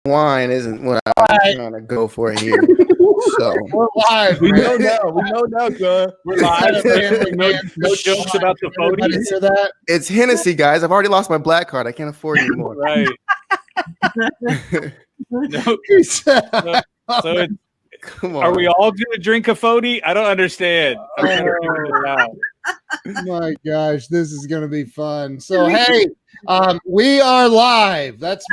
wine isn't what I'm trying to go for here. So we're live. We know now, John. We're live. No jokes about the Everybody photos. hear that? it's Hennessy, guys. I've already lost my black card. I can't afford it anymore. Right. No. He said- So it's, Come on. are we all going to drink a 40? I don't understand. I'm trying to figure this out. My gosh, this is going to be fun. So, hey, we are live. That's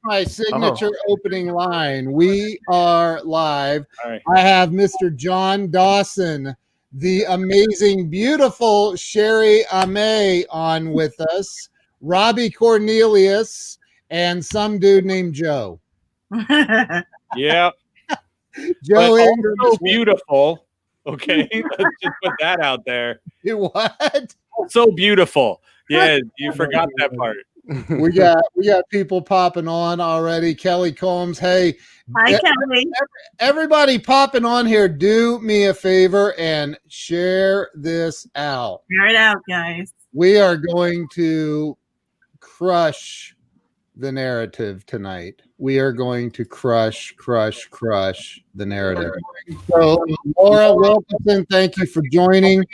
my signature opening line. We are live. All right. I have Mr. John Dawson, the amazing, beautiful Sherry Ame on with us, Robbie Cornelius, and some dude named Joe. Yeah. Joe But Ingram also is with- beautiful. Okay. Let's just put that out there. What? So beautiful. Yeah, you forgot that part. We got people popping on already. Kelly Combs, hey, Hi, Kelly. everybody popping on here, do me a favor and share this out. Share it out, guys. We are going to crush the narrative tonight. We are going to crush the narrative. So, Laura Wilkinson, thank you for joining.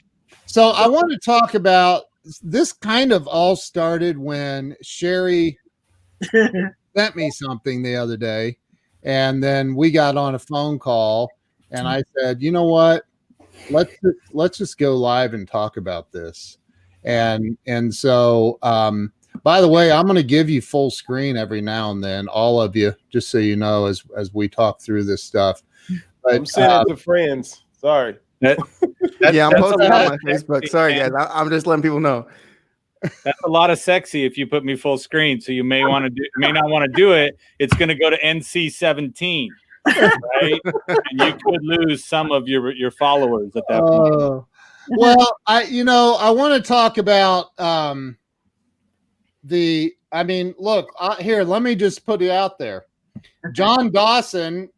So, I want to talk about this. Kind of all started when Sherry sent me something the other day, and then we got on a phone call, and I said, you know what, let's just go live and talk about this. And so by the way, I'm going to give you full screen every now and then, all of you, just so you know, as we talk through this stuff. But I'm sending it to friends. Sorry. Yeah, I'm that's posting it a on lot my of Facebook. sexy, Sorry, man. guys. I'm just letting people know. That's a lot of sexy if you put me full screen. So you may not want to do it. It's going to go to NC-17, right? And you could lose some of your followers at that point. Well, I want to talk about look, here, let me just put it out there. John Dawson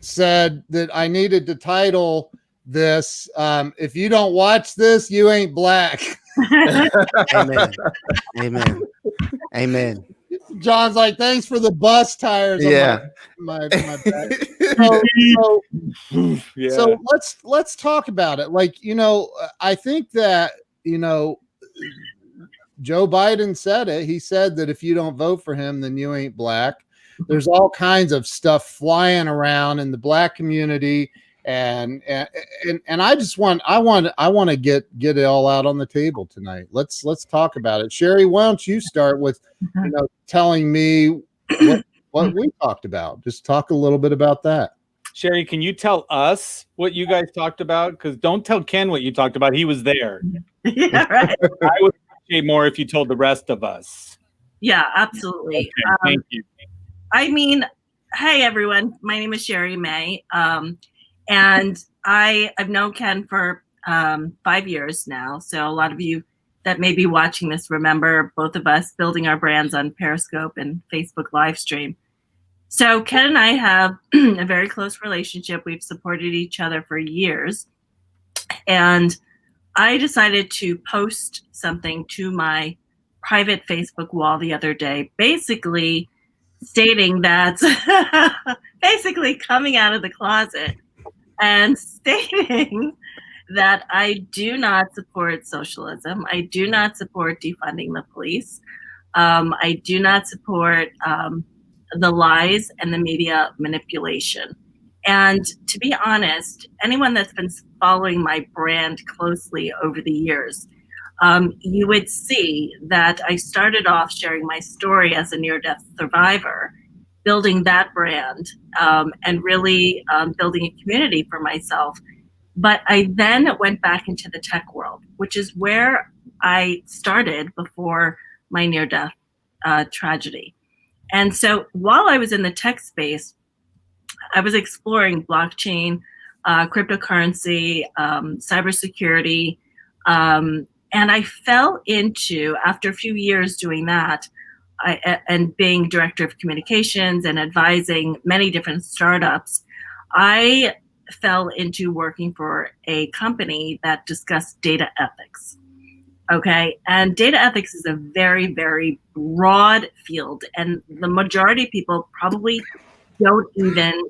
said that I needed to title this, if you don't watch this, you ain't black. Amen. John's like, thanks for the bus tires. Yeah. My back. Yeah. So let's talk about it. Like, I think that, Joe Biden said it. He said that if you don't vote for him, then you ain't black. There's all kinds of stuff flying around in the black community. And I just want to get it all out on the table tonight. Let's talk about it. Sherry, why don't you start with telling me what we talked about? Just talk a little bit about that. Sherry, can you tell us what you guys talked about? Because don't tell Ken what you talked about. He was there. Yeah, right. I would appreciate more if you told the rest of us. Yeah, absolutely. Okay, thank you. I mean, hey, everyone. My name is Sherry May. And I've known Ken for 5 years now. So a lot of you that may be watching this remember both of us building our brands on Periscope and Facebook live stream. So Ken and I have a very close relationship. We've supported each other for years. And I decided to post something to my private Facebook wall the other day, basically stating that, basically coming out of the closet and stating that I do not support socialism. I do not support defunding the police. I do not support the lies and the media manipulation. And to be honest, anyone that's been following my brand closely over the years, you would see that I started off sharing my story as a near-death survivor, building that brand and really building a community for myself. But I then went back into the tech world, which is where I started before my near-death tragedy. And so while I was in the tech space, I was exploring blockchain, cryptocurrency, cybersecurity, and I fell into, after a few years doing that, and being director of communications and advising many different startups, I fell into working for a company that discussed data ethics. Okay. And data ethics is a very, very broad field. And the majority of people probably don't even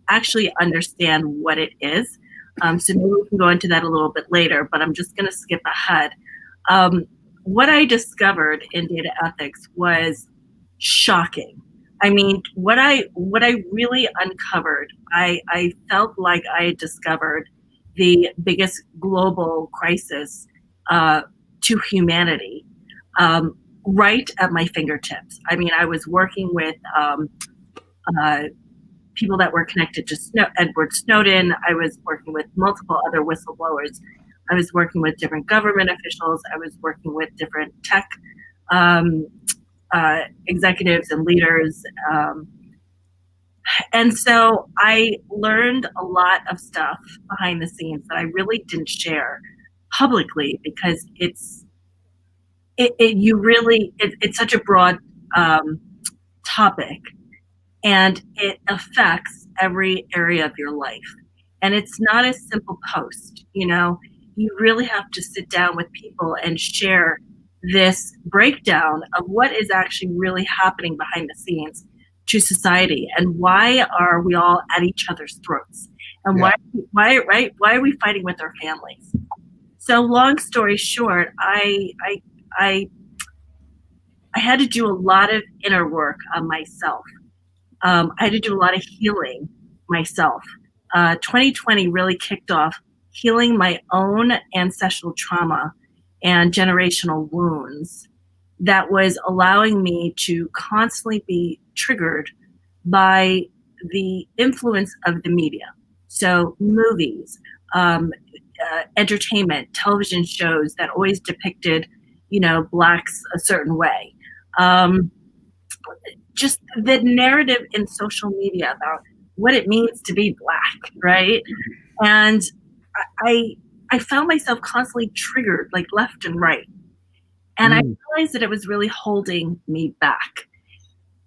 actually understand what it is. So maybe we can go into that a little bit later, but I'm just going to skip ahead. What I discovered in data ethics was shocking. I mean, what I really uncovered, I felt like I had discovered the biggest global crisis to humanity right at my fingertips. I mean, I was working with people that were connected to Edward Snowden. I was working with multiple other whistleblowers. I was working with different government officials. I was working with different tech executives and leaders. And so I learned a lot of stuff behind the scenes that I really didn't share publicly because it's such a broad topic, and it affects every area of your life. And it's not a simple post, you know. You really have to sit down with people and share this breakdown of what is actually really happening behind the scenes to society, and why are we all at each other's throats, and why are we fighting with our families? So long story short, I had to do a lot of inner work on myself. I had to do a lot of healing myself. 2020 really kicked off healing my own ancestral trauma and generational wounds that was allowing me to constantly be triggered by the influence of the media. So movies, entertainment, television shows that always depicted, you know, Blacks a certain way. Just the narrative in social media about what it means to be Black, right? And I found myself constantly triggered, like left and right. And I realized that it was really holding me back.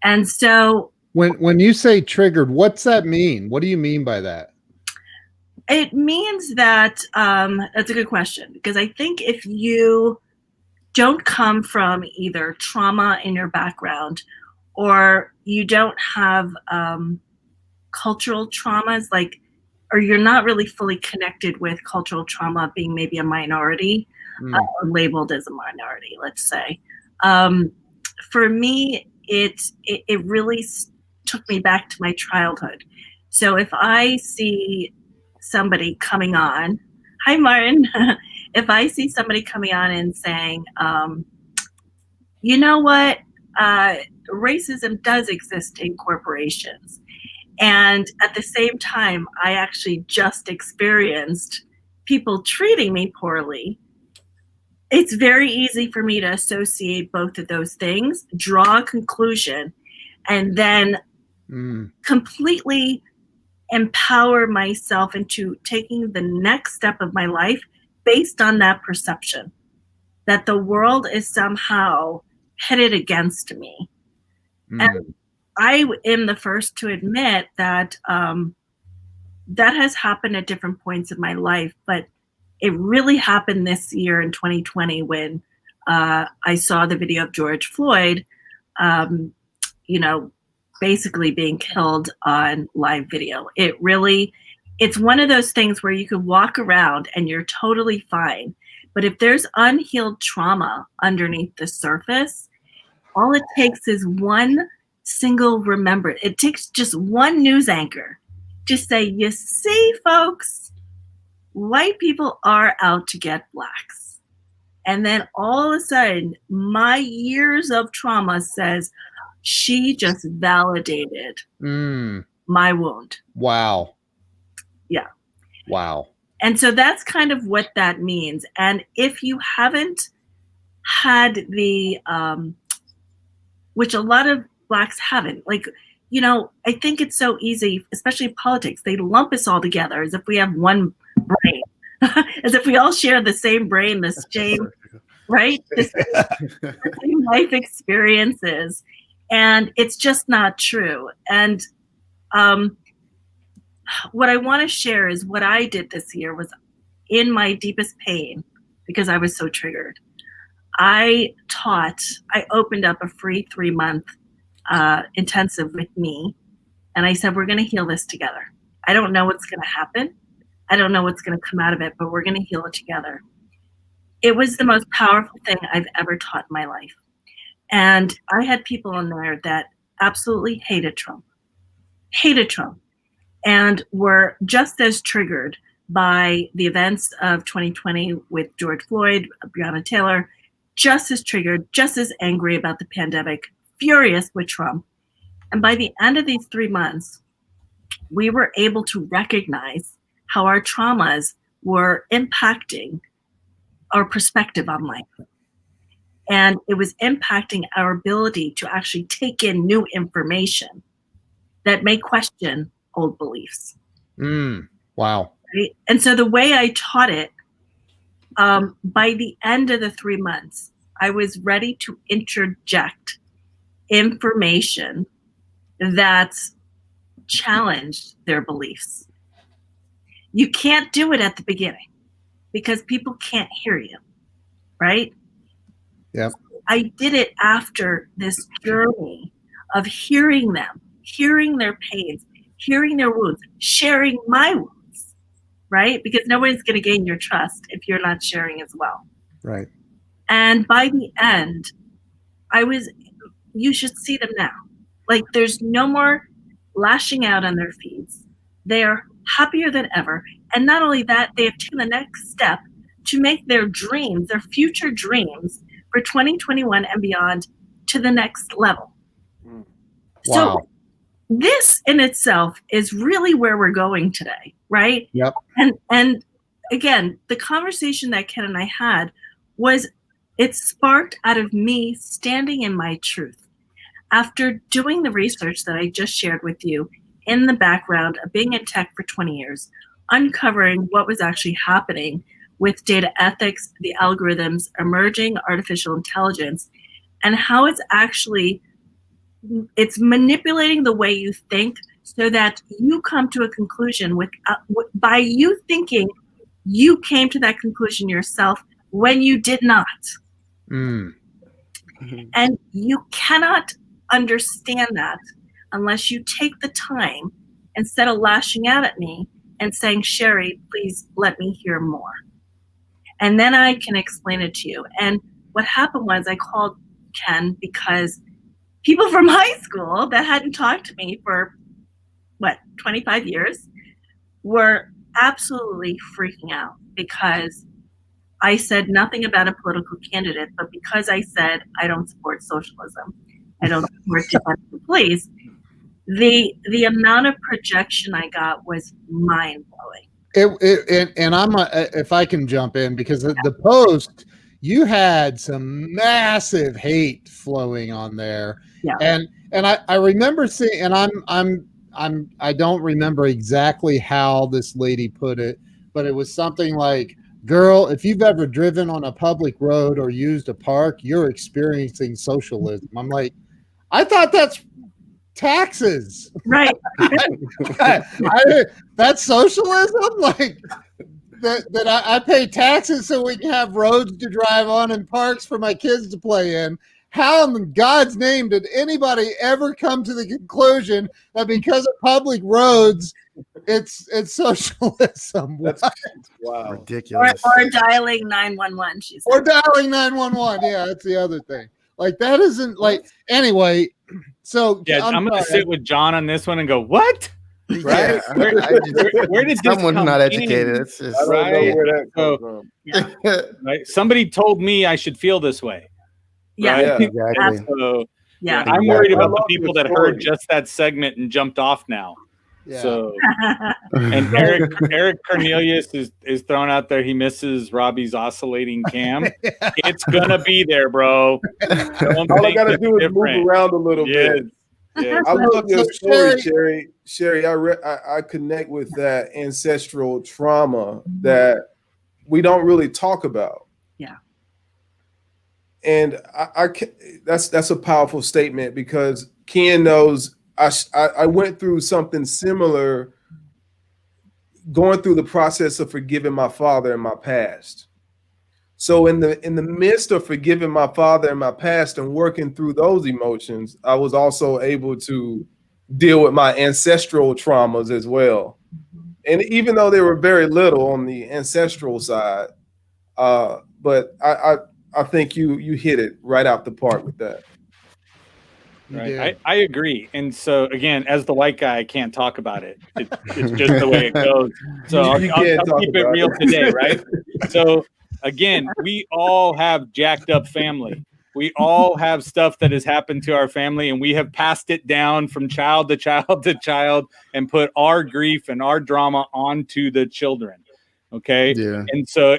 And so when you say triggered, what's that mean? What do you mean by that? it means that that's a good question, because I think if you don't come from either trauma in your background, or you don't have cultural traumas, like, or you're not really fully connected with cultural trauma, being maybe a minority, or labeled as a minority, let's say. For me, it really took me back to my childhood. So if I see somebody coming on, hi Martin, if I see somebody coming on and saying, you know what, racism does exist in corporations, and at the same time, I actually just experienced people treating me poorly, it's very easy for me to associate both of those things, draw a conclusion, and then completely empower myself into taking the next step of my life based on that perception that the world is somehow headed against me. And I am the first to admit that that has happened at different points in my life, but it really happened this year in 2020 when I saw the video of George Floyd, you know, basically being killed on live video. It's one of those things where you could walk around and you're totally fine. But if there's unhealed trauma underneath the surface, all it takes is one single remembrance. It takes just one news anchor to say, you see, folks, white people are out to get Blacks. And then all of a sudden, my years of trauma says, she just validated my wound. Wow. Yeah. Wow. And so that's kind of what that means. And if you haven't had the, which a lot of Blacks haven't, like, you know, I think it's so easy, especially politics, they lump us all together as if we have one brain, as if we all share the same brain, the same, right? The same life experiences. And it's just not true. And what I want to share is what I did this year was in my deepest pain, because I was so triggered. I opened up a free 3-month intensive with me. And I said, we're going to heal this together. I don't know what's going to happen. I don't know what's going to come out of it, but we're going to heal it together. It was the most powerful thing I've ever taught in my life. And I had people in there that absolutely hated Trump, and were just as triggered by the events of 2020 with George Floyd, Breonna Taylor, just as triggered, just as angry about the pandemic, furious with Trump. And by the end of these 3 months, we were able to recognize how our traumas were impacting our perspective on life. And it was impacting our ability to actually take in new information that may question old beliefs. Wow. Right? And so the way I taught it, by the end of the 3 months, I was ready to interject information that challenged their beliefs. You can't do it at the beginning because people can't hear you, right? Yep. I did it after this journey of hearing them, hearing their pains, hearing their wounds, sharing my wounds, right? Because nobody's going to gain your trust if you're not sharing as well. Right. And by the end, you should see them now. Like, there's no more lashing out on their feeds. They are happier than ever. And not only that, they have taken the next step to make their dreams, their future dreams for 2021 and beyond, to the next level. Wow. So this in itself is really where we're going today, right? Yep. And again, the conversation that Ken and I had it sparked out of me standing in my truth. After doing the research that I just shared with you in the background of being in tech for 20 years, uncovering what was actually happening with data ethics, the algorithms, emerging artificial intelligence, and how it's manipulating the way you think so that you come to a conclusion by you thinking you came to that conclusion yourself when you did not. And you cannot understand that unless you take the time, instead of lashing out at me and saying, Sherry, please let me hear more. And then I can explain it to you. And what happened was I called Ken because people from high school that hadn't talked to me for 25 years were absolutely freaking out because I said nothing about a political candidate, but because I said I don't support socialism, I don't support defunding the police, the amount of projection I got was mind blowing. If I can jump in, because the post, you had some massive hate flowing on there. Yeah. And I remember seeing, and I don't remember exactly how this lady put it, but it was something like, girl, if you've ever driven on a public road or used a park, you're experiencing socialism. I'm like, I thought that's taxes. Right. That's socialism? Like that I pay taxes so we can have roads to drive on and parks for my kids to play in. How in God's name did anybody ever come to the conclusion that because of public roads, it's socialism? That's wow. Ridiculous. Or dialing 911, she said. Or dialing 911. Yeah, that's the other thing. Like, that isn't like, anyway. So yeah, I'm going to sit with John on this one and go, what? Right? Yeah, Where did this someone's come not in? educated? It's just, I don't know where that comes from. Yeah. Right? Somebody told me I should feel this way. Yeah. Right? Yeah. exactly. So, Yeah. I'm worried I about the love people your that heard story. just that segment and jumped off now. Yeah. So, and Eric Cornelius is thrown out there. He misses Robbie's oscillating cam. It's gonna be there, bro. Don't All I think gotta it's do is different. move around a little Yes. bit. Yes. I love your So, story, Sherry. Sherry, I connect with that ancestral trauma that we don't really talk about. Yeah. And that's a powerful statement because Ken knows I went through something similar, going through the process of forgiving my father in my past. So in the midst of forgiving my father and my past and working through those emotions, I was also able to deal with my ancestral traumas as well. And even though they were very little on the ancestral side, but I think you hit it right out the park with that. Right. I agree. And so again, as the white guy, I can't talk about it. It's just the way it goes. So I'll keep it real today, right? So again, we all have jacked up family. We all have stuff that has happened to our family, and we have passed it down from child to child to child and put our grief and our drama onto the children. Okay. Yeah.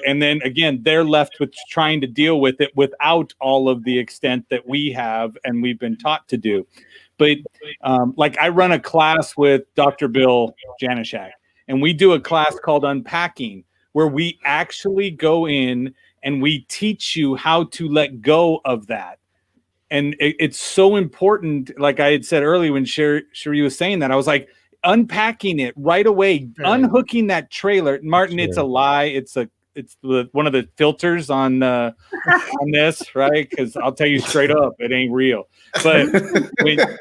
And then again, they're left with trying to deal with it without all of the extent that we have and we've been taught to do. But like I run a class with Dr. Bill Janishak, and we do a class called Unpacking, where we actually go in and we teach you how to let go of that. And it's so important. Like I had said earlier when Cherie was saying that, I was like, unpacking it right away, unhooking that trailer. Martin, it's a lie. It's one of the filters on this, right? Because I'll tell you straight up, it ain't real. But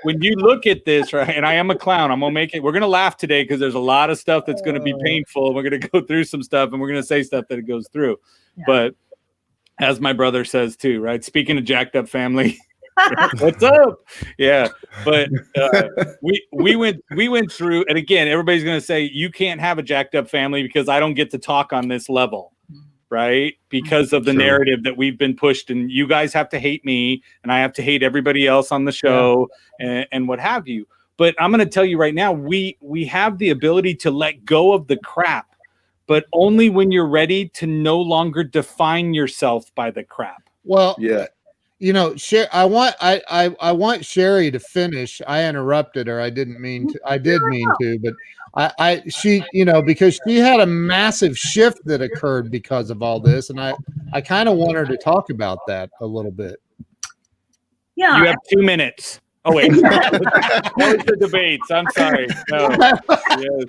when you look at this, right, and I am a clown, I'm gonna make it. We're gonna laugh today because there's a lot of stuff that's gonna be painful. We're gonna go through some stuff, and we're gonna say stuff that it goes through. Yeah. But as my brother says too, right? Speaking of jacked up family. What's up? Yeah, but we went through, and again, everybody's going to say you can't have a jacked up family because I don't get to talk on this level, right? Because of the narrative that we've been pushed, and you guys have to hate me, and I have to hate everybody else on the show, and what have you. But I'm going to tell you right now, we have the ability to let go of the crap, but only when you're ready to no longer define yourself by the crap. Well, yeah. You know, I want Sherry to finish. I interrupted her. I didn't mean to. I did mean to, but she, you know, because she had a massive shift that occurred because of all this, and I kind of want her to talk about that a little bit. Yeah, you have 2 minutes. Oh wait, that was the debates. I'm sorry. No. Yes.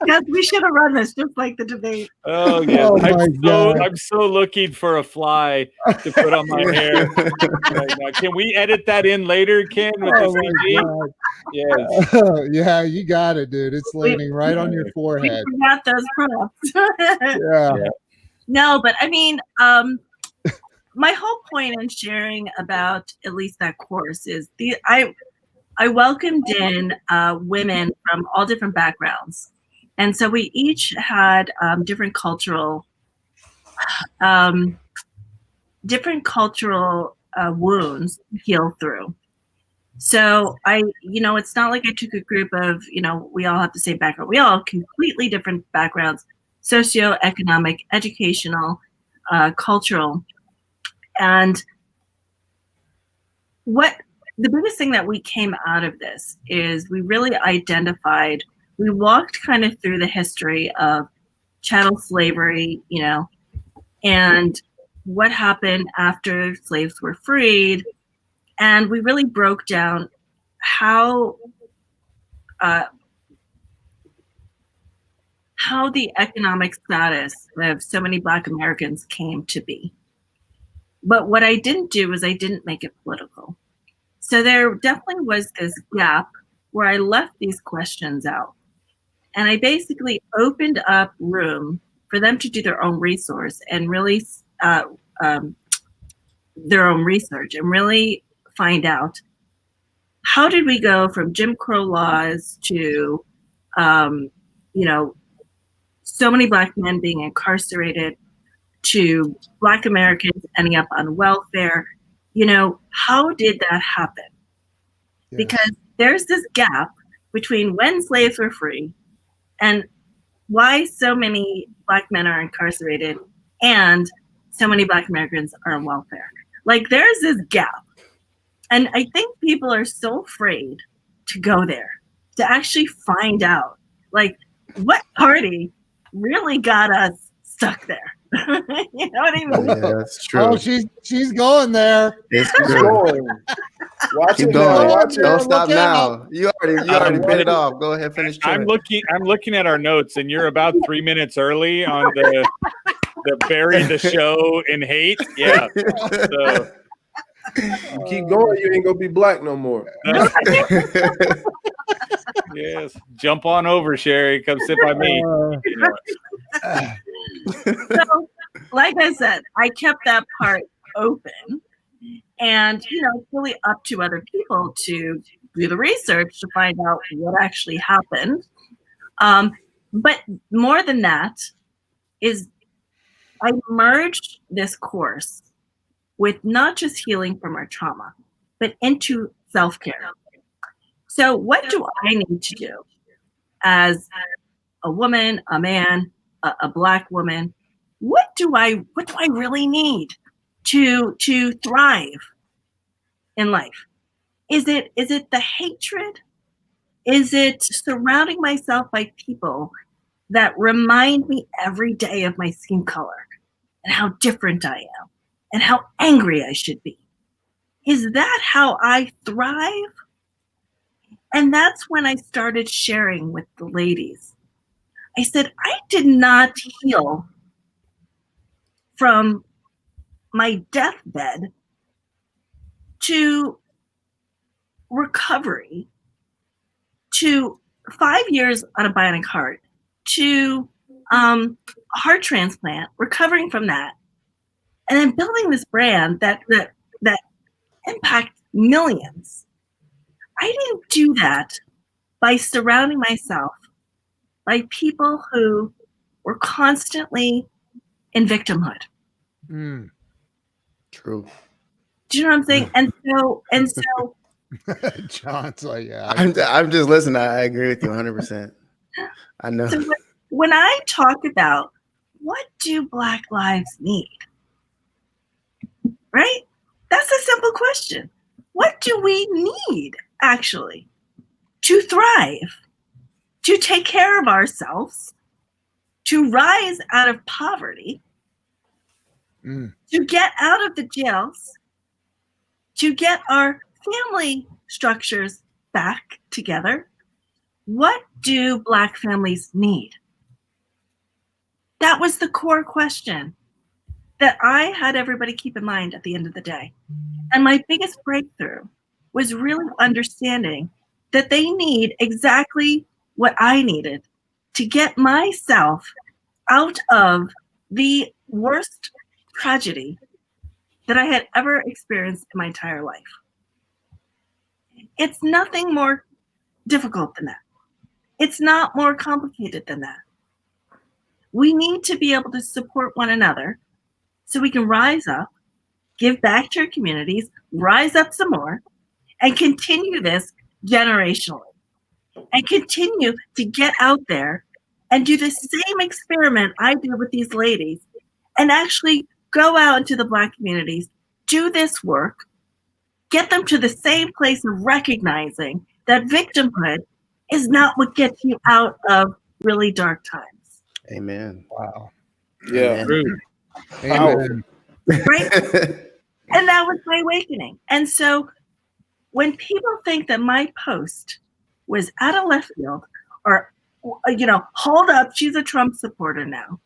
Yes, we should have run this just like the debate. Oh yeah, I'm so looking for a fly to put on my hair right now. Can we edit that in later, Ken? With the yes. Yeah, you got it, dude. It's landing right on your forehead. We forgot those props. Yeah. No, but I mean, my whole point in sharing about at least that course is I welcomed in women from all different backgrounds. And so we each had different cultural wounds to heal through. So it's not like I took a group of, we all have the same background. We all have completely different backgrounds, socioeconomic, educational, cultural. And the biggest thing that we came out of this is we really identified, we walked kind of through the history of chattel slavery, and what happened after slaves were freed. And we really broke down how the economic status of so many Black Americans came to be. But what I didn't do is I didn't make it political. So there definitely was this gap where I left these questions out. And I basically opened up room for them to do their own resource and really their own research and really find out how did we go from Jim Crow laws to, so many Black men being incarcerated to Black Americans ending up on welfare. How did that happen? Yeah. Because there's this gap between when slaves were free and why so many Black men are incarcerated and so many Black Americans are on welfare. Like, there's this gap. And I think people are so afraid to go there, to actually find out, like, what party really got us stuck there. You know what I mean? Yeah, that's true. Oh, she's going there. It's true. Watch Keep it going. Watch Don't it. stop now. You already bit it off. Go ahead, finish. I'm looking at our notes, and you're about 3 minutes early on that bury the show in hate. Yeah. So, You keep going, you ain't gonna be black no more. yes. Jump on over, Sherry. Come sit by me. You know it. So, like I said, I kept that part open, and it's really up to other people to do the research to find out what actually happened. But more than that is I merged this course with not just healing from our trauma, but into self-care. So what do I need to do as a woman, a man, a Black woman? What do I really need to thrive in life? Is it the hatred? Is it surrounding myself by people that remind me every day of my skin color and how different I am and how angry I should be? Is that how I thrive? And that's when I started sharing with the ladies. I said, I did not heal from my deathbed to recovery, to 5 years on a bionic heart, to heart transplant, recovering from that, and then building this brand that impacts millions. I didn't do that by surrounding myself by people who were constantly in victimhood. True. Do you know what I'm saying? And so John's like, yeah. I'm just listening. I agree with you 100%. I know. So when I talk about what do Black lives need, right? That's a simple question. What do we need actually to thrive, to take care of ourselves, to rise out of poverty, to get out of the jails, to get our family structures back together? What do Black families need? That was the core question that I had everybody keep in mind at the end of the day. And my biggest breakthrough was really understanding that they need exactly what I needed to get myself out of the worst tragedy that I had ever experienced in my entire life. It's nothing more difficult than that. It's not more complicated than that. We need to be able to support one another so we can rise up, give back to our communities, rise up some more, and continue this generationally. And continue to get out there and do the same experiment I did with these ladies and actually go out into the Black communities, do this work, get them to the same place of recognizing that victimhood is not what gets you out of really dark times. Amen. Wow. Yeah. True. Amen. Right? And that was my awakening. And so when people think that my post was out of left field or, hold up, she's a Trump supporter now.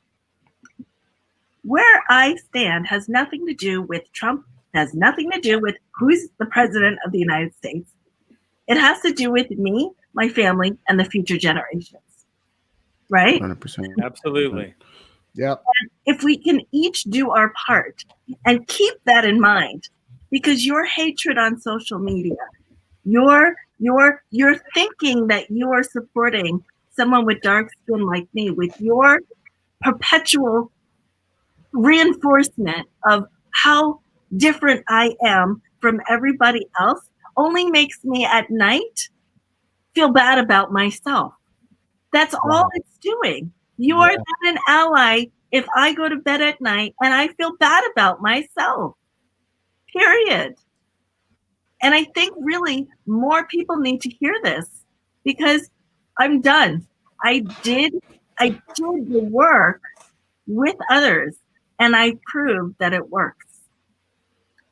Where I stand has nothing to do with Trump, has nothing to do with who's the president of the United States. It has to do with me, my family, and the future generations. Right? 100%. Absolutely. Yep. If we can each do our part and keep that in mind, because your hatred on social media, you're thinking that you are supporting someone with dark skin like me with your perpetual reinforcement of how different I am from everybody else only makes me at night feel bad about myself. That's all it's doing. You are not an ally if I go to bed at night and I feel bad about myself. Period. And I think really more people need to hear this because I'm done. I did the work with others and I proved that it works.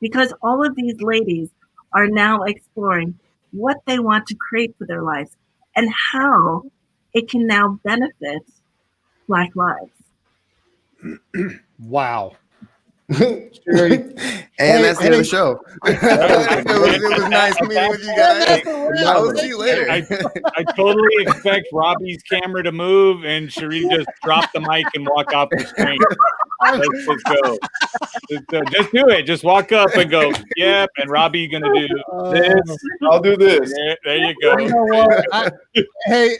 Because all of these ladies are now exploring what they want to create for their lives and how it can now benefit Black lives. Wow. And that's the end of the show. it was nice meeting with you guys. I will see you later. I totally expect Robbie's camera to move and Sheree just drop the mic and walk off the screen. Let's just go. Just do it. Just walk up and go, yep. And Robbie, you're going to do this. I'll do this. There you go. You know what? Hey.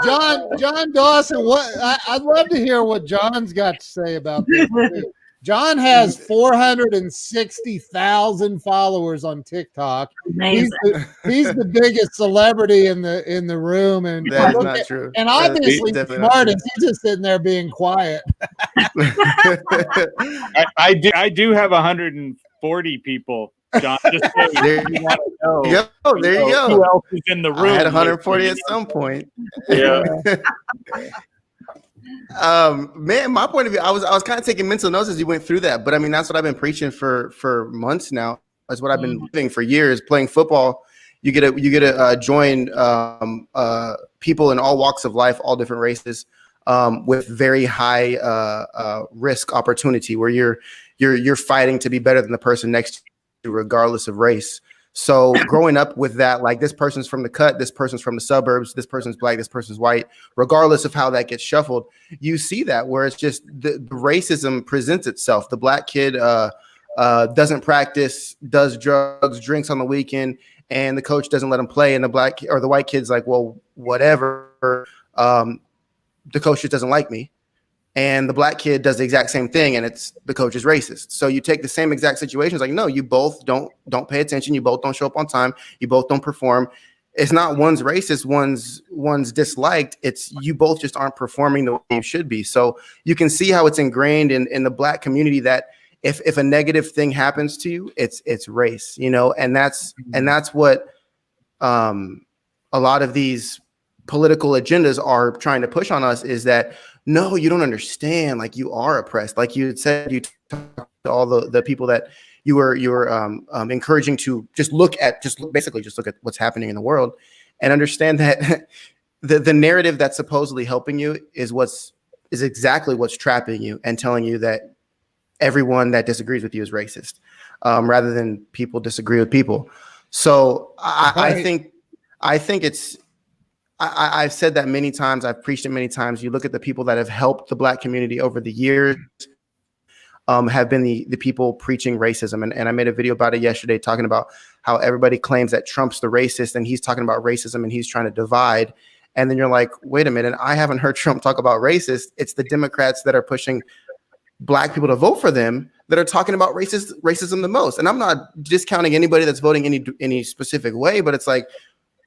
John Dawson, I'd love to hear what John's got to say about this too. John has 460,000 followers on TikTok. Amazing. He's the biggest celebrity in the room, and That is not true. And obviously, Definitely not smart, he's just sitting there being quiet. I do have 140 people, John. Just so There you want to know. There you go. Who else is in the room? I had 140 at some point. Yeah. Man, my point of view, I was kind of taking mental notes as you went through that, but I mean, that's what I've been preaching for months now. That's what I've been living for years. Playing football, you get to join people in all walks of life, all different races, with very high risk opportunity, where you're fighting to be better than the person next to you, regardless of race. So growing up with that, like this person's from the cut, this person's from the suburbs, this person's black, this person's white, regardless of how that gets shuffled, you see that where it's just the racism presents itself. The black kid doesn't practice, does drugs, drinks on the weekend, and the coach doesn't let him play. And the black or the white kid's like, well, whatever. The coach just doesn't like me. And the black kid does the exact same thing, and it's the coach is racist. So you take the same exact situations, like, no, you both don't pay attention, you both don't show up on time, you both don't perform. It's not one's racist, one's disliked. It's you both just aren't performing the way you should be. So you can see how it's ingrained in the black community that if a negative thing happens to you, it's race, you know, and that's what a lot of these political agendas are trying to push on us, is that no, you don't understand. Like, you are oppressed. Like you had said, you talked to all the people that you were encouraging to just look at what's happening in the world and understand that the narrative that's supposedly helping you is exactly what's trapping you and telling you that everyone that disagrees with you is racist, rather than people disagree with people. So I think it's. I've said that many times. I've preached it many times. You look at the people that have helped the black community over the years, have been the people preaching racism. And I made a video about it yesterday, talking about how everybody claims that Trump's the racist and he's talking about racism and he's trying to divide. And then you're like, wait a minute, I haven't heard Trump talk about racist. It's the Democrats that are pushing black people to vote for them that are talking about racism the most. And I'm not discounting anybody that's voting any specific way, but it's like,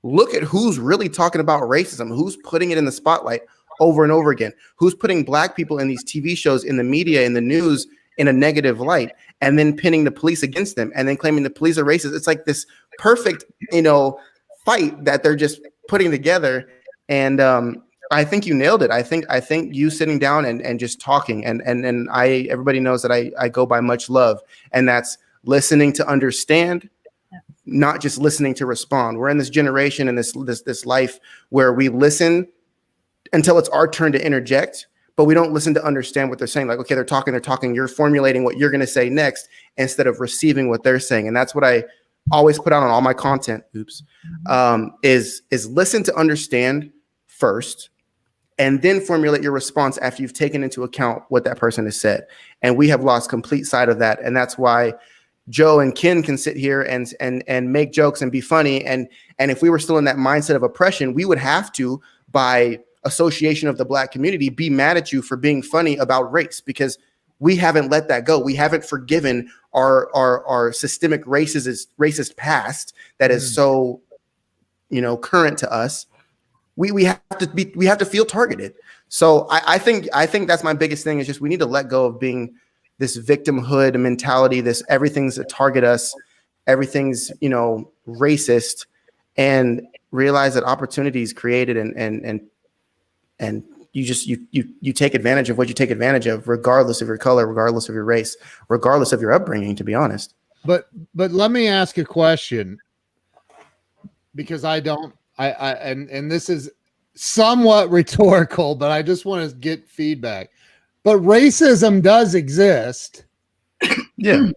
look at who's really talking about racism, who's putting it in the spotlight over and over again, who's putting black people in these TV shows, in the media, in the news, in a negative light, and then pinning the police against them and then claiming the police are racist. It's like this perfect, fight that they're just putting together. And I think you nailed it. I think you sitting down and just talking, and everybody knows that I go by much love, and that's listening to understand, not just listening to respond. We're in this generation and this life where we listen until it's our turn to interject, but we don't listen to understand what they're saying. Like, okay, they're talking. You're formulating what you're going to say next instead of receiving what they're saying. And that's what I always put out on all my content. Is listen to understand first, and then formulate your response after you've taken into account what that person has said. And we have lost complete sight of that. And that's why Joe and Ken can sit here and make jokes and be funny. And if we were still in that mindset of oppression, we would have to, by association of the black community, be mad at you for being funny about race, because we haven't let that go. We haven't forgiven our systemic racist past that is so, current to us. We have to feel targeted. So I think that's my biggest thing, is just we need to let go of being this victimhood mentality, this everything's a target us, everything's, racist, and realize that opportunity is created and you take advantage of what you take advantage of, regardless of your color, regardless of your race, regardless of your upbringing, to be honest. But let me ask a question, because and this is somewhat rhetorical, but I just want to get feedback. But racism does exist. Yeah.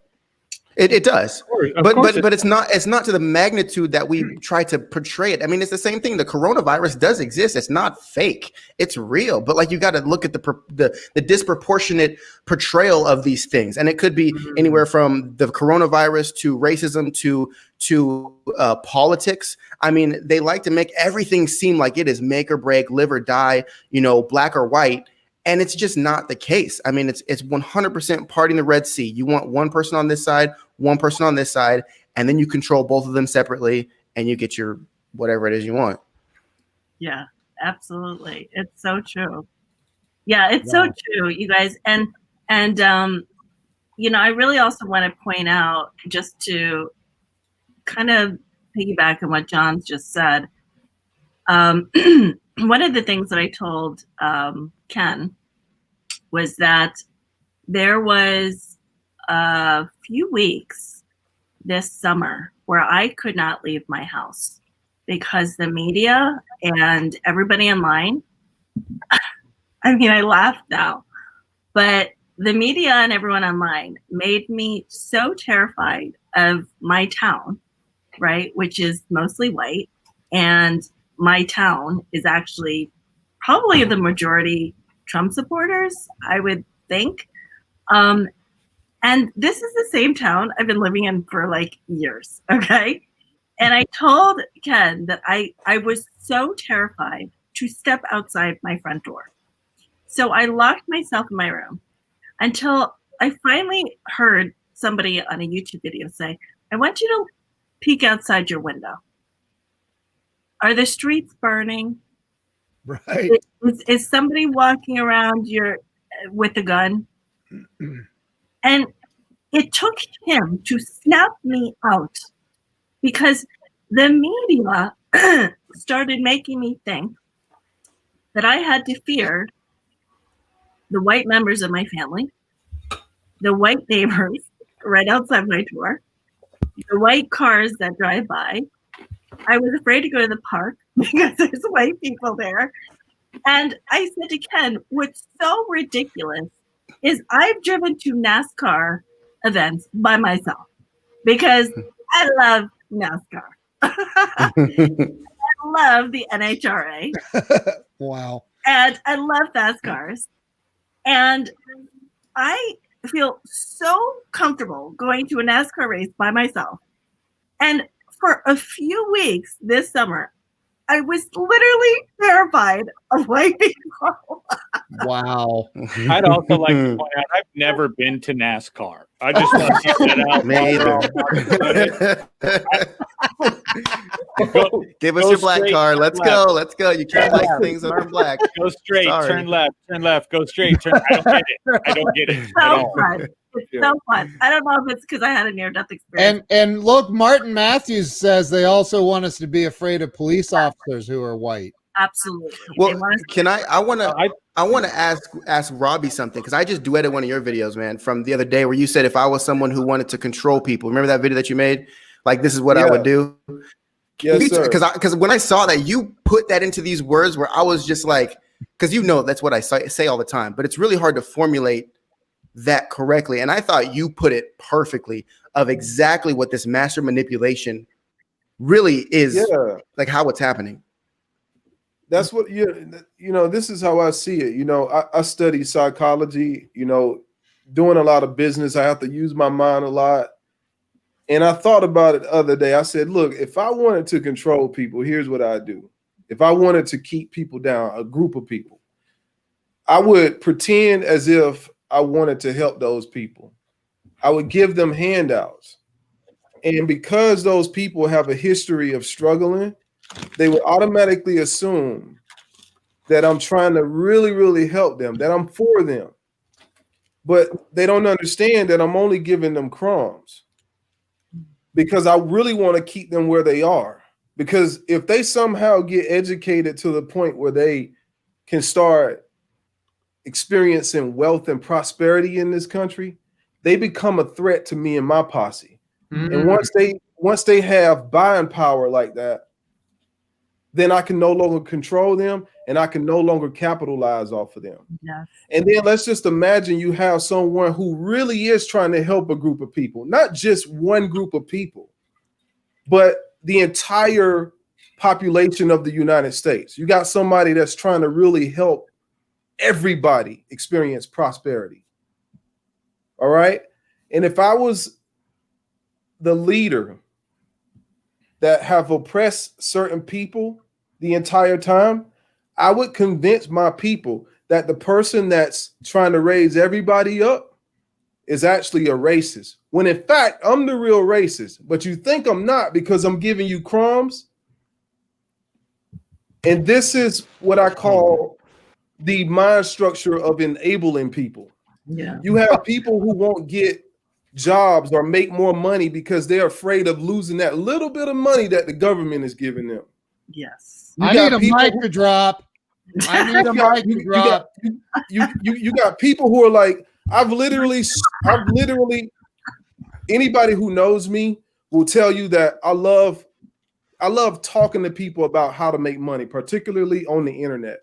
It does, Of but course it's not to the magnitude that we try to portray it. I mean, it's the same thing. The coronavirus does exist. It's not fake. It's real. But like, you got to look at the disproportionate portrayal of these things, and it could be anywhere from the coronavirus to racism to politics. I mean, they like to make everything seem like it is make or break, live or die, black or white. And it's just not the case. I mean, it's 100% parting the Red Sea. You want one person on this side, one person on this side, and then you control both of them separately, and you get your whatever it is you want. Yeah, absolutely. It's so true. Yeah, it's so true, you guys. And I really also want to point out, just to kind of piggyback on what John's just said. One of the things that I told Ken was that there was a few weeks this summer where I could not leave my house because the media and everybody online, I mean, I laugh now, but the media and everyone online made me so terrified of my town, right, which is mostly white, and my town is actually probably the majority Trump supporters, I would think. And this is the same town I've been living in for like years, okay? And I told Ken that I was so terrified to step outside my front door. So I locked myself in my room until I finally heard somebody on a YouTube video say, I want you to peek outside your window. Are the streets burning? Right. Is somebody walking around with a gun? And it took him to snap me out because the media started making me think that I had to fear the white members of my family, the white neighbors right outside my door, the white cars that drive by. I was afraid to go to the park because there's white people there. And I said to Ken, what's so ridiculous is I've driven to NASCAR events by myself because I love NASCAR. I love the NHRA. Wow. And I love fast cars. And I feel so comfortable going to a NASCAR race by myself. And for a few weeks this summer, I was literally terrified of white people. Wow. I'd also like to point out I've never been to NASCAR. I just want to get that out. Me either. Give us your black straight, card. Let's left. go. Let's go. You can't like things that are black. Go straight, Sorry. turn left, go straight, turn. I don't get it at So all. fun. It's so fun. I don't know if it's because I had a near-death experience. And look, Martin Matthews says they also want us to be afraid of police officers who are white. Absolutely. Well, can I want to ask Robbie something, because I just duetted one of your videos, man, from the other day where you said if I was someone who wanted to control people. Remember that video that you made? Like, this is what I would do. Yes, sir. Because when I saw that, you put that into these words where I was just like, because that's what I say all the time, but it's really hard to formulate that correctly. And I thought you put it perfectly of exactly what this master manipulation really is, like how it's happening. That's what this is how I see it. I study psychology, doing a lot of business. I have to use my mind a lot. And I thought about it the other day. I said, look, if I wanted to control people, here's what I do. If I wanted to keep people down, a group of people, I would pretend as if I wanted to help those people. I would give them handouts. And because those people have a history of struggling, they would automatically assume that I'm trying to really, really help them, that I'm for them. But they don't understand that I'm only giving them crumbs because I really want to keep them where they are. Because if they somehow get educated to the point where they can start experiencing wealth and prosperity in this country, they become a threat to me and my posse. And once they have buying power like that, then I can no longer control them and I can no longer capitalize off of them. Yes. And then let's just imagine you have someone who really is trying to help a group of people, not just one group of people, but the entire population of the United States. You got somebody that's trying to really help everybody experience prosperity. All right. And if I was the leader that have oppressed certain people the entire time, I would convince my people that the person that's trying to raise everybody up is actually a racist. When in fact, I'm the real racist, but you think I'm not because I'm giving you crumbs. And this is what I call the mind structure of enabling people. Yeah. You have people who won't get jobs or make more money because they're afraid of losing that little bit of money that the government is giving them. Yes. You I got need a people mic who- to drop. I need a mic to drop. You got people who are like, I've literally anybody who knows me will tell you that I love talking to people about how to make money, particularly on the internet.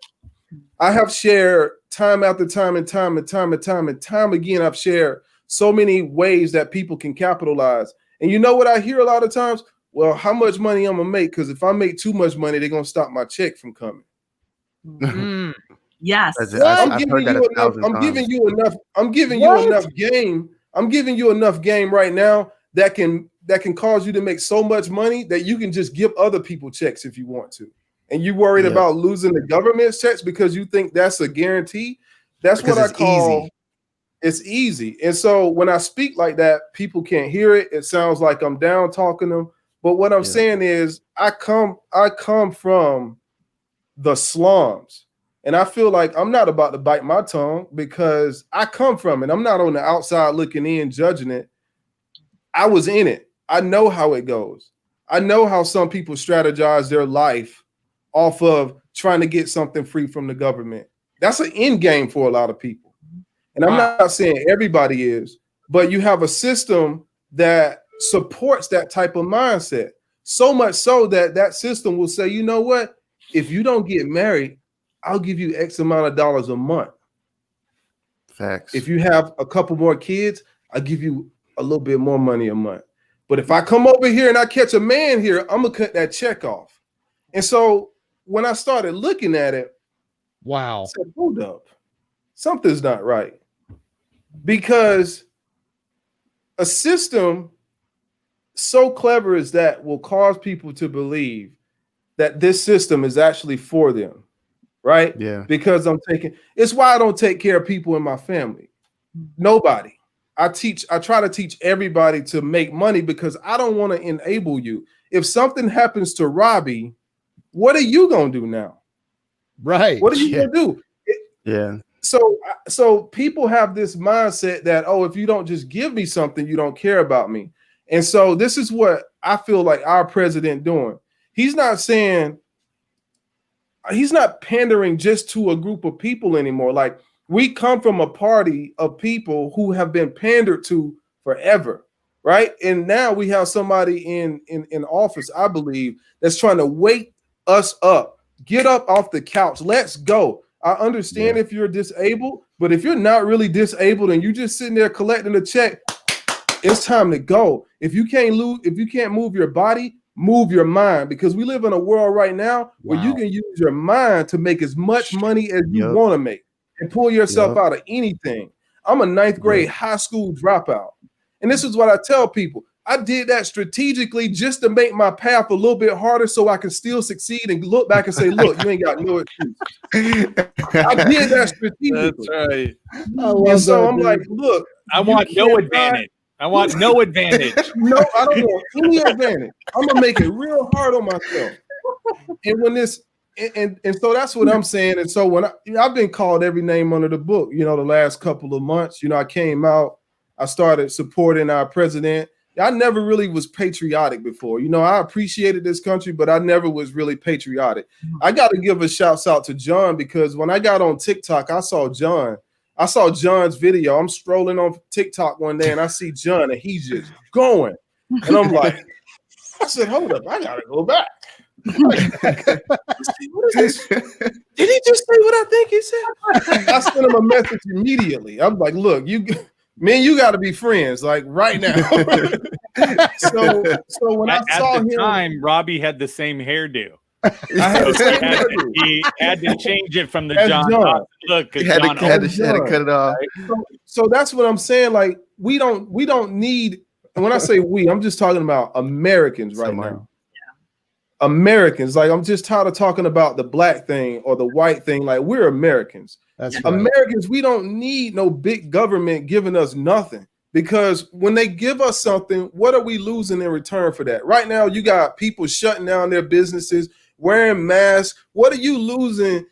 I have shared time after time and time again, I've shared so many ways that people can capitalize. And you know what I hear a lot of times? Well, how much money I'm gonna make? Because if I make too much money, they're gonna stop my check from coming. Mm. Yes. I'm I've giving heard that you a enough. thousand I'm times. giving you enough. I'm giving you What? enough game. I'm giving you enough game right now that can cause you to make so much money that you can just give other people checks if you want to. And you worried Yeah. about losing the government's checks because you think that's a guarantee. That's what I Because it's call easy. it's easy. And so when I speak like that, people can't hear it. It sounds like I'm down talking them. But what I'm Yeah. saying is I come from the slums. And I feel like I'm not about to bite my tongue because I come from it. I'm not on the outside looking in, judging it. I was in it. I know how it goes. I know how some people strategize their life off of trying to get something free from the government. That's an end game for a lot of people. And I'm not saying everybody is, but you have a system that supports that type of mindset. So much so that that system will say, you know what? If you don't get married, I'll give you X amount of dollars a month. Facts. If you have a couple more kids, I'll give you a little bit more money a month. But if I come over here and I catch a man here, I'm going to cut that check off. And so when I started looking at it, Wow. I said, hold up, something's not right. Because a system so clever as that will cause people to believe that this system is actually for them, right? Yeah. Because it's why I don't take care of people in my family. Nobody. I try to teach everybody to make money because I don't want to enable you. If something happens to Robbie, what are you going to do now? Right. What are you going to do? Yeah. So people have this mindset that, oh, if you don't just give me something, you don't care about me. And so this is what I feel like our president doing. He's not pandering just to a group of people anymore. Like, we come from a party of people who have been pandered to forever, right? And now we have somebody in office, I believe, that's trying to wake us up. Get up off the couch. Let's go. I understand if you're disabled, but if you're not really disabled and you're just sitting there collecting a check, it's time to go. If you can't move your body, move your mind, because we live in a world right now where you can use your mind to make as much money as you want to make and pull yourself out of anything. I'm a ninth grade high school dropout. And this is what I tell people. I did that strategically just to make my path a little bit harder so I can still succeed and look back and say, look, you ain't got no excuse. I did that strategically. That's right. And so I'm like, look, I want no advantage. I want no advantage. No, I don't want any advantage. I'm gonna make it real hard on myself. And when this and so that's what I'm saying. And so when I've been called every name under the book, the last couple of months, I came out, I started supporting our president. I never really was patriotic before. I appreciated this country, but I never was really patriotic. I got to give a shout out to John, because when I got on TikTok, I saw John's video. I'm strolling on TikTok one day and I see John and he's just going. And I'm like, I said, hold up, I got to go back. What is this? Did he just say what I think he said? I sent him a message immediately. I'm like, look, you got to be friends, like right now. so when I saw at the him, time, Robbie had the same hairdo. I had the same hairdo. He had to change it from the As John John. Dawson look. 'Cause had John to cut it off. So that's what I'm saying. Like we don't need. And when I say we, I'm just talking about Americans right now. Americans, like I'm just tired of talking about the black thing or the white thing. Like we're Americans. That's right. Americans, we don't need no big government giving us nothing, because when they give us something, what are we losing in return for that? Right now, you got people shutting down their businesses, wearing masks. What are you losing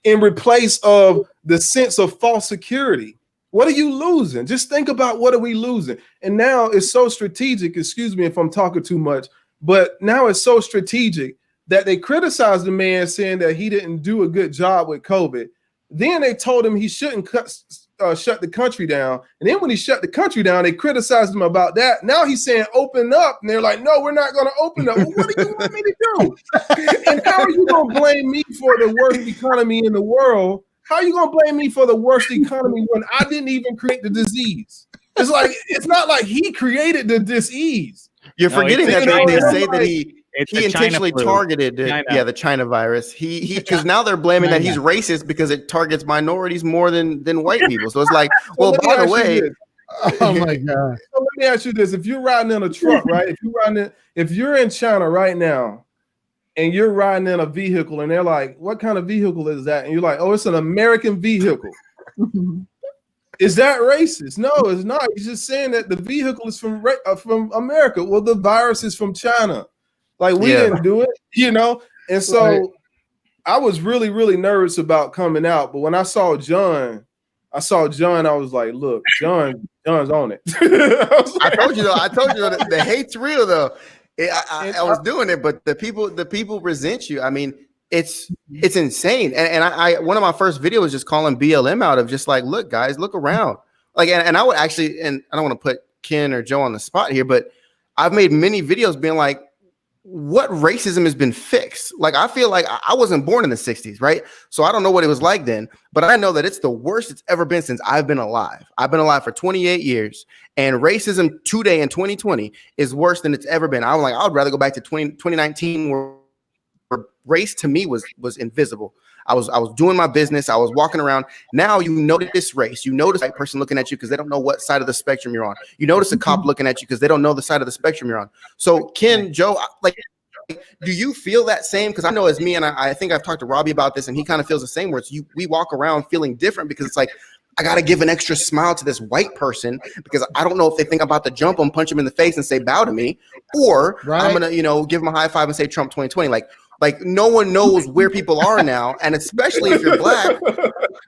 in replace of the sense of false security? What are you losing? Just think about what are we losing? And now it's so strategic. Excuse me if I'm talking too much, but now it's so strategic that they criticized the man saying that he didn't do a good job with COVID. Then they told him he shouldn't shut the country down. And then when he shut the country down, they criticized him about that. Now he's saying open up. And they're like, no, we're not going to open up. Well, what do you want me to do? And how are you going to blame me for the worst economy in the world? How are you going to blame me for the worst economy when I didn't even create the disease? It's like, it's not like he created the disease. You're forgetting that they say that he intentionally China flu. targeted China. the China virus. He because now they're blaming that he's racist because it targets minorities more than white people. So it's like, well, by the way, Oh my God. So let me ask you this: if you're riding in a truck, right? If you're in China right now, and you're riding in a vehicle, and they're like, "What kind of vehicle is that?" And you're like, "Oh, it's an American vehicle." Is that racist? No, it's not. He's just saying that the vehicle is from America. Well, the virus is from China. Like we didn't do it, you know. And so I was really, really nervous about coming out. But when I saw John, I was like, "Look, John's on it." I told you though, the hate's real though. I was doing it, but the people resent you. I mean, it's insane. And I one of my first videos was just calling BLM out of just like, look, guys, look around. Like, and I would actually, and I don't want to put Ken or Joe on the spot here, but I've made many videos being like, what racism has been fixed? Like, I feel like I wasn't born in the 60s, right? So I don't know what it was like then, but I know that it's the worst it's ever been since I've been alive. I've been alive for 28 years, and racism today in 2020 is worse than it's ever been. I was like, I would rather go back to 2019 where race to me was invisible. I was doing my business. I was walking around. Now you notice race. You notice a person looking at you because they don't know what side of the spectrum you're on. You notice a cop looking at you because they don't know the side of the spectrum you're on. So Ken, Joe, like, do you feel that same? Because I know as me, and I think I've talked to Robbie about this, and he kind of feels the same. Where it's we walk around feeling different because it's like, I got to give an extra smile to this white person because I don't know if they think I'm about to jump them, punch them in the face, and say bow to me, or I'm gonna, give them a high five and say Trump 2020. Like no one knows where people are now, and especially if you're black,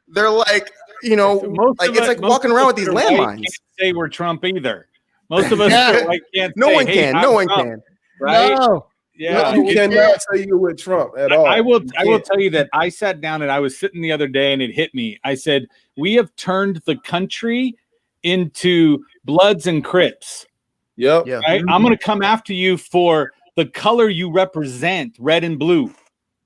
they're like, it's like walking around with these landmines. Can't say we're Trump either. Most of us can't. No one say, can. Hey, No one Trump, can. right? No. Yeah, you cannot say you're with Trump at all. I will tell you that I sat down and I was sitting the other day and it hit me. I said, we have turned the country into Bloods and Crips. Yep. Yeah. Right? I'm going to come after you for the color you represent, red and blue.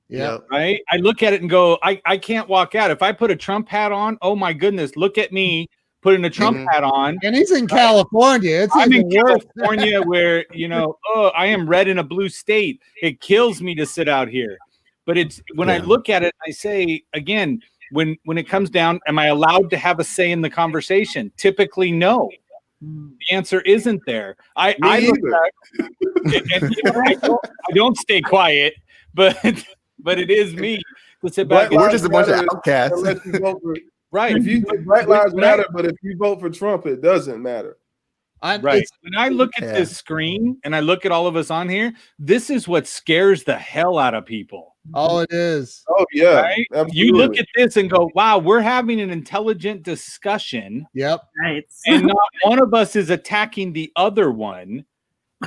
Yeah. Right. I look at it and go, I can't walk out. If I put a Trump hat on, oh my goodness, look at me putting a Trump hat on. And he's in California. It's I'm in even worse. California where, I am red in a blue state. It kills me to sit out here. But it's when I look at it, I say, again, when it comes down, am I allowed to have a say in the conversation? Typically, no. The answer isn't there. I don't stay quiet, but it is me to sit back. We're just a bunch of outcasts. Right. If you Black Lives Matter, but if you vote for Trump, it doesn't matter. Right. When I look at this screen and I look at all of us on here, this is what scares the hell out of people. Oh, it is. Oh, yeah. Right? Absolutely. You look at this and go, wow, we're having an intelligent discussion. Yep. Right. And not one of us is attacking the other one.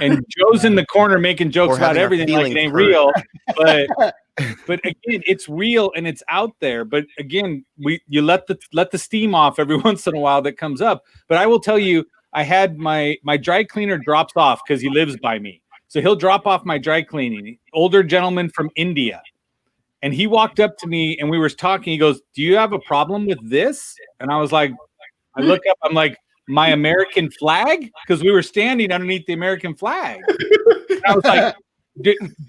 And Joe's in the corner making jokes about everything like it ain't real. But again, it's real and it's out there. But again, you let the steam off every once in a while that comes up. But I will tell you, I had my dry cleaner drops off because he lives by me. So he'll drop off my dry cleaning. Older gentleman from India. And he walked up to me and we were talking. He goes, "Do you have a problem with this?" And I was like, I look up, I'm like, "My American flag?" Because we were standing underneath the American flag. And I was like,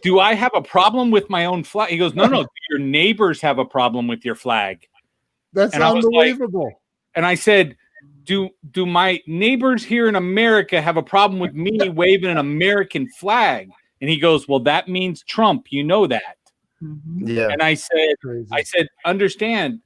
do I have a problem with my own flag? He goes, no, your neighbors have a problem with your flag. That's And I was like, unbelievable. and I said, do my neighbors here in America have a problem with me waving an American flag? And he goes, "Well, that means Trump. You know that." Yeah. And I said, understand,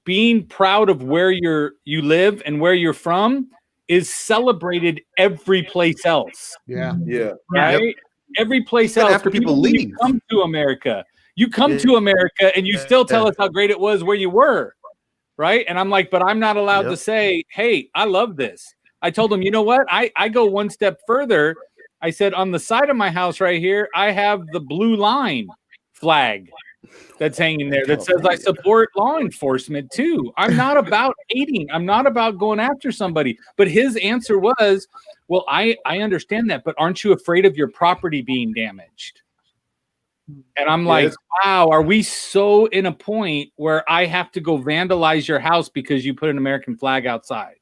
being proud of where you live and where you're from is celebrated every place else. Yeah. Yeah. Right? Yep. Every place Even else. after people Even when leave. you come to America. You come Yeah. to America and you still tell Yeah. us how great it was where you were. Right? And I'm like, but I'm not allowed to Yep. say, "Hey, I love this." I told him, you know what? I go one step further. I said, on the side of my house right here, I have the blue line flag that's hanging there that says I support law enforcement too. I'm not about hating. I'm not about going after somebody. But his answer was, "Well, I understand that, but aren't you afraid of your property being damaged?" And I'm like, Yes. wow, are we so in a point where I have to go vandalize your house because you put an American flag outside?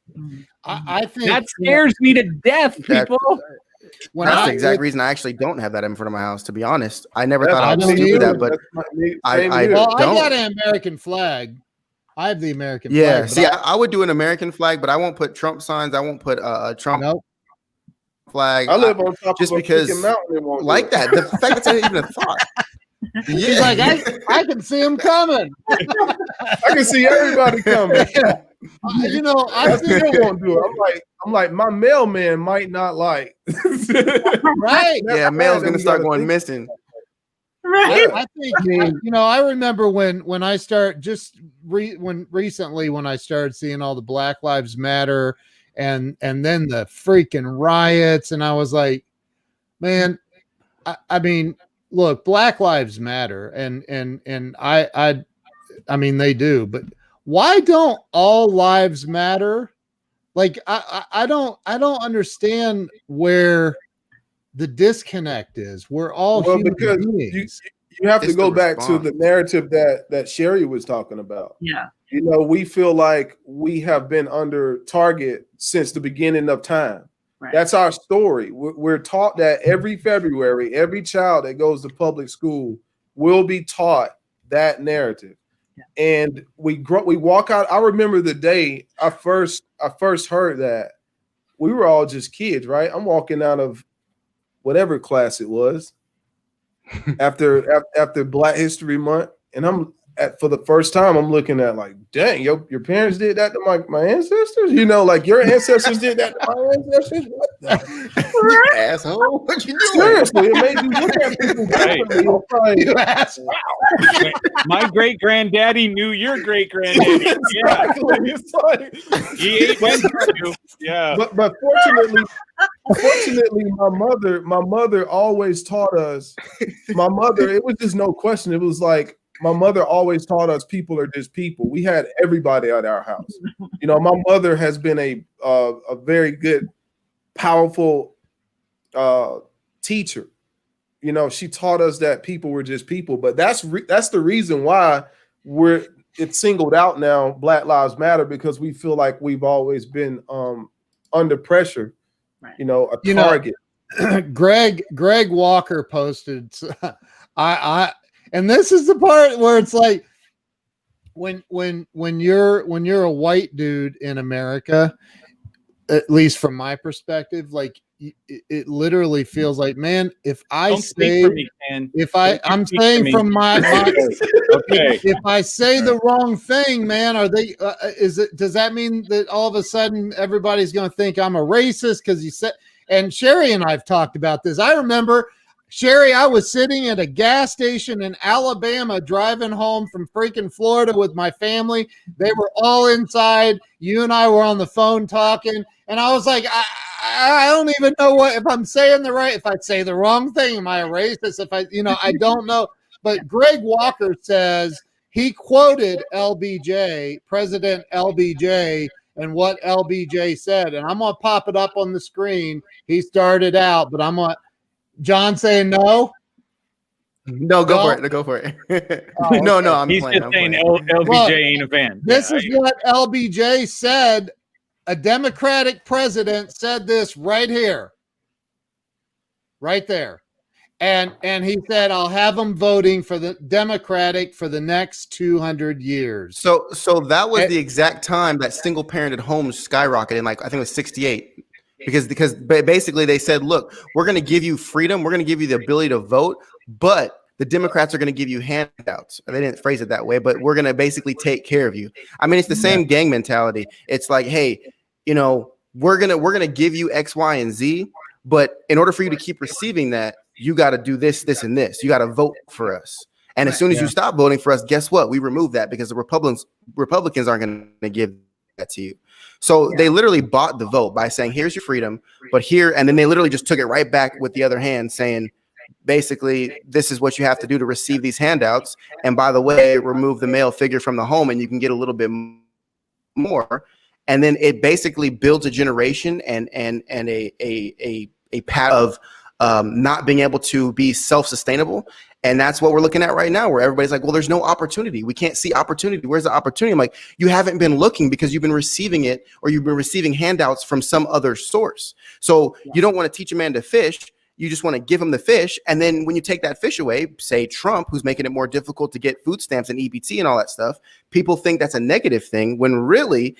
I think That scares me to death, That- people. when That's I- the exact reason I actually don't have that in front of my house. To be honest, I never That's- thought I I would don't do either. that, but That's I- same I- here. Well, I don't. got an American flag. I have the American yeah. flag. See, I would do an American flag, but I won't put Trump signs. I won't put a Trump Nope. flag. I live on top just of a because freaking mountain. It won't do like it. that. The fact that it's even a thought. He's like, I can see him coming. I can see everybody coming. You know, I I still think, won't do it. I'm like, my mailman might not like. right. Yeah, mail's Then gonna we start gotta going think- missing. Right. I think you know. I remember when I start recently when I started seeing all the Black Lives Matter and then the freaking riots, and I was like, man, I mean, look, Black Lives Matter, and I mean they do, but why don't all lives matter? Like I don't understand where the disconnect is. We're all Well, human because beings. you have to It's go the back to response. the narrative that Sherry was talking about. Yeah. You know, we feel like we have been under target since the beginning of time. Right. That's our story. We're taught that every February, every child that goes to public school will be taught that narrative. Yeah. And we walk out. I remember the day I first heard that. We were all just kids, right? I'm walking out of whatever class it was after Black History Month, and I'm for the first time I'm looking at like, dang, your parents did that to my ancestors, you know, like your ancestors did that to my ancestors. What the You asshole! What you doing? seriously? It made you look at people Right. differently. It's like, You ass- My great granddaddy knew your great granddaddy. Yeah, exactly. It's like, he ate went for you. Yeah. but fortunately, my mother always taught us. My mother, it was just no question. It was like my mother always taught us people are just people. We had everybody at our house. You know, my mother has been a very good, powerful teacher. You know, she taught us that people were just people. But that's the reason why it's singled out now. Black Lives Matter, because we feel like we've always been under pressure. Right. You know, a You know, target. Greg Walker posted and this is the part where it's like when you're a white dude in America, at least from my perspective, like it literally feels like, man, if I Don't speak say for me, Ken. I'm speak to saying me. from my Okay. if I say the wrong thing, man, does that mean that all of a sudden everybody's going to think I'm a racist because you said? And Sherry and I've talked about this. I remember, Sherry, I was sitting at a gas station in Alabama driving home from freaking Florida with my family. They were all inside. You and I were on the phone talking, and I was like, I don't even know if I'm saying if I say the wrong thing, am I a racist? I don't know. But Greg Walker says he quoted LBJ, President LBJ, and what LBJ said. And I'm going to pop it up on the screen. He started out, but John saying no. No, go No? for it. No, go for it. Oh, no, I'm He's playing. just I'm saying playing. LBJ Look, ain't a fan. This Yeah, is what LBJ said. A Democratic president said this right here, right there, and he said, "I'll have them voting for the Democratic for the next 200 years." So that was the exact time that single parented homes skyrocketed. Like I think it was 68, because basically they said, look, we're going to give you freedom, we're going to give you the ability to vote, but the Democrats are going to give you handouts. They didn't phrase it that way, but we're going to basically take care of you. I mean, it's the same gang mentality. It's like, hey, you know, we're gonna give you X, Y, and Z, but in order for you to keep receiving that, you got to do this, this, and this. You got to vote for us. And as soon as you stop voting for us, guess what? We remove that because the Republicans aren't going to give that to you. So they literally bought the vote by saying, here's your freedom, but here, and then they literally just took it right back with the other hand saying, basically, this is what you have to do to receive these handouts. And by the way, remove the male figure from the home and you can get a little bit more. And then it basically builds a generation and a path of not being able to be self-sustainable. And that's what we're looking at right now, where everybody's like, well, there's no opportunity. We can't see opportunity. Where's the opportunity? I'm like, you haven't been looking because you've been receiving it, or you've been receiving handouts from some other source. So you don't want to teach a man to fish. You just want to give him the fish. And then when you take that fish away, say Trump, who's making it more difficult to get food stamps and EBT and all that stuff, people think that's a negative thing when really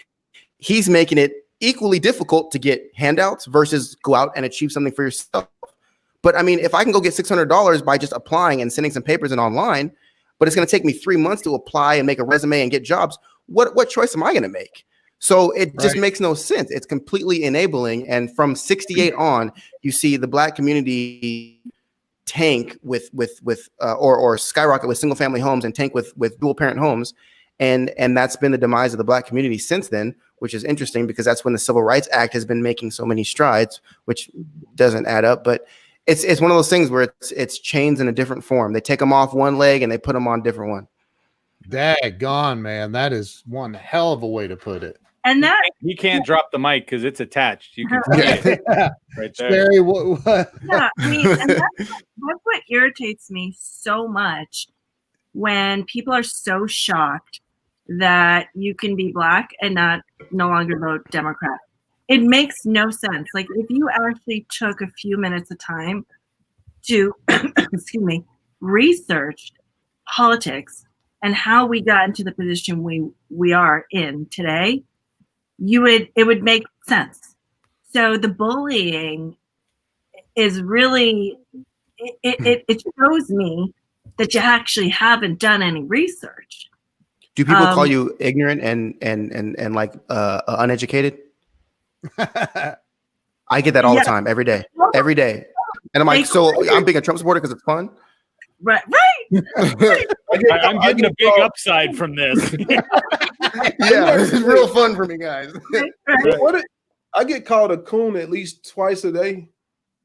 he's making it equally difficult to get handouts versus go out and achieve something for yourself. But I mean, if I can go get $600 by just applying and sending some papers in online, but it's going to take me 3 months to apply and make a resume and get jobs, what choice am I going to make? So it just makes no sense. It's completely enabling. And from 68 on, you see the Black community tank or skyrocket with single family homes and tank with dual parent homes. And that's been the demise of the Black community since then, which is interesting because that's when the Civil Rights Act has been making so many strides, which doesn't add up. But it's one of those things where it's chains in a different form. They take them off one leg and they put them on a different one. Daggone, man. That is one hell of a way to put it. And that he can't drop the mic because it's attached. You can see it right there. Sherry, what? yeah, I mean, and that's what irritates me so much when people are so shocked that you can be Black and no longer vote Democrat. It makes no sense. Like if you actually took a few minutes of time to, excuse me, research politics and how we got into the position we are in today, it would make sense. So the bullying is really, it shows me that you actually haven't done any research. Do people call you ignorant and like uneducated? I get that all the time, every day. And I'm like, so I'm being a Trump supporter because it's fun. Right. I'm getting a big upside from this. Yeah, this is real fun for me, guys. Right. I get called a coon at least twice a day.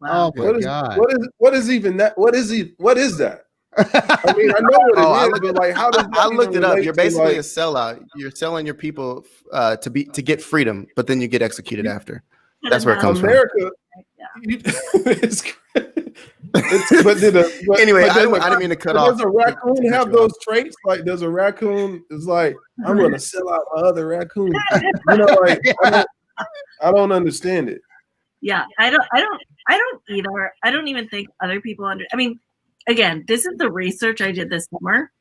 Wow. Oh my God! What is even that? What is that? I mean, I know what it is, but like, how does I looked it up? You're basically a sellout. You're selling your people to get freedom, but then you get executed after. That's where it comes America. It's anyway, I didn't mean to cut off. Does a raccoon have those traits? Like, does a raccoon is like, I'm going to sell out my other raccoon? You know, like I don't understand it. Yeah, I don't either. I don't even think other people I mean, again, this is the research I did this summer,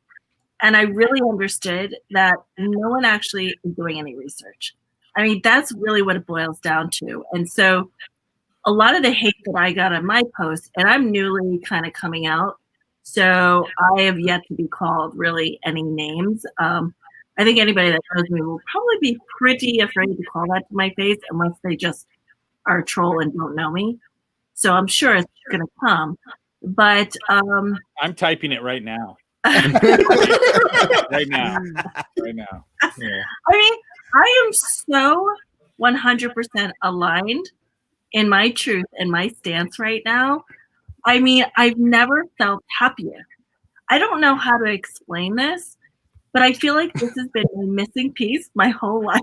and I really understood that no one actually is doing any research. I mean, that's really what it boils down to. And so a lot of the hate that I got on my post, and I'm newly kind of coming out, so I have yet to be called really any names. I think anybody that knows me will probably be pretty afraid to call that to my face unless they just are a troll and don't know me. So I'm sure it's going to come. But I'm typing it right now. Right now. Yeah. I mean, I am so 100% aligned in my truth and my stance right now. I mean, I've never felt happier. I don't know how to explain this, but I feel like this has been a missing piece my whole life.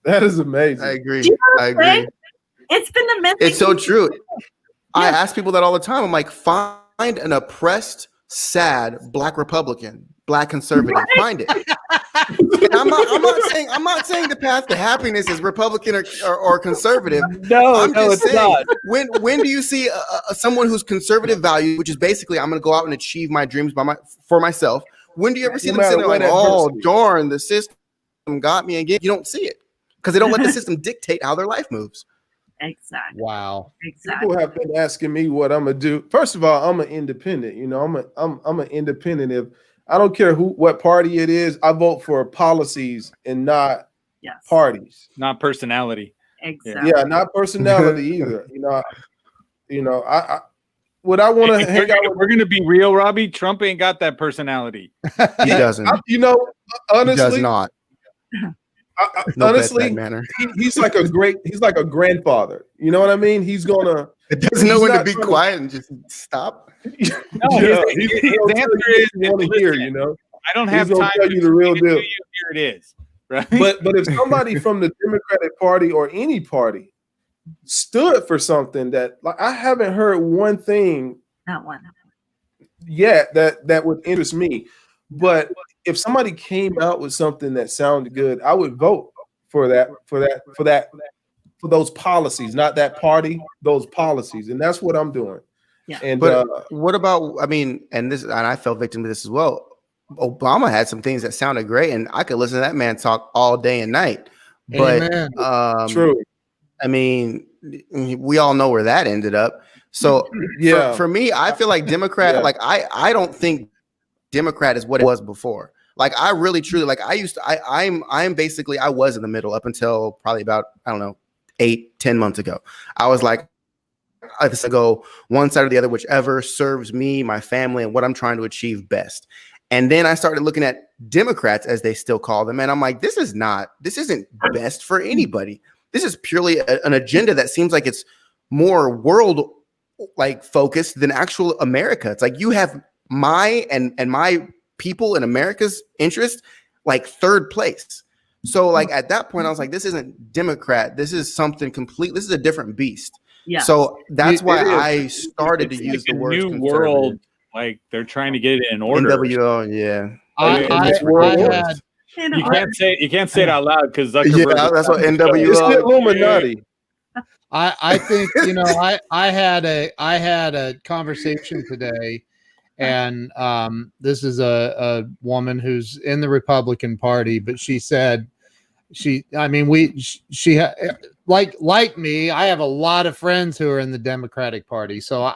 That is amazing. I agree. Do you know what I I'm saying? agree. It's been the missing It's so piece. true. I ask people that all the time. I'm like, find an oppressed, sad Black Republican, Black conservative. Right. Find it. And I'm not saying the path to happiness is Republican or conservative. No, I'm no, just it's saying, not. when do you see someone who's conservative value, which is basically I'm going to go out and achieve my dreams for myself? When do you ever see No them sitting matter like, what oh adversity. darn, the system got me again? You don't see it because they don't let the system dictate how their life moves. Exactly. Wow. Exactly. People have been asking me what I'm gonna do. First of all, I'm an independent. You know, I'm an independent. If I don't care what party it is, I vote for policies and not Yes. parties. Not personality. Exactly. Yeah, not personality either. I would I want to If hang out with. we're gonna be real, Robbie. Trump ain't got that personality. He doesn't. You know, He does honestly, not. I, No honestly, manner. he's like a grandfather. You know what I mean? He's gonna. It doesn't know He's when to not be trying to- quiet and just stop. No, Yeah, his he'll tell answer you is, what you want to hear. listen, You know, I don't he's have gonna time tell to you the real explain it to deal. you. Here it is. Right. but if somebody from the Democratic Party or any party stood for something that, like, I haven't heard one thing Not one. yet that would interest me. But if somebody came out with something that sounded good, I would vote for those policies, not that party, those policies, and that's what I'm doing. Yeah. And But what about? I mean, and I fell victim to this as well. Obama had some things that sounded great, and I could listen to that man talk all day and night. But Amen. true, I mean, we all know where that ended up. So yeah, for me, I feel like Democrat. Yeah. Like I don't think Democrat is what it was before. Like I really truly like I used to. I'm basically I was in the middle up until probably about I don't know 8-10 months ago. I was like. I just go one side or the other, whichever serves me, my family, and what I'm trying to achieve best. And then I started looking at Democrats, as they still call them, and I'm like, this isn't best for anybody. This is purely an agenda that seems like it's more world like focused than actual America. It's like you have my and my people in America's interest like third place. So like at that point, I was like, this isn't Democrat. This is something complete. This is a different beast. Yeah. So that's why It is. I started It's to use like the a word new world. Like they're trying to get it in order. NWO, yeah. You can't say it out loud because Zuckerberg. Yeah, that's what it's NWO. the Illuminati. I think I had a conversation today, and this is a woman who's in the Republican Party, but she said like me, I have a lot of friends who are in the Democratic Party, so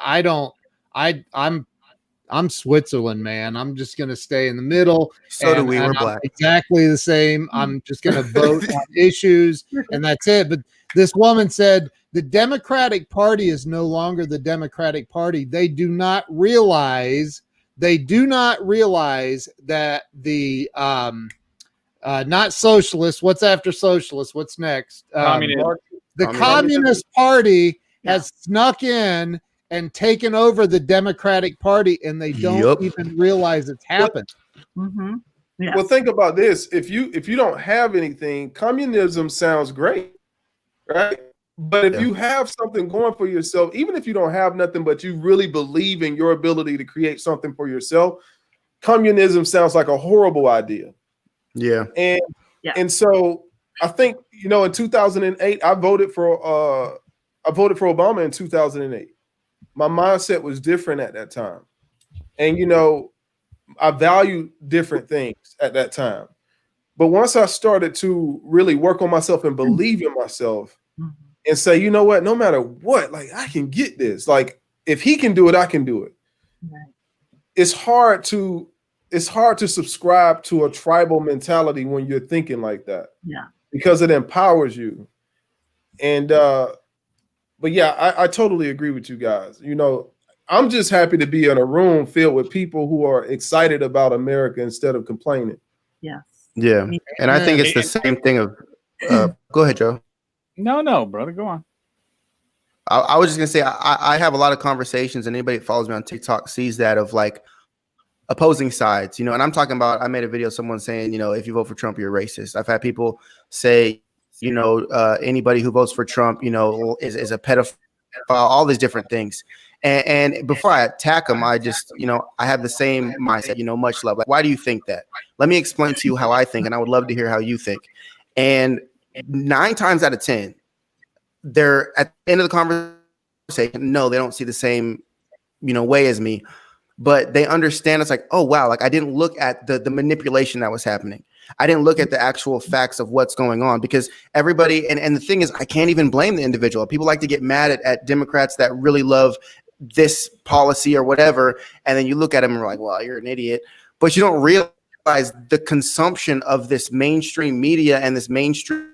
I'm Switzerland, man. I'm just gonna stay in the middle. So do we. We're I'm black. exactly the same. I'm just gonna vote on issues, and that's it. But this woman said the Democratic Party is no longer the Democratic Party. They do not realize that the not socialist. What's after socialist? What's next? Communist. The Communist Party has snuck in and taken over the Democratic Party, and they don't even realize it's happened. Mm-hmm. Yes. Well, think about this. If you don't have anything, communism sounds great, right? But if you have something going for yourself, even if you don't have nothing, but you really believe in your ability to create something for yourself, communism sounds like a horrible idea. Yeah. And so I think, in 2008, I voted for Obama in 2008. My mindset was different at that time. And, I valued different things at that time. But once I started to really work on myself and believe in myself and say, you know what, no matter what, like I can get this. Like if he can do it, I can do it. Right. It's hard to subscribe to a tribal mentality when you're thinking like that. Yeah. Because it empowers you. And but yeah, I totally agree with you guys. I'm just happy to be in a room filled with people who are excited about America instead of complaining. Yes. Yeah. And I think it's the same thing of go ahead, Joe. No, brother, go on. I was just gonna say I have a lot of conversations, and anybody that follows me on TikTok sees that of like opposing sides, and I'm talking about, I made a video, someone saying, if you vote for Trump, you're racist. I've had people say, anybody who votes for Trump, is a pedophile all these different things. And before I attack them, I just, I have the same mindset, much love. Like, why do you think that? Let me explain to you how I think, and I would love to hear how you think. And 9 times out of 10, they're at the end of the conversation, no, they don't see the same, way as me, but they understand. It's like, oh, wow, like I didn't look at the manipulation that was happening. I didn't look at the actual facts of what's going on, because everybody, and the thing is, I can't even blame the individual. People like to get mad at Democrats that really love this policy or whatever. And then you look at them and you're like, well, you're an idiot. But you don't realize the consumption of this mainstream media and this mainstream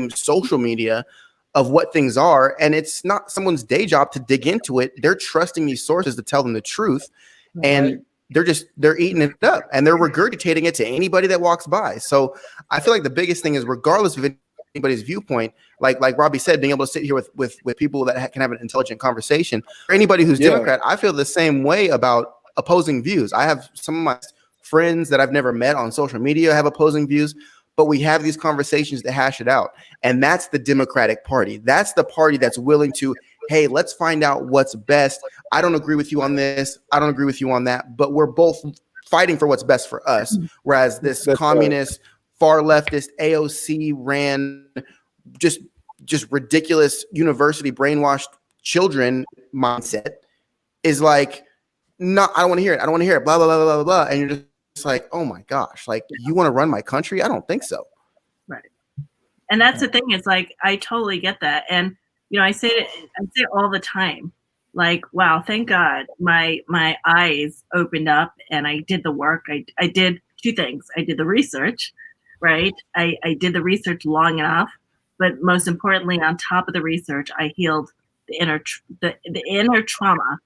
social media of what things are. And it's not someone's day job to dig into it. They're trusting these sources to tell them the truth. And they're eating it up and they're regurgitating it to anybody that walks by. So I feel like the biggest thing is, regardless of anybody's viewpoint, like Robbie said, being able to sit here with people that can have an intelligent conversation. For anybody who's Democrat, I feel the same way about opposing views. I have some of my friends that I've never met on social media have opposing views, but we have these conversations to hash it out. And that's the Democratic Party. That's the party that's willing to, hey, let's find out what's best. I don't agree with you on this. I don't agree with you on that, but we're both fighting for what's best for us. Whereas this communist, far leftist, AOC ran, just ridiculous university brainwashed children mindset is like, no, I don't want to hear it. I don't want to hear it. Blah, blah, blah, blah, blah, blah. And you're just like, oh my gosh, like, you want to run my country? I don't think so. Right. And that's the thing. It's like, I totally get that. And, I say it all the time, like, wow, thank God my eyes opened up and I did the work. I did 2 things. I did the research, right? I did the research long enough, but most importantly, on top of the research, I healed the inner trauma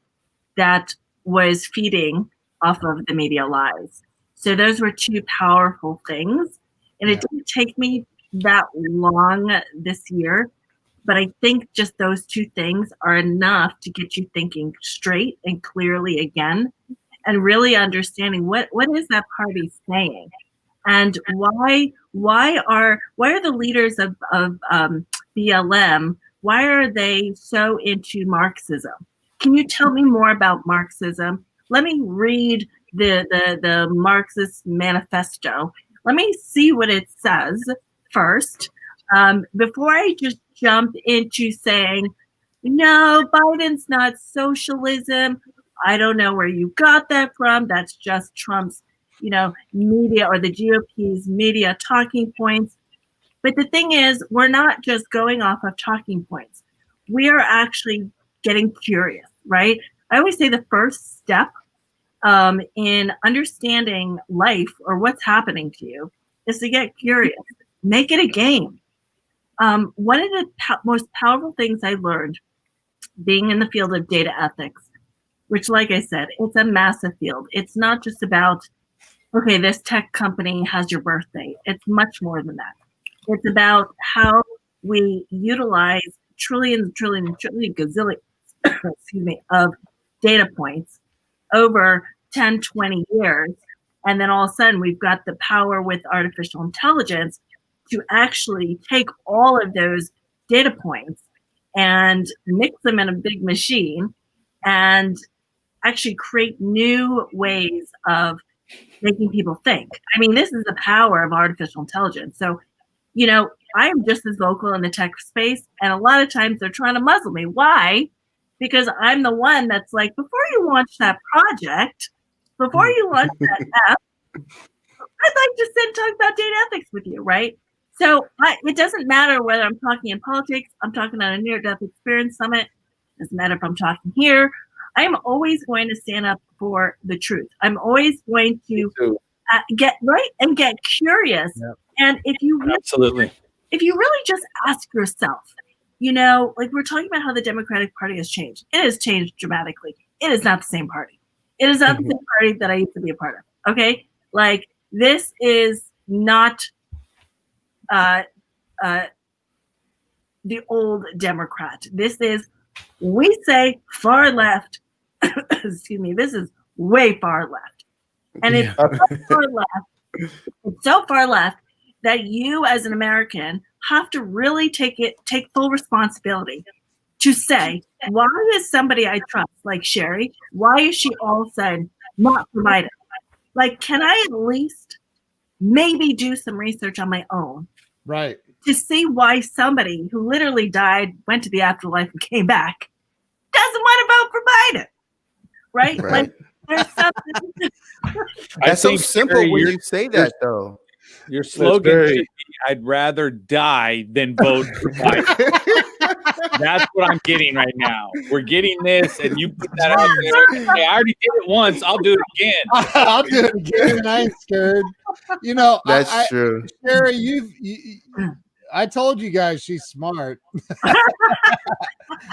that was feeding off of the media lies. So those were 2 powerful things. And it didn't take me that long this year, but I think just those 2 things are enough to get you thinking straight and clearly again, and really understanding what is that party saying, and why are the leaders of BLM, why are they so into Marxism? Can you tell me more about Marxism? Let me read the Marxist manifesto. Let me see what it says first, before I just jump into saying, no, Biden's not socialism. I don't know where you got that from. That's just Trump's, media, or the GOP's media talking points. But the thing is, we're not just going off of talking points. We are actually getting curious, right? I always say the first step in understanding life or what's happening to you is to get curious. Make it a game. One of the most powerful things I learned being in the field of data ethics, which, like I said, it's a massive field. It's not just about, okay, this tech company has your birthday. It's much more than that. It's about how we utilize trillions, gazillions, of data points over 10, 20 years. And then all of a sudden we've got the power with artificial intelligence to actually take all of those data points and mix them in a big machine and actually create new ways of making people think. I mean, this is the power of artificial intelligence. So, I am just as vocal in the tech space, and a lot of times they're trying to muzzle me. Why? Because I'm the one that's like, before you launch that project, before you launch that app, I'd like to sit and talk about data ethics with you, right? So it doesn't matter whether I'm talking in politics, I'm talking at a near-death experience summit, it doesn't matter if I'm talking here. I am always going to stand up for the truth. I'm always going to get right and get curious. Yep. And if you really just ask yourself, like we're talking about how the Democratic Party has changed. It has changed dramatically. It is not the same party. It is not the same party that I used to be a part of. Okay, like this is not the old Democrat. This is, we say far left. Excuse me. This is way far left, and it's so far left. It's so far left that you, as an American, have to really take full responsibility to say, why is somebody I trust, like Sherry, why is she all of a sudden not provided? Like, can I at least maybe do some research on my own Right. to see why somebody who literally died, went to the afterlife, and came back doesn't want to vote for Biden? Right? Right. Like, there's something. That's so think, simple Sherry, when you're- you say that, though. Your slogan very- should be, I'd rather die than vote for Biden. That's what I'm getting right now. We're getting this, and you put that out there. Hey, I already did it once. I'll do it again. I'll do it again, and I ain't scared. You know, That's true. Sherry, I told you guys she's smart,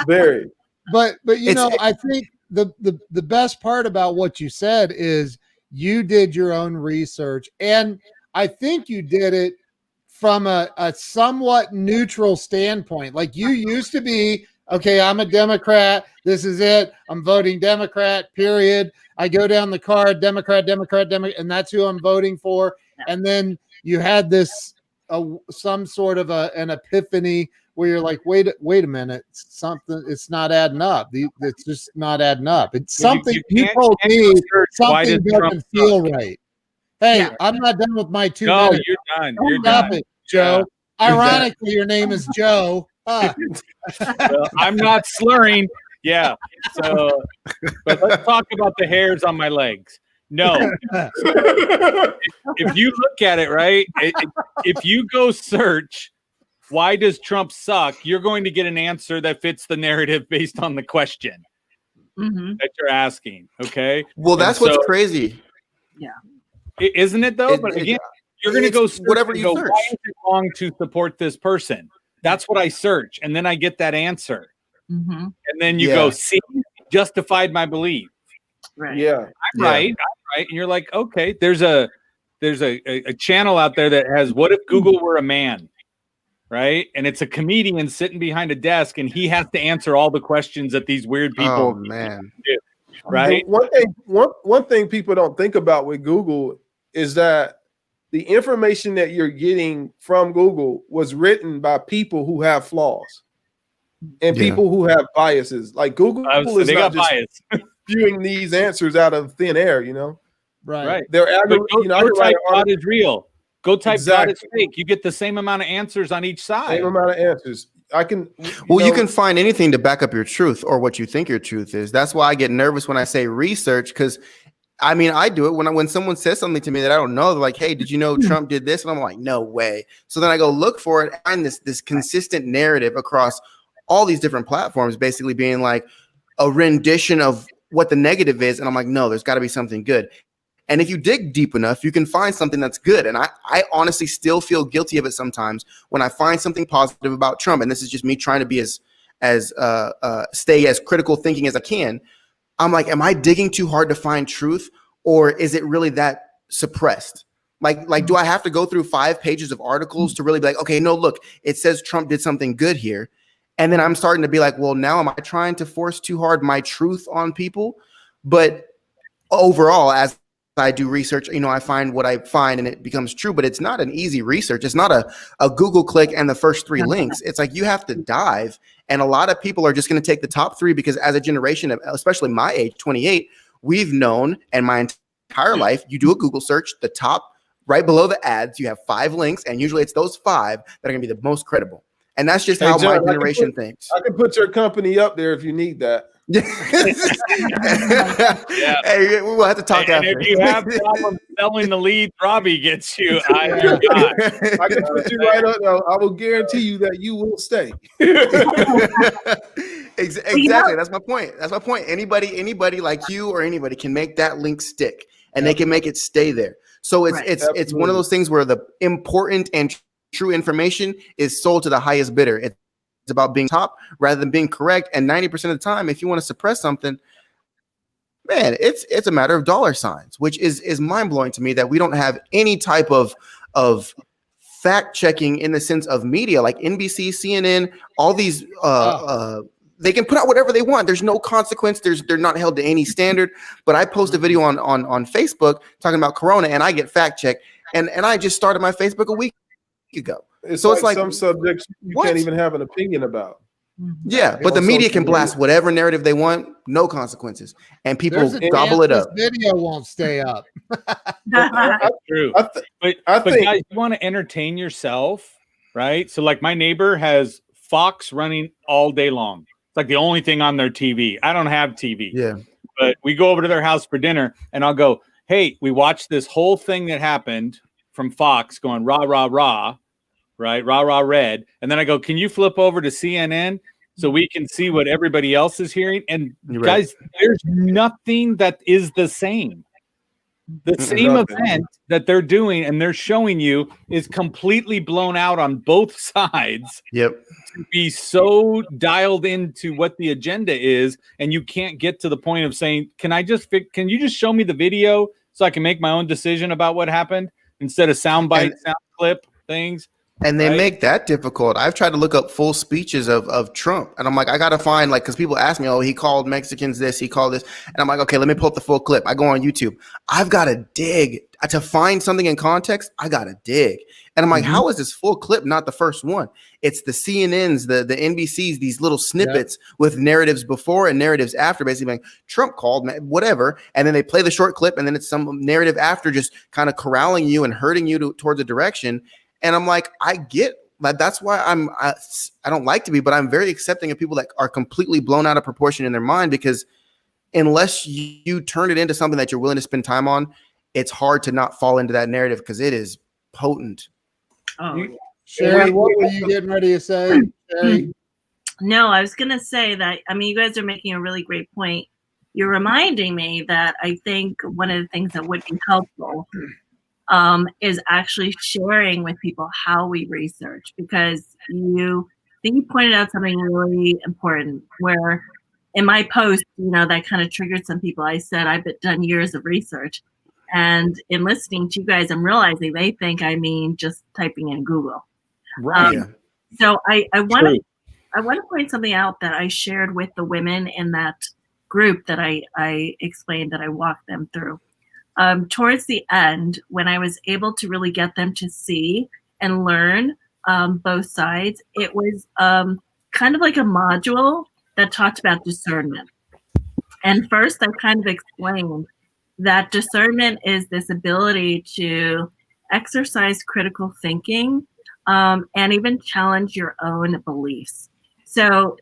Very. but you It's- know, I think the best part about what you said is you did your own research, and I think you did it from a somewhat neutral standpoint. Like, you used to be, okay, I'm a Democrat. This is it. I'm voting Democrat, period. I go down the card, Democrat, and that's who I'm voting for. And then you had this some sort of an epiphany where you're like, wait a minute, it's not adding up. It's just not adding up. It's Well, something you you can't- told can't me, research why something does Trump doesn't feel suck. right. Hey, Yeah. I'm not done with my 2 No, minutes. you're done. You're Stop done. it, Joe. Yeah. Ironically, your name is Joe. Ah. Well, I'm not slurring. Yeah. So, but let's talk about the hairs on my legs. No, if you look at it, right, if you go search, why does Trump suck? You're going to get an answer that fits the narrative based on the question Mhm. that you're asking. Okay. Well, that's And what's so- crazy. Isn't it though? But It- again, you're going to go it's search whatever and you go, search. why is it wrong to support this person? That's what I search. And then I get that answer. Mhm. And then you Yeah. go, see, justified my belief. Right. Yeah. I'm Yeah. right. I'm right. And you're like, okay, there's a channel out there that has what if Google were a man? Right. And it's a comedian sitting behind a desk and he has to answer all the questions that these weird Oh people man. right? One thing people don't think about with Google is that the information that you're getting from Google was written by people who have flaws and Yeah. people who have biases. Like Google is They not got just bias. spewing these answers out of thin air. You know, Right. Right. they're But go, you know, I go could write type an God article, is real. Go type God Exactly. is fake. You get the same amount of answers on each side. same amount of answers. I can. Well, you know, can find anything to back up your truth or what you think your truth is. That's why I get nervous when I say research, because I mean, I do it when someone says something to me that I don't know. They're like, "Hey, did you know Trump did this?" And I'm like, "No way." So then I go look for it, find this consistent narrative across all these different platforms, basically being like a rendition of what the negative is. And I'm like, "No, there's got to be something good." And if you dig deep enough, you can find something that's good. And I honestly still feel guilty of it sometimes when I find something positive about Trump. And this is just me trying to be stay as critical thinking as I can. I'm like, am I digging too hard to find truth, or is it really that suppressed? Like, do I have to go through 5 pages of articles to really be like, okay, no, look, it says Trump did something good here. And then I'm starting to be like, well, now am I trying to force too hard my truth on people? But overall, as I do research, you know, I find what I find and it becomes true, but it's not an easy research. It's not a Google click and the first 3 links. It's like you have to dive. And a lot of people are just going to take the top 3 because as a generation, especially my age, 28, we've known, and my entire life, you do a Google search, the top right below the ads, you have 5 links, and usually it's those 5 that are going to be the most credible. And that's just Hey, how John, my generation thinks. I can put your company up there if you need that. Yeah. Hey, we'll have to talk And after. if you have problems selling the lead Robbie gets you, I'm your guy. I can put you right up there. I will guarantee you that you will stay. Exactly. That's my point. That's my point. Anybody like you or anybody can make that link stick, and they can make it stay there. So it's Right. it's one of those things where the important and true information is sold to the highest bidder. It's about being top rather than being correct. And 90% of the time, if you want to suppress something, man, it's a matter of dollar signs, which is mind blowing to me that we don't have any type of fact checking in the sense of media like NBC, CNN, all these. They can put out whatever they want. There's no consequence. They're not held to any standard. But I post a video on Facebook talking about Corona, and I get fact checked. And I just started my Facebook a week ago. It's So like it's like, some subjects you what? can't even have an opinion about. Yeah, but the On media social can media. blast whatever narrative they want, no consequences, and people There's a gobble chance it up. this video won't stay up. I, True. I, th- But I but think- guys, you want to entertain yourself, right? So like my neighbor has Fox running all day long. It's like the only thing on their TV. I don't have TV. Yeah, But we go over to their house for dinner and I'll go, "Hey, we watched this whole thing that happened from Fox going rah rah rah, right? Rah rah red." And then I go, "Can you flip over to CNN so we can see what everybody else is hearing?" And You're right. guys, there's nothing that is the same. The same Nothing. event that they're doing and they're showing you is completely blown out on both sides yep. to be so dialed into what the agenda is, and you can't get to the point of saying, can you just show me the video so I can make my own decision about what happened instead of sound clip things? And they Right. make that difficult. I've tried to look up full speeches of Trump, and I'm like, I gotta find because people ask me, oh, he called Mexicans this, he called this, and I'm like, okay, let me pull up the full clip. I go on YouTube. I've got to dig to find something in context. I gotta dig, and I'm like, how is this full clip not the first one? It's the CNNs, the NBCs, these little snippets with narratives before and narratives after, basically like Trump called whatever, and then they play the short clip, and then it's some narrative after, just kind of corralling you and herding you towards a direction. And I'm like, I get that. That's why I don't like to be, but I'm very accepting of people that are completely blown out of proportion in their mind, because unless you turn it into something that you're willing to spend time on, it's hard to not fall into that narrative because it is potent. Oh, Sherry, what were you getting ready to say, Sherry? no, I was going to say that, I mean, you guys are making a really great point. You're reminding me that I think one of the things that would be helpful is actually sharing with people how we research, because you pointed out something really important where in my post, that kind of triggered some people. I said, I've done years of research, and in listening to you guys, I'm realizing they think I mean just typing in Google. Right. Yeah. So I want to point something out that I shared with the women in that group that I explained, that I walked them through. Towards the end, when I was able to really get them to see and learn both sides, it was kind of like a module that talked about discernment. And first, I kind of explained that discernment is this ability to exercise critical thinking and even challenge your own beliefs. So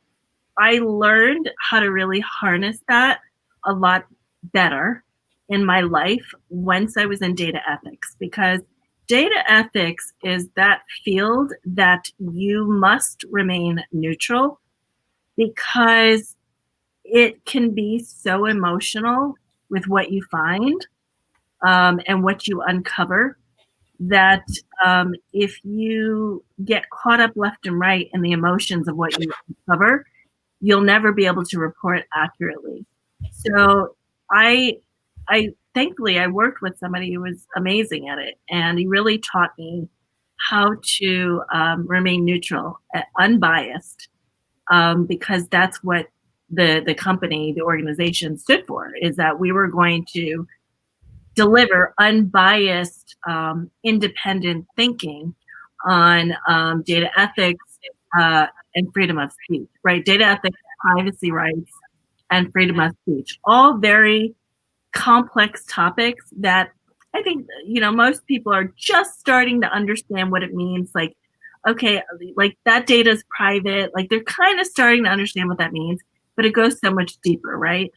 I learned how to really harness that a lot better in my life once I was in data ethics, because data ethics is that field that you must remain neutral, because it can be so emotional with what you find and what you uncover, that if you get caught up left and right in the emotions of what you uncover, you'll never be able to report accurately. So I thankfully I worked with somebody who was amazing at it, and he really taught me how to remain neutral, unbiased, because that's what the company, the organization stood for, is that we were going to deliver unbiased, independent thinking on data ethics and freedom of speech, right? Data ethics, privacy rights, and freedom of speech, all very complex topics that I think, most people are just starting to understand what it means. Like, okay, like that data is private. Like they're kind of starting to understand what that means, but it goes so much deeper, right?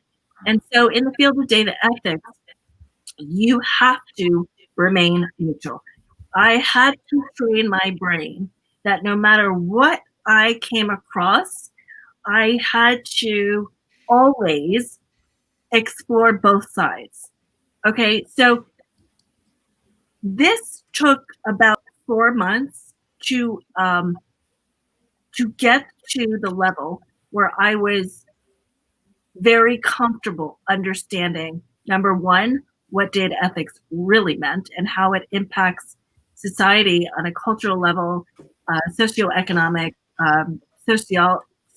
And so in the field of data ethics, you have to remain neutral. I had to train my brain that no matter what I came across, I had to always explore both sides. Okay, so this took about 4 months to get to the level where I was very comfortable understanding, number one, what data ethics really meant and how it impacts society on a cultural level, socioeconomic,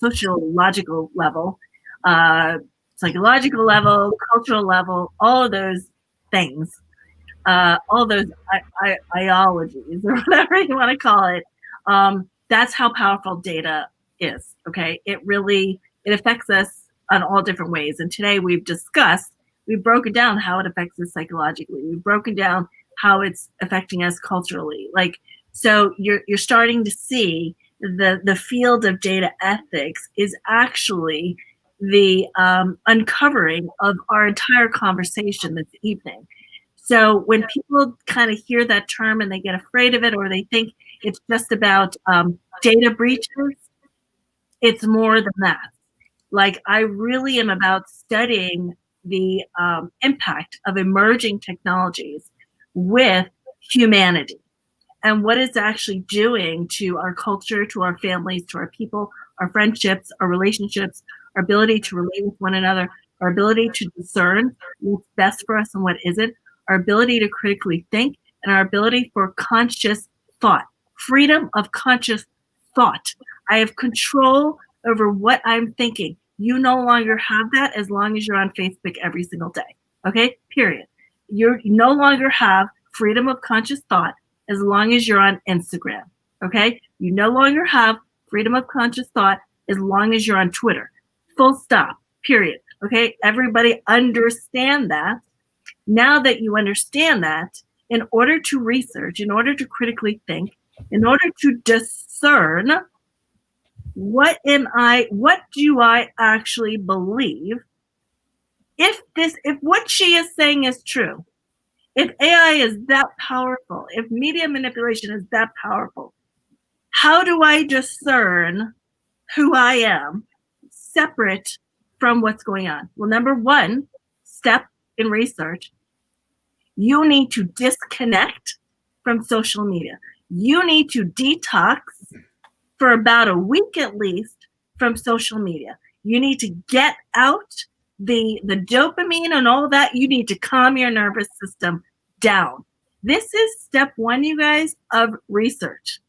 sociological level, psychological level, cultural level, all of those things, all those ideologies or whatever you want to call it. That's how powerful data is. Okay, it affects us on all different ways. And today we've broken down how it affects us psychologically. We've broken down how it's affecting us culturally. Like, so you're starting to see the field of data ethics is actually the uncovering of our entire conversation this evening. So when people kind of hear that term and they get afraid of it, or they think it's just about data breaches, it's more than that. Like, I really am about studying the impact of emerging technologies with humanity and what it's actually doing to our culture, to our families, to our people, our friendships, our relationships, our ability to relate with one another, our ability to discern what's best for us and what isn't, our ability to critically think, and our ability for conscious thought, freedom of conscious thought. I have control over what I'm thinking. You no longer have that as long as you're on Facebook every single day. Okay, period. You no longer have freedom of conscious thought as long as you're on Instagram. Okay, you no longer have freedom of conscious thought as long as you're on Twitter. Full stop, period. Okay, everybody understand that. Now that you understand that, in order to research, in order to critically think, in order to discern, what do I actually believe? If what she is saying is true, if AI is that powerful, if media manipulation is that powerful, how do I discern who I am separate from what's going on? Well, number one step in research, you need to disconnect from social media. You need to detox for about a week at least from social media. You need to get out the dopamine and all that. You need to calm your nervous system down. This is step one, you guys, of research.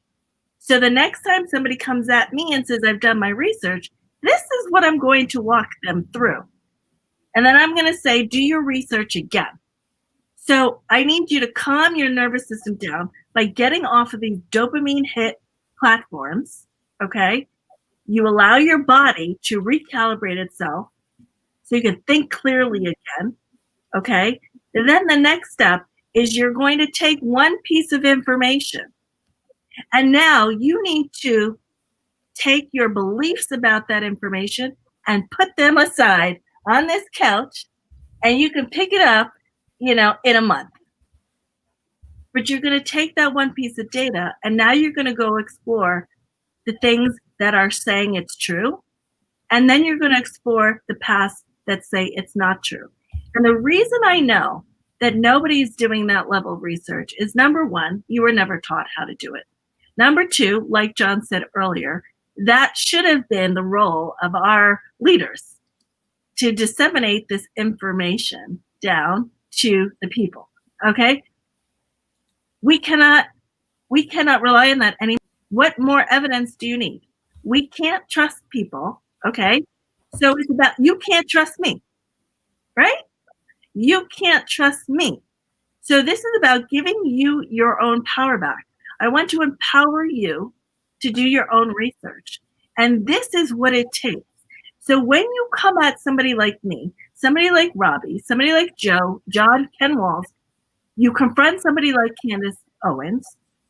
So the next time somebody comes at me and says, I've done my research, this is what I'm going to walk them through. And then I'm going to say, do your research again. So I need you to calm your nervous system down by getting off of these dopamine hit platforms, okay? You allow your body to recalibrate itself so you can think clearly again, okay? And then the next step is you're going to take one piece of information, and now you need to take your beliefs about that information and put them aside on this couch, and you can pick it up, in a month. But you're going to take that one piece of data, and now you're going to go explore the things that are saying it's true. And then you're going to explore the past that say it's not true. And the reason I know that nobody's doing that level of research is, number one, you were never taught how to do it. Number two, like John said earlier, that should have been the role of our leaders to disseminate this information down to the people. Okay? We cannot rely on that anymore. What more evidence do you need? We can't trust people, okay? So it's about, you can't trust me, right? You can't trust me. So this is about giving you your own power back. I want to empower you to do your own research. And this is what it takes. So when you come at somebody like me, somebody like Robbie, somebody like Joe, John, Ken Walls, you confront somebody like Candace Owens,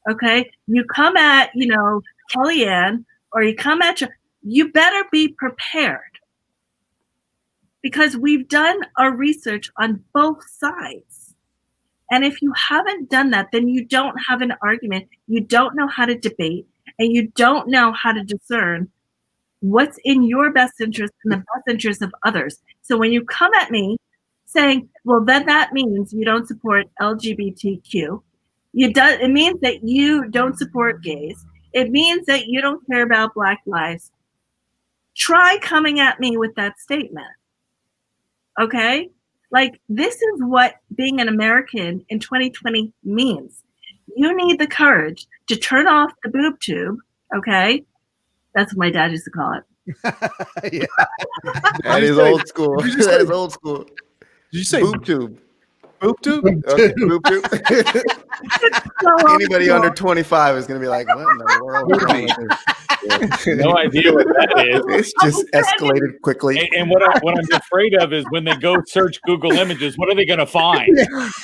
okay? You come at, Kellyanne, or you come at, you better be prepared. Because we've done our research on both sides. And if you haven't done that, then you don't have an argument, you don't know how to debate, and you don't know how to discern what's in your best interest and the best interest of others. So when you come at me saying, well, then that means you don't support LGBTQ, it means that you don't support gays, it means that you don't care about Black lives. Try coming at me with that statement, okay? Like, this is what being an American in 2020 means. You need the courage to turn off the boob tube, okay? That's what my dad used to call it. That is old school. That is old school. Did you say boob tube? Boop tube? Okay. Boop, boop. So Anybody under 25 is gonna be like, what in the world? is wrong with this? No idea what that is. It's just escalated quickly. And what I'm afraid of is when they go search Google Images, what are they going to find?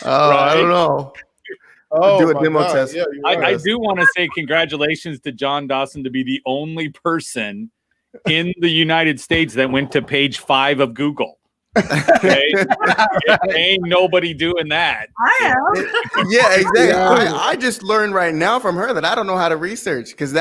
Oh, I don't know. Do a my demo God. test. Yeah, you're I right. do want to say congratulations to John Dawson to be the only person in the United States that went to page 5 of Google. Okay? Ain't nobody doing that. I am. Yeah, exactly. Yeah. I just learned right now from her that I don't know how to research because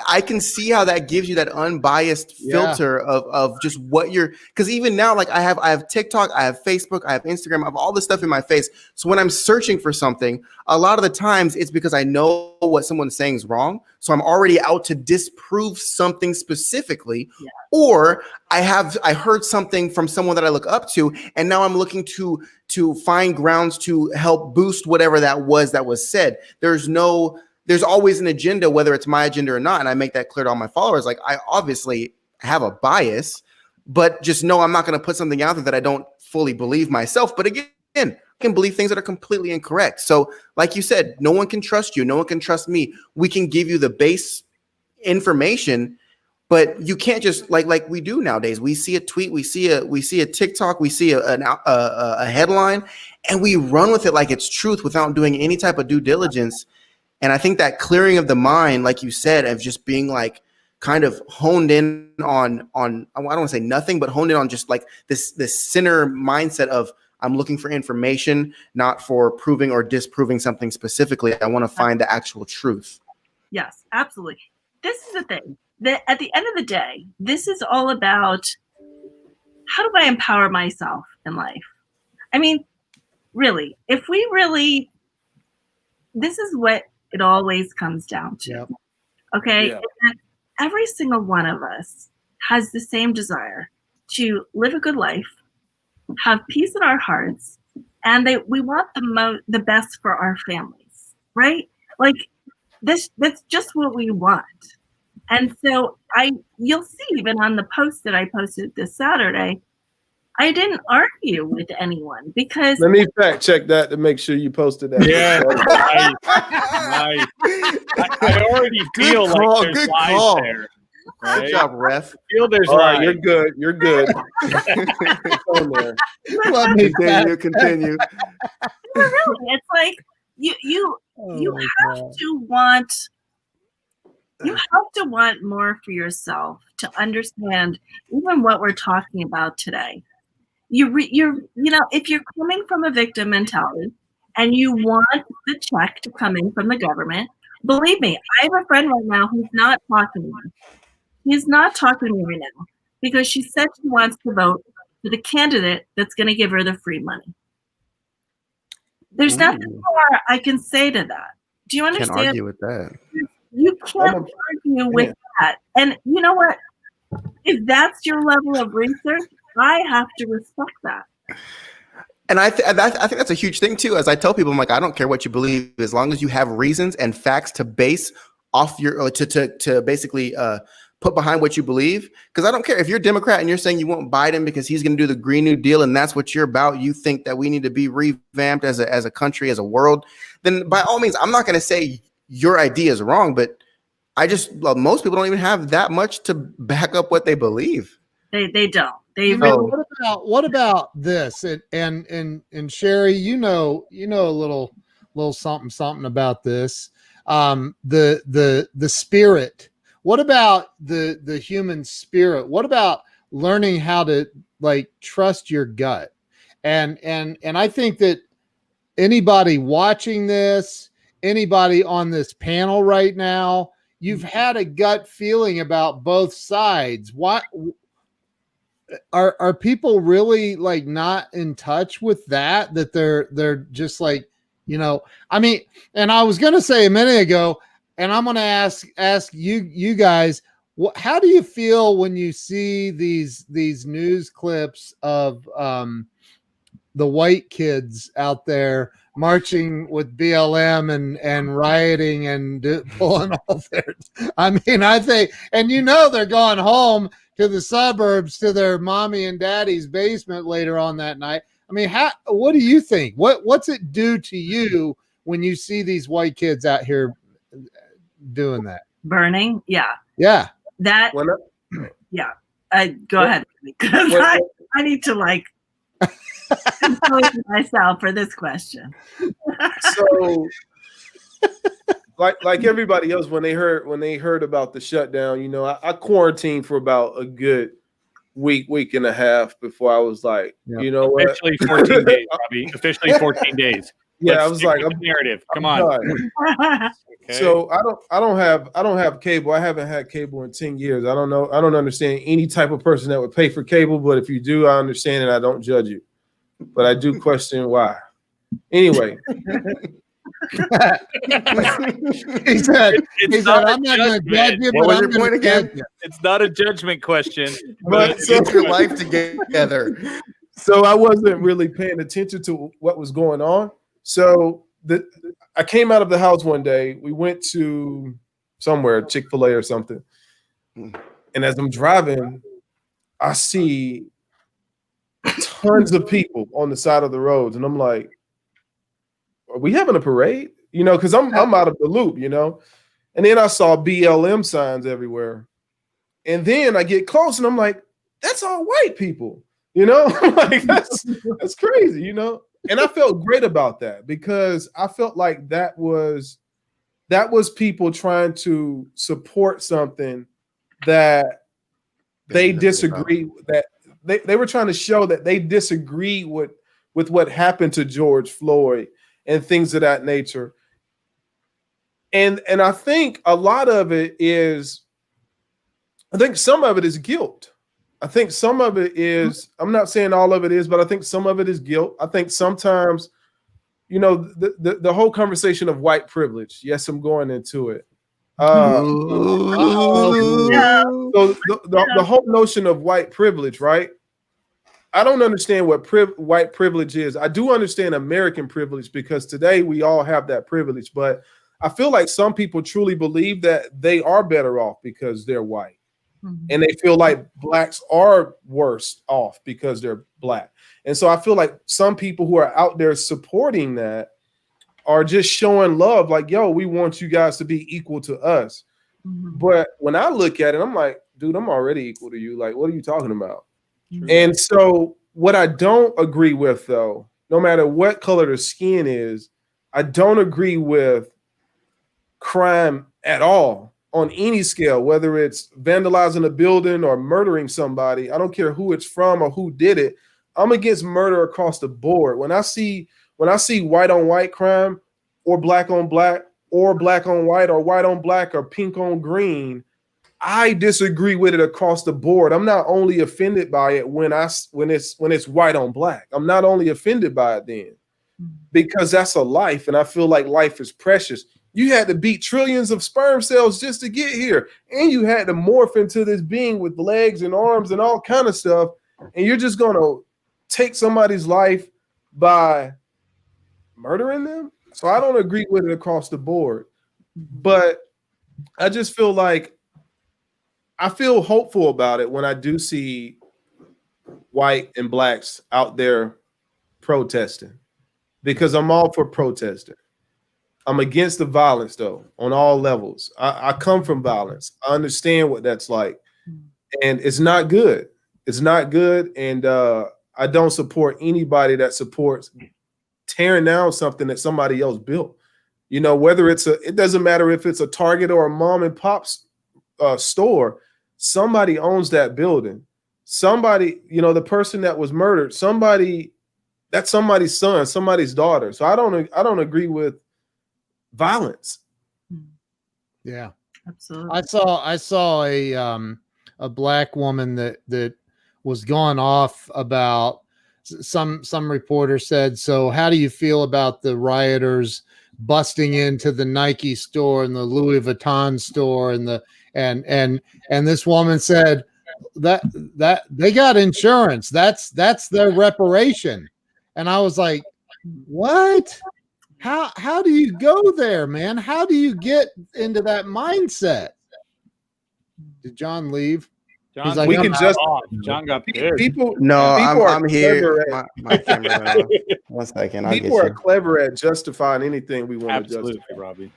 I can see how that gives you that unbiased filter of just what you're, because even now, like I have TikTok, I have Facebook, I have Instagram, I have all this stuff in my face. So when I'm searching for something, a lot of the times it's because I know what someone's saying is wrong. So I'm already out to disprove something specifically, or I heard something from someone that I look up to, and now I'm looking to find grounds to help boost whatever that was said. There's always an agenda, whether it's my agenda or not, and I make that clear to all my followers. Like I obviously have a bias, but just know I'm not going to put something out there that I don't fully believe myself. But again, I can believe things that are completely incorrect. So like you said, no one can trust you. No one can trust me. We can give you the base information, but you can't just like we do nowadays. We see a tweet, we see a TikTok, we see a headline, and we run with it like it's truth without doing any type of due diligence. And I think that clearing of the mind, like you said, of just being like kind of honed in on I don't want to say nothing, but honed in on just like this sinner mindset of I'm looking for information, not for proving or disproving something specifically. I want to find the actual truth. Yes, absolutely. This is the thing. That at the end of the day, this is all about how do I empower myself in life? I mean, really, if we really, this is what it always comes down to. Yep. Okay? Yeah. And every single one of us has the same desire to live a good life, have peace in our hearts, and we want the best for our families, right? Like that's just what we want. And so you'll see even on the post that I posted this Saturday, I didn't argue with anyone because Let me fact check that to make sure you posted that. Yeah, nice. I already feel Good call, like there's good lies call. there. Good Right? job, ref. I feel there's All right, lies. you're good. You're good. It's on there. Let me Continue. really, it's like you have to want more for yourself to understand even what we're talking about today. If you're coming from a victim mentality and you want the check to come in from the government, believe me, I have a friend right now who's not talking to me. He's not talking to me right now because she said she wants to vote for the candidate that's going to give her the free money. There's nothing more I can say to that. Do you Can't understand? argue with that. You can't argue with that. And you know what? If that's your level of research, I have to respect that. And I think that's a huge thing too. As I tell people, I'm like, I don't care what you believe, as long as you have reasons and facts to base off your to basically put behind what you believe. Because I don't care if you're a Democrat and you're saying you want Biden because he's going to do the Green New Deal and that's what you're about. You think that we need to be revamped as a country, as a world. Then by all means, I'm not going to say your idea is wrong, but most people don't even have that much to back up what they believe. They don't. They Oh. really What about this? And Sherry, you know a little something about this. The spirit. What about the human spirit? What about learning how to like trust your gut? And I think that anybody watching this, anybody on this panel right now, you've had a gut feeling about both sides. What are people really like not in touch with that they're just like, I mean, and I was going to say a minute ago, and I'm going to ask you guys, how do you feel when you see these news clips of the white kids out there marching with BLM and rioting and pulling all their, I mean, I think, and they're going home to the suburbs to their mommy and daddy's basement later on that night. I mean, what do you think? What's it do to you when you see these white kids out here doing that? Burning. Yeah. Yeah. That. When Go ahead, because I need to compose myself for this question. so like everybody else, when they heard about the shutdown, I quarantined for about a good week and a half before I was like, Yeah. you know what? Officially 14 days, Robbie. Officially 14 days. Yeah, Let's I was stick like, with the narrative. Come I'm on. done. Okay. So I don't have cable. I haven't had cable in 10 years. I don't know. I don't understand any type of person that would pay for cable, but if you do, I understand and I don't judge you. But I do question why. Anyway. he said, not I'm not going to judge you, What but was I'm your going point to again? judge you. It's not a judgment question. But Get your life together. So I wasn't really paying attention to what was going on. So I came out of the house one day. We went to somewhere, Chick-fil-A or something. And as I'm driving, I see tons of people on the side of the roads. And I'm like, are we having a parade? Because I'm out of the loop, And then I saw BLM signs everywhere. And then I get close and I'm like, that's all white people. I'm like, that's crazy, And I felt great about that because I felt like that was people trying to support something that they disagree that they were trying to show that they disagree with what happened to George Floyd and things of that nature. And I think a lot of it is, I think some of it is guilt. I think some of it is, I'm not saying all of it is, but I think some of it is guilt. I think sometimes, the whole conversation of white privilege. Yes, I'm going into it. So the whole notion of white privilege, right? I don't understand what white privilege is. I do understand American privilege because today we all have that privilege, but I feel like some people truly believe that they are better off because they're white. And they feel like blacks are worse off because they're black. And so I feel like some people who are out there supporting that are just showing love, like, yo, we want you guys to be equal to us. But when I look at it, I'm like, dude, I'm already equal to you. Like, what are you talking about? And so what I don't agree with, though, no matter what color the skin is, I don't agree with crime at all. On any scale, whether it's vandalizing a building or murdering somebody, I don't care who it's from or who did it. I'm against murder across the board. When I see white on white crime, or black on black, or black on white, or white on black, or pink on green, I disagree with it across the board. I'm not only offended by it when it's white on black. I'm not only offended by it then, because that's a life, and I feel like life is precious. You had to beat trillions of sperm cells just to get here. And you had to morph into this being with legs and arms and all kind of stuff. And you're just going to take somebody's life by murdering them? So I don't agree with it across the board. But I just feel like I feel hopeful about it when I do see white and blacks out there protesting, because I'm all for protesting. I'm against the violence, though, on all levels. I come from violence. I understand what that's like. And it's not good. It's not good. And I don't support anybody that supports tearing down something that somebody else built. Whether it doesn't matter if it's a Target or a mom and pop's store, somebody owns that building. Somebody, the person that was murdered, that's somebody's son, somebody's daughter. So I don't agree with violence. Yeah, Absolutely. I saw a black woman that was going off about some reporter said, so how do you feel about the rioters busting into the Nike store and the Louis Vuitton store and this woman said that they got insurance. That's their reparation. And I was like, what? How do you go there, man? How do you get into that mindset? Did John leave? John, like, we I'm can out. just John got pissed. people. No, people are I'm here. clever at- My camera went off. 1 second. I'll get People are you. clever at justifying anything we want to Absolutely, justify. Robbie.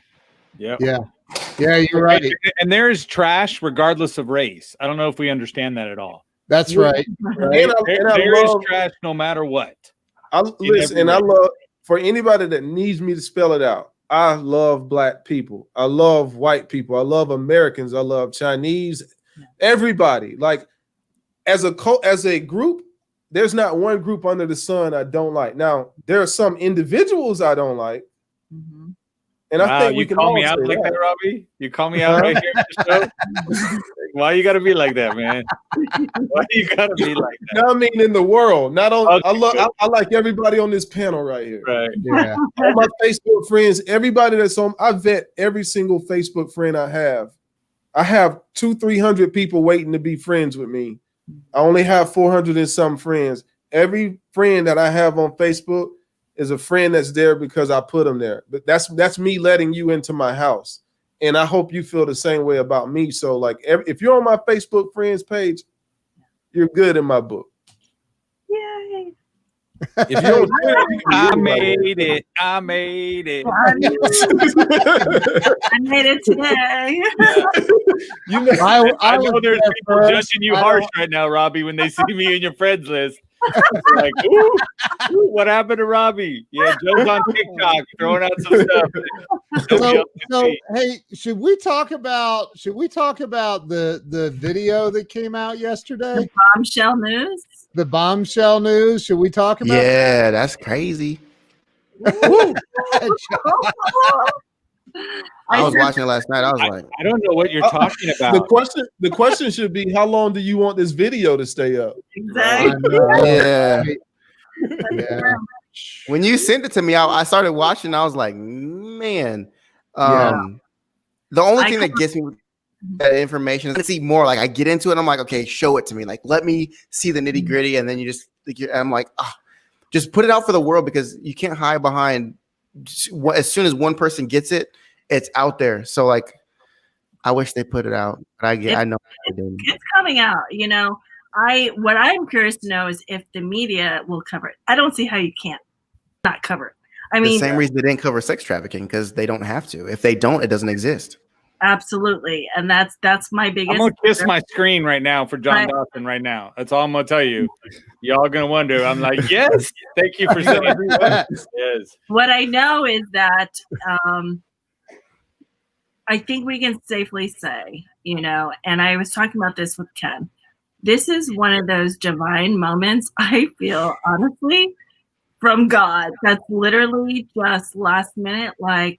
Yep. Yeah. Yeah, you're right. And there is trash regardless of race. I don't know if we understand that at all. That's right. Right? And I There is love- trash no matter what. Listen, and I love for anybody that needs me to spell it out. I love black people. I love white people. I love Americans. I love Chinese. Everybody. Like as a group, there's not one group under the sun I don't like. Now there are some individuals I don't like, Mhm. and I Wow, think we you can call all me out say like that. that, Robbie? You call me out right here at the show? Why you gotta be like that, man? Why you gotta be like that? No, I mean in the world. Not on. Okay, I like everybody on this panel right here. Right. Yeah. All my Facebook friends, everybody that's on. I vet every single Facebook friend I have. I have 200-300 people waiting to be friends with me. I only have 400 and some friends. Every friend that I have on Facebook is a friend that's there because I put them there. But that's me letting you into my house. And I hope you feel the same way about me. So like if you're on my Facebook friends page, you're good in my book. Yay. If you don't, I made it. I made it. I made it today. you know, I know was there's there people first. judging you I harsh don't- right now, Robbie, when they see me in your friends list. Like, ooh, what happened to Robbie? Yeah, Joe's on TikTok throwing out some stuff. He'll be So, up to so date. hey, should we talk about the video that came out yesterday? Bombshell news. The bombshell news. Should we talk about Yeah, that's crazy. that? I was watching it last night. I was like, I don't know what you're talking the about. question should be, how long do you want this video to stay up? Exactly. yeah. Yeah. When you sent it to me, I started watching. I was like, man. The only I thing that couldn't- gets me with that information is to see more. Like I get into it, I'm like, okay, show it to me. Like let me see the nitty gritty, and then you just I'm like, just put it out for the world because you can't hide behind. As soon as one person gets it, it's out there. So like, I wish they put it out, but I know they didn't. It's coming out. You know, what I'm curious to know is if the media will cover it. I don't see how you can't not cover it. I The mean, same reason they didn't cover sex trafficking because they don't have to. If they don't, it doesn't exist. absolutely, and that's my biggest. I'm gonna kiss my screen right now for John Right. Dawson right now. That's all I'm gonna tell you. Y'all gonna wonder. I'm like, yes, thank you for saying that. Yes. What I know is that I think we can safely say, you know, and I was talking about this with Ken. This is one of those divine moments I feel, honestly, from God. That's literally just last minute, like,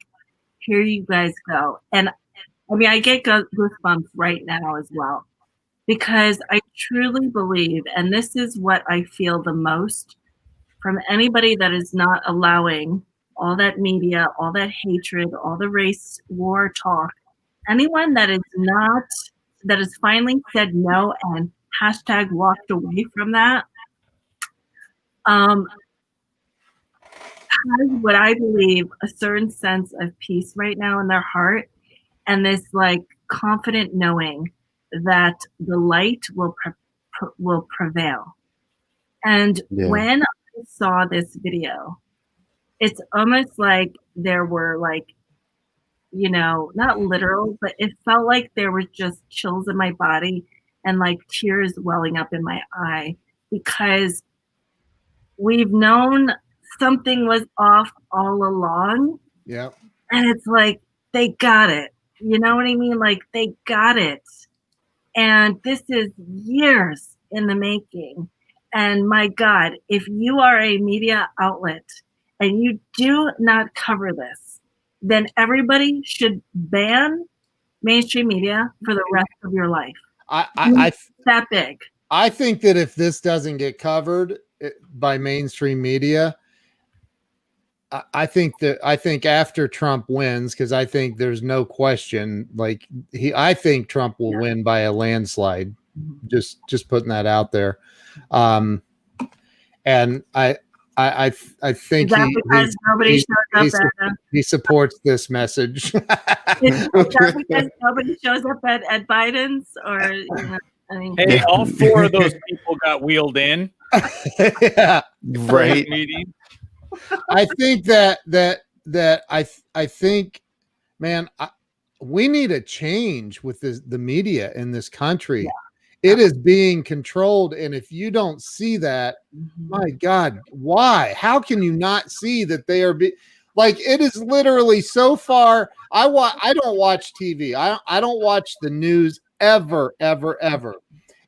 here you guys go. And I mean, I get goosebumps right now as well, because I truly believe, and this is what I feel the most from anybody that is not allowing all that media, all that hatred, all the race war talk, anyone that has finally said no and hashtag walked away from that, has what I believe a certain sense of peace right now in their heart, and this like confident knowing that the light will prevail. And Yeah. when I saw this video, it's almost like there were like, you know, not literal, but it felt like there was just chills in my body and like tears welling up in my eye, because we've known something was off all along. Yeah. And it's like, they got it. You know what I mean? Like, they got it. And this is years in the making. And my God, if you are a media outlet and you do not cover this, then everybody should ban mainstream media for the rest of your life. That big. I think that if this doesn't get covered by mainstream media, I think after Trump wins, because I think there's no question, like I think Trump will win by a landslide. Just putting that out there, and I think Is that because nobody shows up he supports this message. is that because nobody shows up at Biden's, or you know, I mean, Hey, all four of those people got wheeled in. Yeah. Right. Meeting. I think I think, man, we need a change with the media in this country. It is being controlled, and if you don't see that, my God, why? How can you not see that they are like? It is literally so far. I don't watch TV. I don't watch the news ever.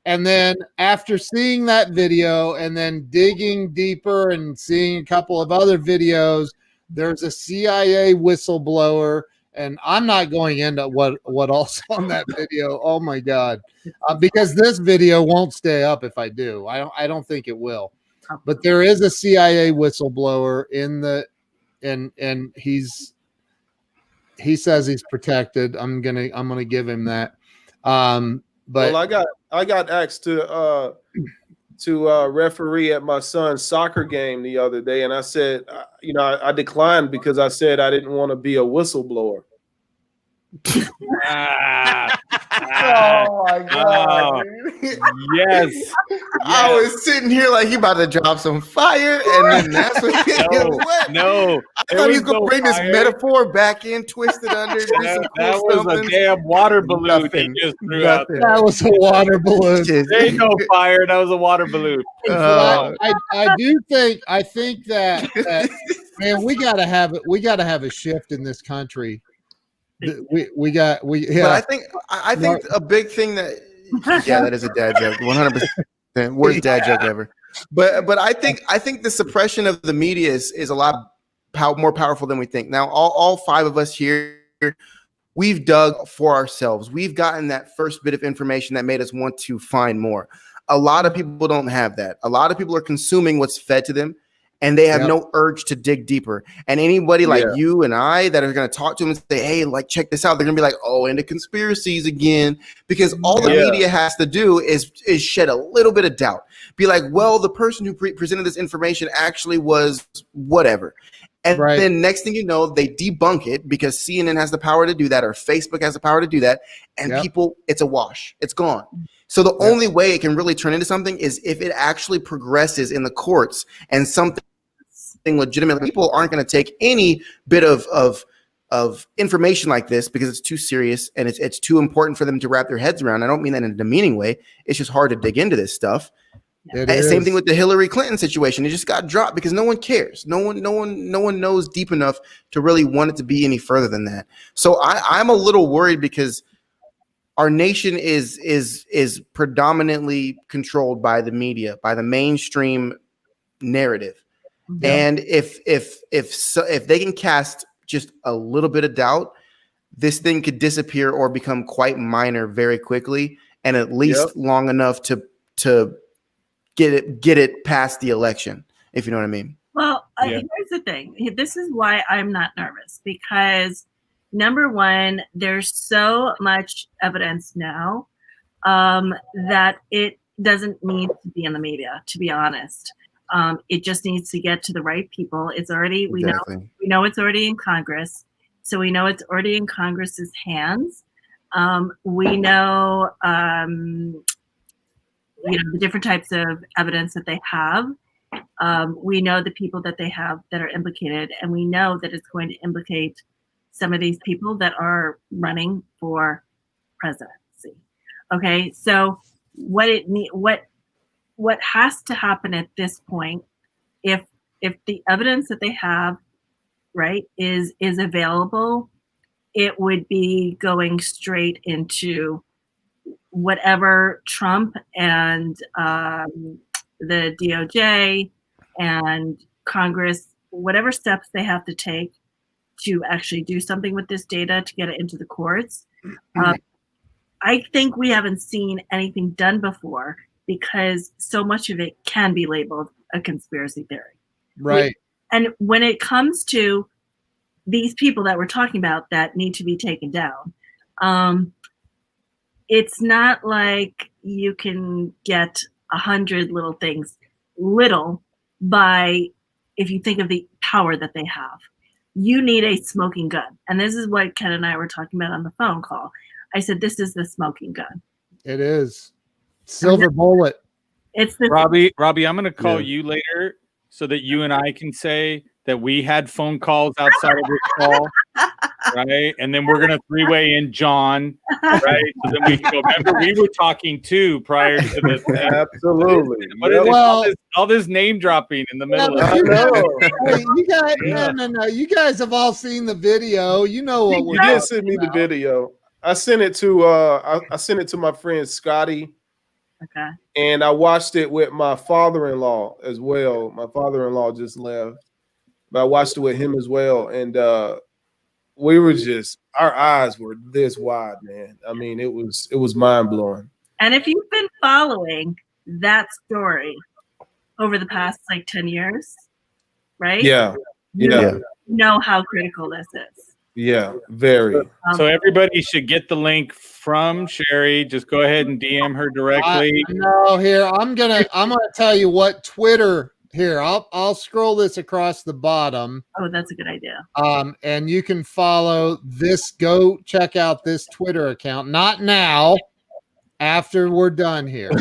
And then after seeing that video and then digging deeper and seeing a couple of other videos, there's a CIA whistleblower, and I'm not going into what else on that video. Oh my God, because this video won't stay up if I do. I don't think it will. But there is a CIA whistleblower in the, and he says he's protected. I'm gonna give him that. But well, I got asked to referee at my son's soccer game the other day, and I said, I declined because I said I didn't want to be a whistleblower. Oh my God. Yes. I was sitting here like he about to drop some fire, and then that's what No. I thought he was gonna bring this metaphor back in, twist it under, do some That cool was something. a damn water balloon Nothing. he just threw out Nothing. there. that was a water balloon. Just- There ain't no fire. That was a water balloon. I think that man, we gotta have a shift in this country. But I think a big thing that that is a dad joke, 100%. Worst dad joke ever. But I think the suppression of the media is a lot more powerful than we think. Now, all five of us here, we've dug for ourselves. We've gotten that first bit of information that made us want to find more. A lot of people don't have that. A lot of people are consuming what's fed to them, and they have no urge to dig deeper. And anybody like you and I that are going to talk to them and say, hey, like, check this out, they're going to be like, oh, into conspiracies again, because all the media has to do is shed a little bit of doubt. Be like, well, the person who presented this information actually was whatever. And then next thing you know, they debunk it because CNN has the power to do that, or Facebook has the power to do that. And people, it's a wash. It's gone. So the only way it can really turn into something is if it actually progresses in the courts and something legitimate. People aren't going to take any bit of information like this because it's too serious and it's too important for them to wrap their heads around. I don't mean that in a demeaning way. It's just hard to dig into this stuff. Same thing with the Hillary Clinton situation. It just got dropped because no one cares. No one knows deep enough to really want it to be any further than that. So I'm a little worried because our nation is predominantly controlled by the media, by the mainstream narrative. And if they can cast just a little bit of doubt, this thing could disappear or become quite minor very quickly, and at least long enough to get it past the election, if you know what I mean. Well, here's the thing. This is why I'm not nervous, because number one, there's so much evidence now that it doesn't need to be in the media, to be honest. It just needs to get to the right people. It's already, we know it's already in Congress. So we know it's already in Congress's hands. We know, the different types of evidence that they have. We know the people that they have that are implicated, and we know that it's going to implicate some of these people that are running for presidency. Okay, so what has to happen at this point, if the evidence that they have, right, is available, it would be going straight into whatever Trump and the DOJ and Congress, whatever steps they have to take to actually do something with this data to get it into the courts. I think we haven't seen anything done before because so much of it can be labeled a conspiracy theory. Right. And when it comes to these people that we're talking about that need to be taken down, it's not like you can get 100 little things by, if you think of the power that they have. You need a smoking gun. And this is what Ken and I were talking about on the phone call. I said, this is the smoking gun. It is. Silver bullet. It's this. Robbie, I'm going to call Yeah. you later so that you and I can say that we had phone calls outside of this call, right? And then we're going to three-way in John, right? So then we can go. Remember, we were talking too prior to this. Absolutely. What is Yep. it? Well- All this name dropping in the middle Yeah, of I it. know. Hey, you guys, no. You guys have all seen the video. You know what we're You did talking send me the about. video. I sent it to I sent it to my friend Scotty, Okay. and I watched it with my father-in-law as well. My father-in-law just left, but I watched it with him as well, and we were just, our eyes were this wide, man. I mean, it was mind-blowing. And if you've been following that story over the past like 10 years, right? Yeah, You yeah, know how critical this is. yeah, very. So everybody should get the link from Sherry. Just go ahead and DM her directly. No, here I'm gonna tell you what Twitter. Here, I'll scroll this across the bottom. Oh, that's a good idea. And you can follow this. Go check out this Twitter account. Not now. After we're done here.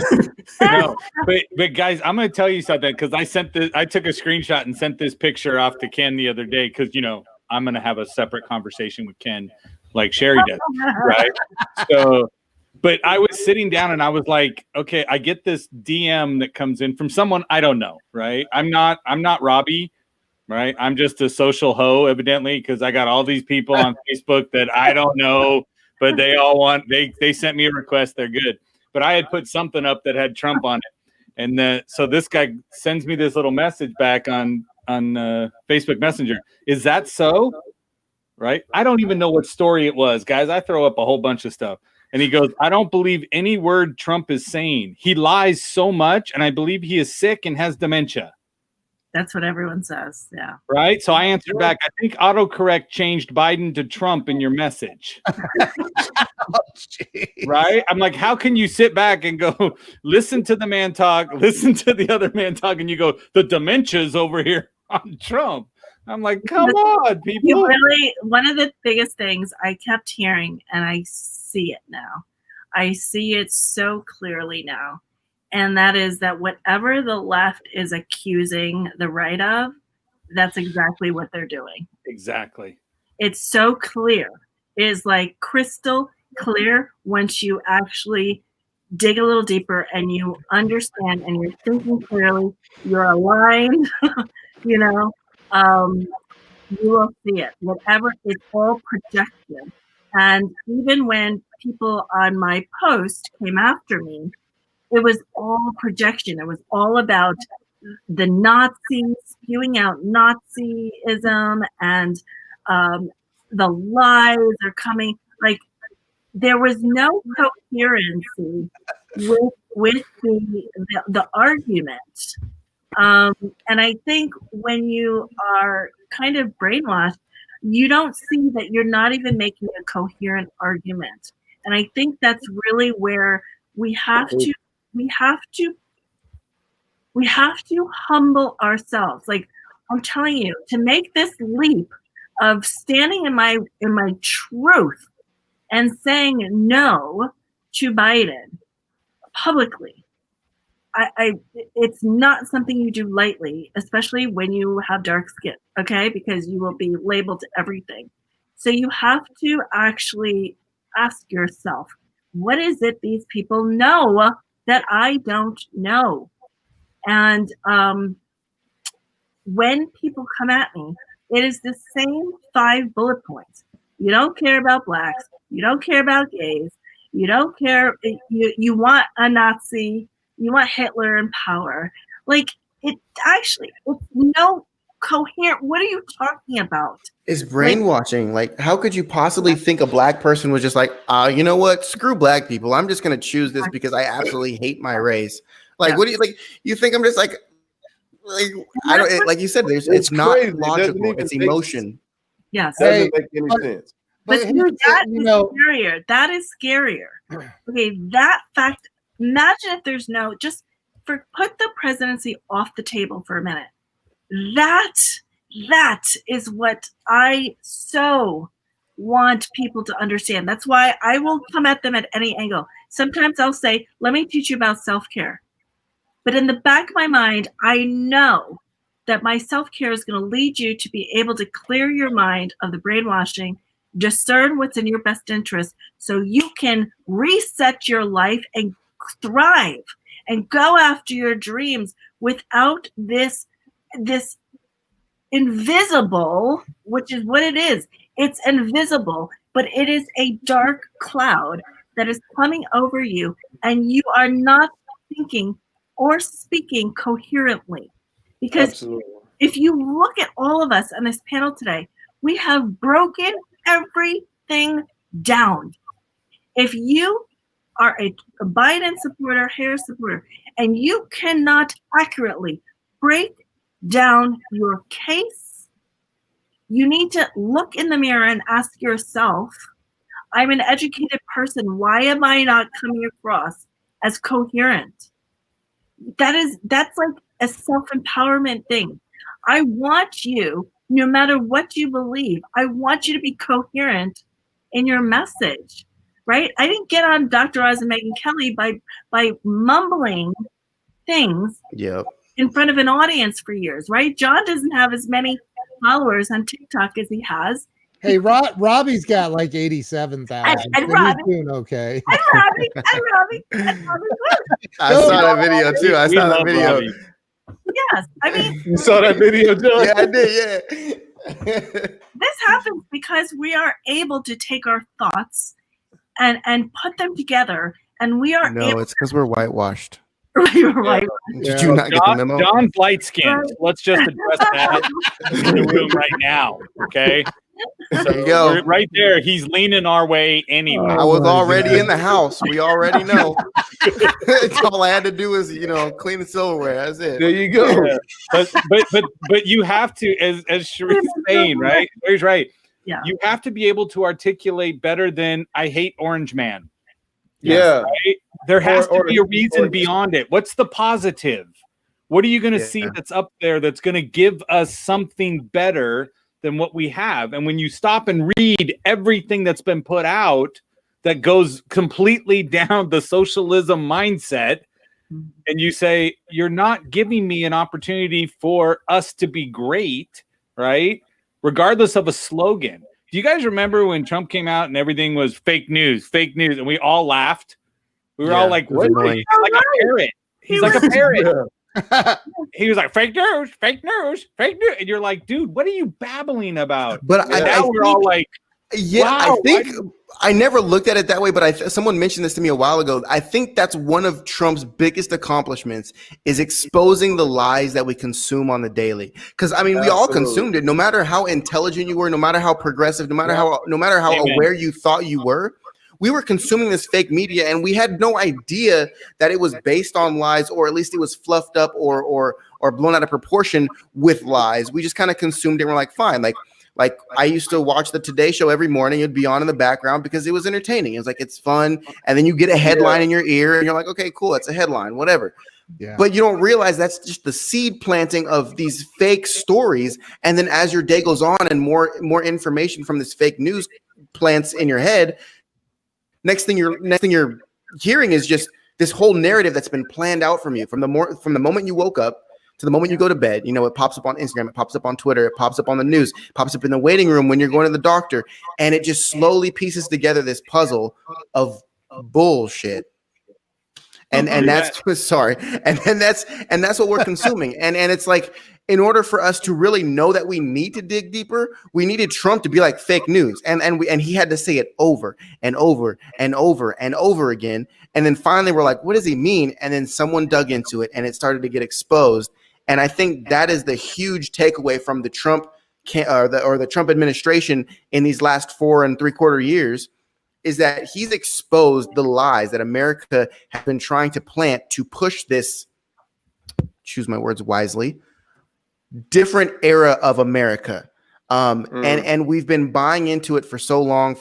No, but guys, I'm going to tell you something because I took a screenshot and sent this picture off to Ken the other day because I'm going to have a separate conversation with Ken like Sherry does, right? So, but I was sitting down and I was like, okay, I get this DM that comes in from someone I don't know, right? I'm not Robbie, right? I'm just a social hoe, evidently, because I got all these people on Facebook that I don't know, but they all want, they sent me a request. They're good. But I had put something up that had Trump on it. And so this guy sends me this little message back on Facebook Messenger. Is that so? Right? I don't even know what story it was, guys. I throw up a whole bunch of stuff. And he goes, I don't believe any word Trump is saying. He lies so much, and I believe he is sick and has dementia. That's what everyone says. Yeah. Right? So I answered back, I think autocorrect changed Biden to Trump in your message. Right? I'm like, how can you sit back and go, listen to the man talk, listen to the other man talk, and you go, the dementia's over here on Trump. I'm like, come on, people. You really, one of the biggest things I kept hearing, and I see it now. I see it so clearly now. And that is that whatever the left is accusing the right of, that's exactly what they're doing. Exactly. It's so clear. It is like crystal clear once you actually dig a little deeper and you understand and you're thinking clearly, you're aligned, you will see it. Whatever, it's all projection. And even when people on my post came after me, it was all projection. It was all about the Nazis spewing out Nazism and the lies are coming. Like there was no coherency with the argument. And I think when you are kind of brainwashed, you don't see that you're not even making a coherent argument. And I think that's really where we have to humble ourselves. Like I'm telling you, to make this leap of standing in my truth and saying no to Biden publicly, it's not something you do lightly, especially when you have dark skin, okay? Because you will be labeled to everything. So you have to actually ask yourself, what is it these people know that I don't know? And when people come at me, it is the same 5 bullet points. You don't care about blacks. You don't care about gays. You don't care. You want a Nazi. You want Hitler in power. Like it's no coherent. What are you talking about? It's brainwashing. Like, how could you possibly think a black person was just like, you know what? Screw black people. I'm just going to choose this because I absolutely hate my race. Like, Yeah. what do you like? You think I'm just like I don't like you said. It's not crazy. It doesn't logical. even It's make emotion. Yes. Doesn't make any sense. But But here's that the, is scarier. That is scarier. Okay, that fact. Imagine if there's just put the presidency off the table for a minute. That is what I so want people to understand. That's why I will come at them at any angle. sometimes I'll say, let me teach you about self-care. But in the back of my mind, I know that my self-care is going to lead you to be able to clear your mind of the brainwashing, discern what's in your best interest so you can reset your life and thrive and go after your dreams without this invisible, which is what it is. It's invisible, but it is a dark cloud that is coming over you, and you are not thinking or speaking coherently. Because Absolutely. if you look at all of us on this panel today, we have broken everything down. If you are a Biden supporter, Harris supporter, and you cannot accurately break down your case, you need to look in the mirror and ask yourself, I'm an educated person. Why am I not coming across as coherent? That's like a self-empowerment thing. I want you, no matter what you believe, I want you to be coherent in your message, right? I didn't get on Dr. Oz and Megyn Kelly by mumbling things Yep. in front of an audience for years, right? John doesn't have as many followers on TikTok as he has. Hey, Robbie's got like 87,000. And So Robbie. he's doing okay. I'm Robbie. I saw that video too. I We saw that love video. Robbie. Yes, I mean, You saw that video, John? Yeah, I did. Yeah. this happens because we are able to take our thoughts and put them together, and we are No, it's because we're whitewashed. right. Did you not get the memo? John's light skinned. Let's just address that in the room right now. Okay. There you go. Right there, he's leaning our way anyway. I was my already God. in the house. We already know. All I had to do is, clean the silverware. That's it. There you go. Yeah. But you have to, as Sharice's saying, right? He's right. Yeah. You have to be able to articulate better than I hate Orange Man. Yeah. Right? There has Or- to be a reason beyond it. What's the positive? What are you going to see Yeah. that's up there that's going to give us something better than what we have? And when you stop and read everything that's been put out that goes completely down the socialism mindset, and you say, you're not giving me an opportunity for us to be great, right? Regardless of a slogan. Do you guys remember when Trump came out and everything was fake news, and we all laughed? We were Yeah, all like, it was what? annoying. He's like a parrot. He's like a parrot. Yeah. He was like, fake news, fake news, fake news. And you're like, dude, what are you babbling about? But And I now we're all think- like, Yeah, wow, I think I never looked at it that way, but someone mentioned this to me a while ago. I think that's one of Trump's biggest accomplishments is exposing the lies that we consume on the daily. Because I mean, we all Absolutely. consumed it. No matter how intelligent you were, no matter how progressive, no matter how Amen. aware you thought you were, we were consuming this fake media, and we had no idea that it was based on lies, or at least it was fluffed up or blown out of proportion with lies. We just kind of consumed it. And we're like, fine, like I used to watch the Today Show every morning. It'd be on in the background because it was entertaining. It was like, it's fun. And then you get a headline in your ear and you're like, okay, cool. That's a headline, whatever. Yeah. But you don't realize that's just the seed planting of these fake stories. And then as your day goes on and more information from this fake news plants in your head, next thing you're hearing is just this whole narrative that's been planned out from you from the moment you woke up to the moment you go to bed. It pops up on Instagram, it pops up on Twitter, it pops up on the news, it pops up in the waiting room when you're going to the doctor, and it just slowly pieces together this puzzle of bullshit. And that's sorry, and that's what we're consuming. And it's like, in order for us to really know that we need to dig deeper, we needed Trump to be like fake news, and he had to say it over and over and over and over again. And then finally, we're like, what does he mean? And then someone dug into it, and it started to get exposed. And I think that is the huge takeaway from the Trump or the Trump administration in these last 4 3/4 years, is that he's exposed the lies that America has been trying to plant to push this, choose my words wisely, different era of America. And we've been buying into it for so long,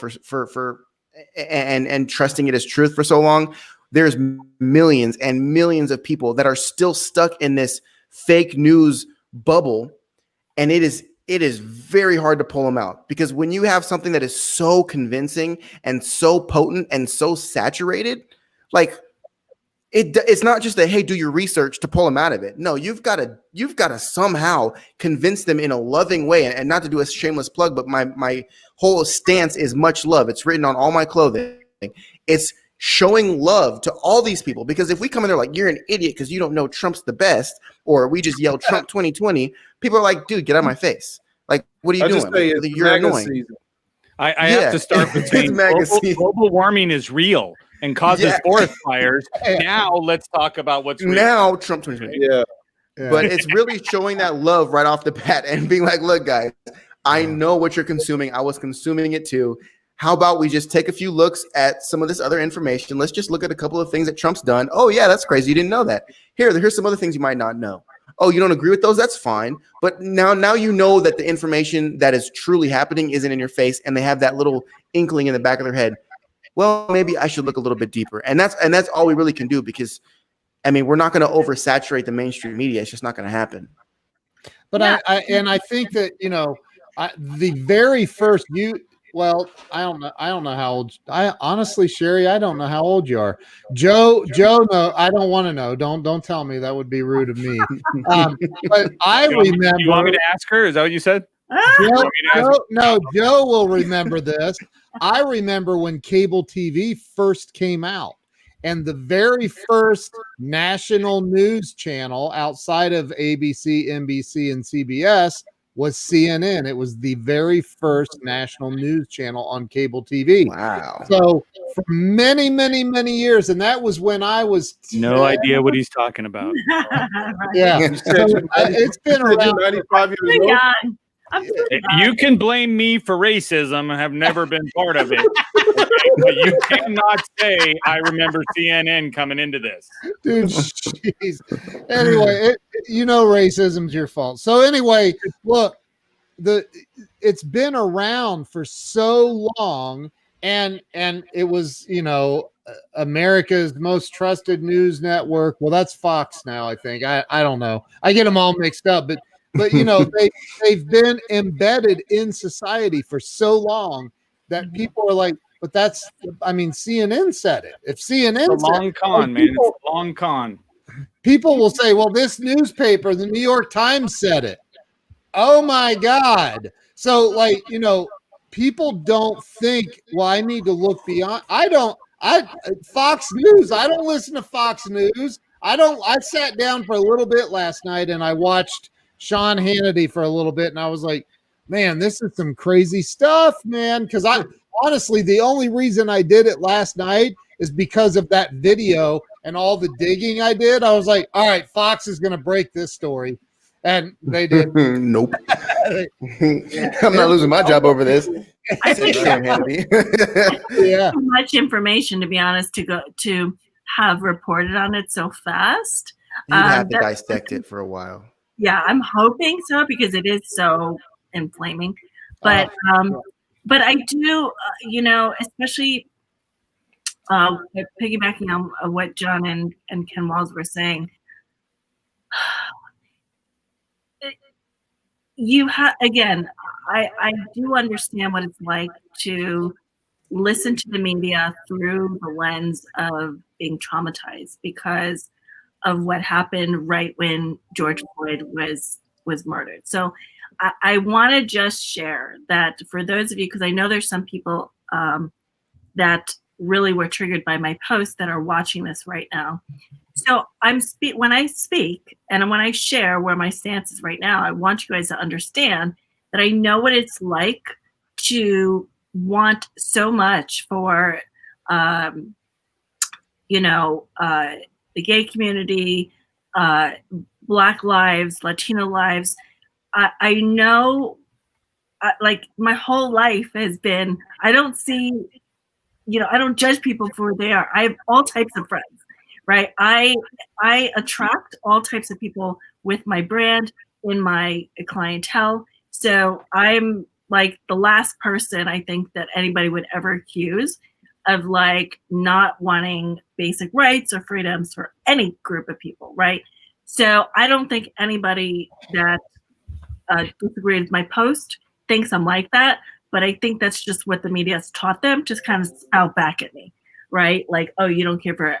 and trusting it as truth for so long. There's millions and millions of people that are still stuck in this fake news bubble, and it is very hard to pull them out, because when you have something that is so convincing and so potent and so saturated, like it's not just a, hey, do your research to pull them out of it. No, you've got to somehow convince them in a loving way. And not to do a shameless plug, but my whole stance is much love. It's written on all my clothing. It's showing love to all these people, because if we come in there like, you're an idiot because you don't know Trump's the best, or we just yell Trump 2020, people are like, dude, get out of my face. Like, what are you doing? Say Like, you're annoying. season. I have to start with saying global warming is real and causes forest fires. Now let's talk about what's real. Now Trump 2020. Yeah. But it's really showing that love right off the bat and being like, look, guys, I know what you're consuming. I was consuming it too. How about we just take a few looks at some of this other information? Let's just look at a couple of things that Trump's done. Oh, yeah, that's crazy. You didn't know that. Here's some other things you might not know. Oh, you don't agree with those? That's fine. But now you know that the information that is truly happening isn't in your face, and they have that little inkling in the back of their head. Well, maybe I should look a little bit deeper. And that's all we really can do, because, I mean, we're not going to oversaturate the mainstream media. It's just not going to happen. But I think that, the very first well, I don't know how old. Honestly, Sherry, I don't know how old you are. Joe, no, I don't want to know. Don't tell me. That would be rude of me. But I remember. You want me to ask her? Is that what you said? Joe will remember this. I remember when cable TV first came out, and the very first national news channel outside of ABC, NBC, and CBS was CNN. It was the very first national news channel on cable TV. Wow. So for many, many, many years, and that was when I was 10. No idea what he's talking about. Yeah. It's been around 95 years old. You can blame me for racism. I have never been part of it. Okay? But you cannot say I remember CNN coming into this. Dude, jeez. Anyway, racism's your fault. So anyway, look, it's been around for so long, and it was, America's most trusted news network. Well, that's Fox now, I think. I don't know. I get them all mixed up, but they've been embedded in society for so long that people are like, but CNN said it. If CNN it's a long con, man. It's a long con. People will say, well, this newspaper, the New York Times, said it. Oh my God. So people don't think, well, I need to look beyond. Fox News, I don't listen to Fox News. I sat down for a little bit last night and I watched Sean Hannity for a little bit, and I was like, man, this is some crazy stuff, man. Because honestly, the only reason I did it last night is because of that video and all the digging I did. I was like, all right, Fox is going to break this story. And they did. Nope. I'm not losing my job over this. I think Yeah. too much information, to be honest, to have reported on it so fast. You have to dissect it for a while. Yeah, I'm hoping so, because it is so inflaming. But I do, especially piggybacking on what John and Ken Walls were saying. I do understand what it's like to listen to the media through the lens of being traumatized because of what happened right when George Floyd was murdered. So I want to just share that for those of you, because I know there's some people that really were triggered by my post that are watching this right now. So when I speak and when I share where my stance is right now, I want you guys to understand that I know what it's like to want so much for, the gay community, Black lives, Latino lives. I know, like my whole life has been, I don't judge people for who they are. I have all types of friends, right? I attract all types of people with my brand in my clientele. So I'm like the last person I think that anybody would ever accuse of like not wanting basic rights or freedoms for any group of people, right? So I don't think anybody that disagreed with my post thinks I'm like that, but I think that's just what the media has taught them, just kind of spout back at me. right? Like, oh, you don't care for,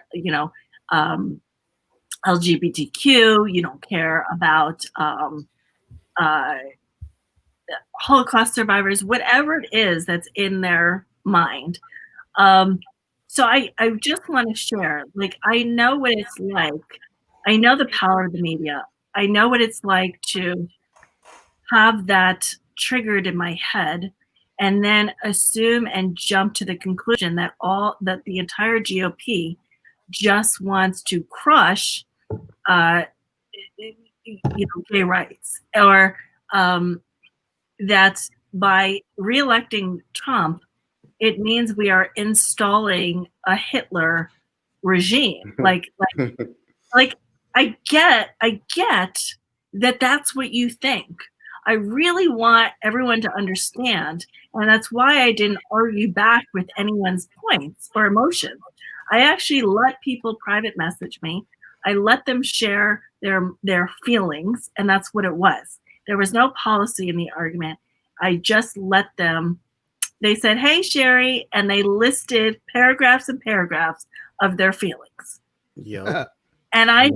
LGBTQ, you don't care about Holocaust survivors, whatever it is that's in their mind. So I just want to share, like, I know what it's like. I know the power of the media. I know what it's like to have that triggered in my head and then assume and jump to the conclusion that the entire GOP just wants to crush gay rights, or that by reelecting Trump, it means we are installing a Hitler regime. Like I get that that's what you think. I really want everyone to understand, and that's why I didn't argue back with anyone's points or emotions. I actually let people private message me. I let them share their feelings, and that's what it was. There was no policy in the argument. I just let them. They said, "Hey, Sherry," and they listed paragraphs and paragraphs of their feelings. Yeah. And I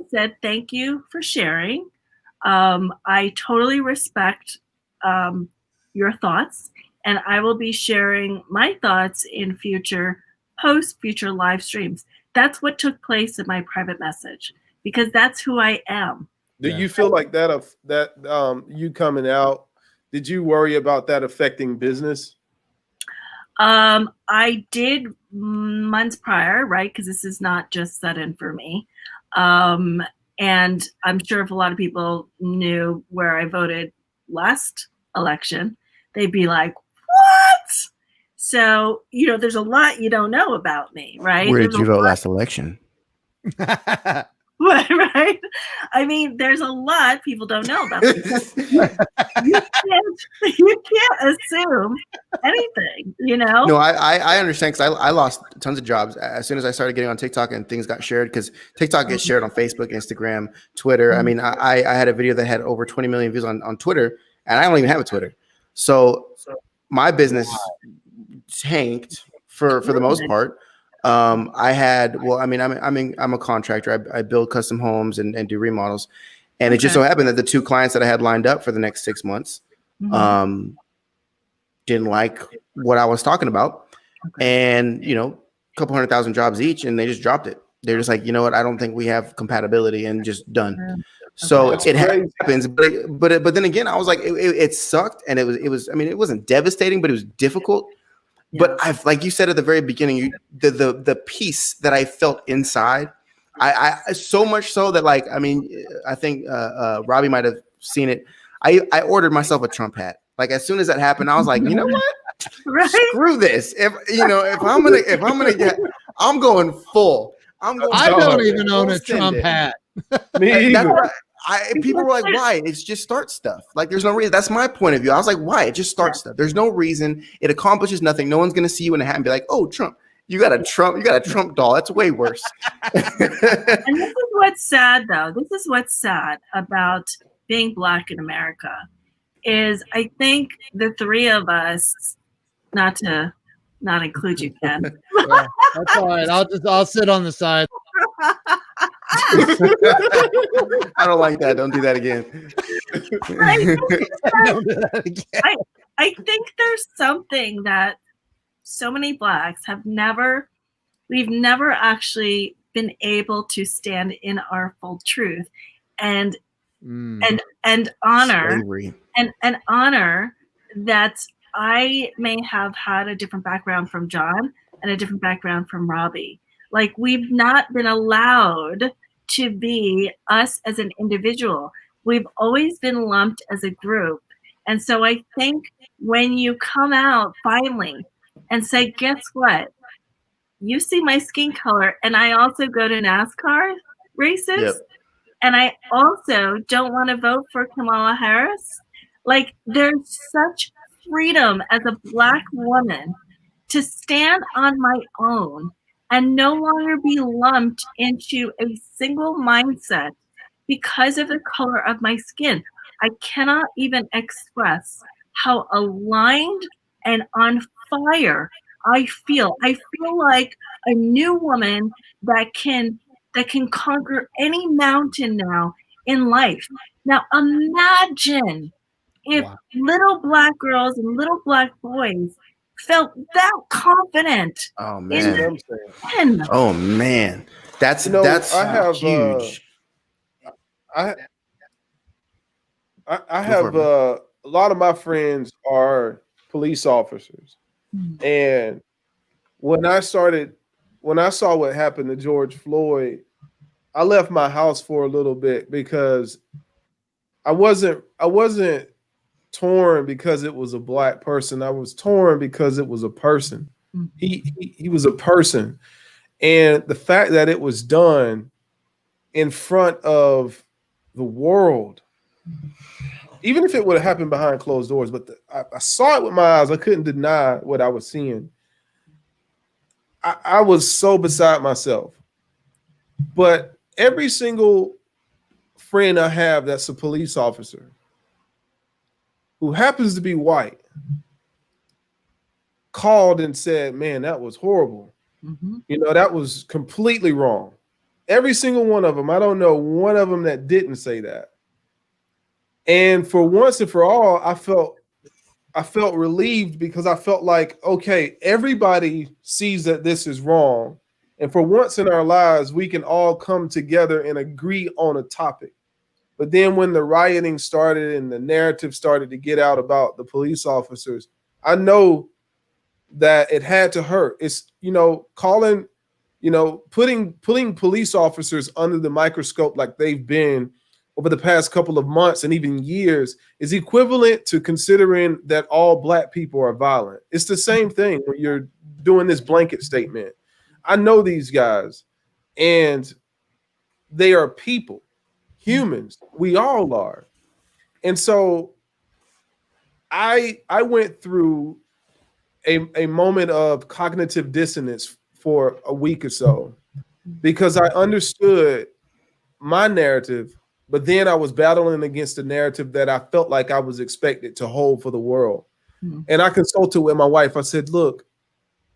said, "Thank you for sharing. I totally respect your thoughts, and I will be sharing my thoughts in future live streams." That's what took place in my private message, because that's who I am. Do you feel like that you coming out, did you worry about that affecting business? I did months prior, right? Because this is not just sudden for me. And I'm sure if a lot of people knew where I voted last election, they'd be like, "What?" So, there's a lot you don't know about me, right? Where did you vote last election? Right? I mean, there's a lot people don't know about me. You can't assume anything, No, I understand, because I lost tons of jobs as soon as I started getting on TikTok and things got shared, because TikTok gets shared on Facebook, Instagram, Twitter. I mean, I had a video that had over 20 million views on Twitter, and I don't even have a Twitter. So my business tanked for the most part. I'm a contractor. I build custom homes and do remodels. And it just so happened that the two clients that I had lined up for the next 6 months didn't like what I was talking about. And, a couple 100,000 jobs each, and they just dropped it. They're just like, you know what? I don't think we have compatibility, and just done. So it happens. But then again, I was like, it sucked. And it was, it wasn't devastating, but it was difficult. But like you said at the very beginning, the peace that I felt inside, I so much so that, like, I think Robbie might have seen it. I ordered myself a Trump hat. Like, as soon as that happened, I was like, you know what? Right? Screw this. If I'm gonna get, I'm going full. I don't even own a Trump hat. Me either. People were like, why? It's just start stuff. Like, there's no reason. That's my point of view. I was like, why? It just starts stuff. There's no reason. It accomplishes nothing. No one's gonna see you in a hat and be like, oh, Trump. You got a Trump doll. That's way worse. And this is what's sad, though. This is what's sad about being Black in America, is I think the three of us, not to not include you, Ken. Yeah, that's all right. I'll sit on the side. I don't like that. Don't do that again. Don't do that again. I think there's something that so many Blacks we've never actually been able to stand in our full truth and honor Slavery. and honor that I may have had a different background from John and a different background from Robbie. Like, we've not been allowed to be us as an individual. We've always been lumped as a group. And so I think when you come out finally and say, guess what? You see my skin color, and I also go to NASCAR races, Yep. and I also don't want to vote for Kamala Harris. Like, there's such freedom as a Black woman to stand on my own and no longer be lumped into a single mindset because of the color of my skin. I cannot even express how aligned and on fire I feel like a new woman that can conquer any mountain now in life. Now imagine if Wow. little black girls and little black boys felt that confident Oh in That's what their man. I'm saying. skin. Oh man. That's You know, that's I have huge. I I Go for have it, man. a lot of my friends are police officers, and when I started, when I saw what happened to George Floyd, I left my house for a little bit because I wasn't torn because it was a black person. I was torn because it was a person. He was a person, and the fact that it was done in front of the world, even if it would have happened behind closed doors, but I saw it with my eyes. I couldn't deny what I was seeing. I was so beside myself. But every single friend I have that's a police officer who happens to be white called and said, "Man, that was horrible. You know, that was completely wrong." Every single one of them. I don't know one of them that didn't say that. And for once and for all, I felt relieved because I felt like, okay, everybody sees that this is wrong. And for once in our lives, we can all come together and agree on a topic. But then when the rioting started and the narrative started to get out about the police officers, I know that it had to hurt. It's, calling, putting police officers under the microscope like they've been over the past couple of months and even years is equivalent to considering that all black people are violent. It's the same thing when you're doing this blanket statement. I know these guys, and they are people, humans. We all are. And so I went through a moment of cognitive dissonance for a week or so because I understood my narrative, but then I was battling against the narrative that I felt like I was expected to hold for the world. And I consulted with my wife. I said, look,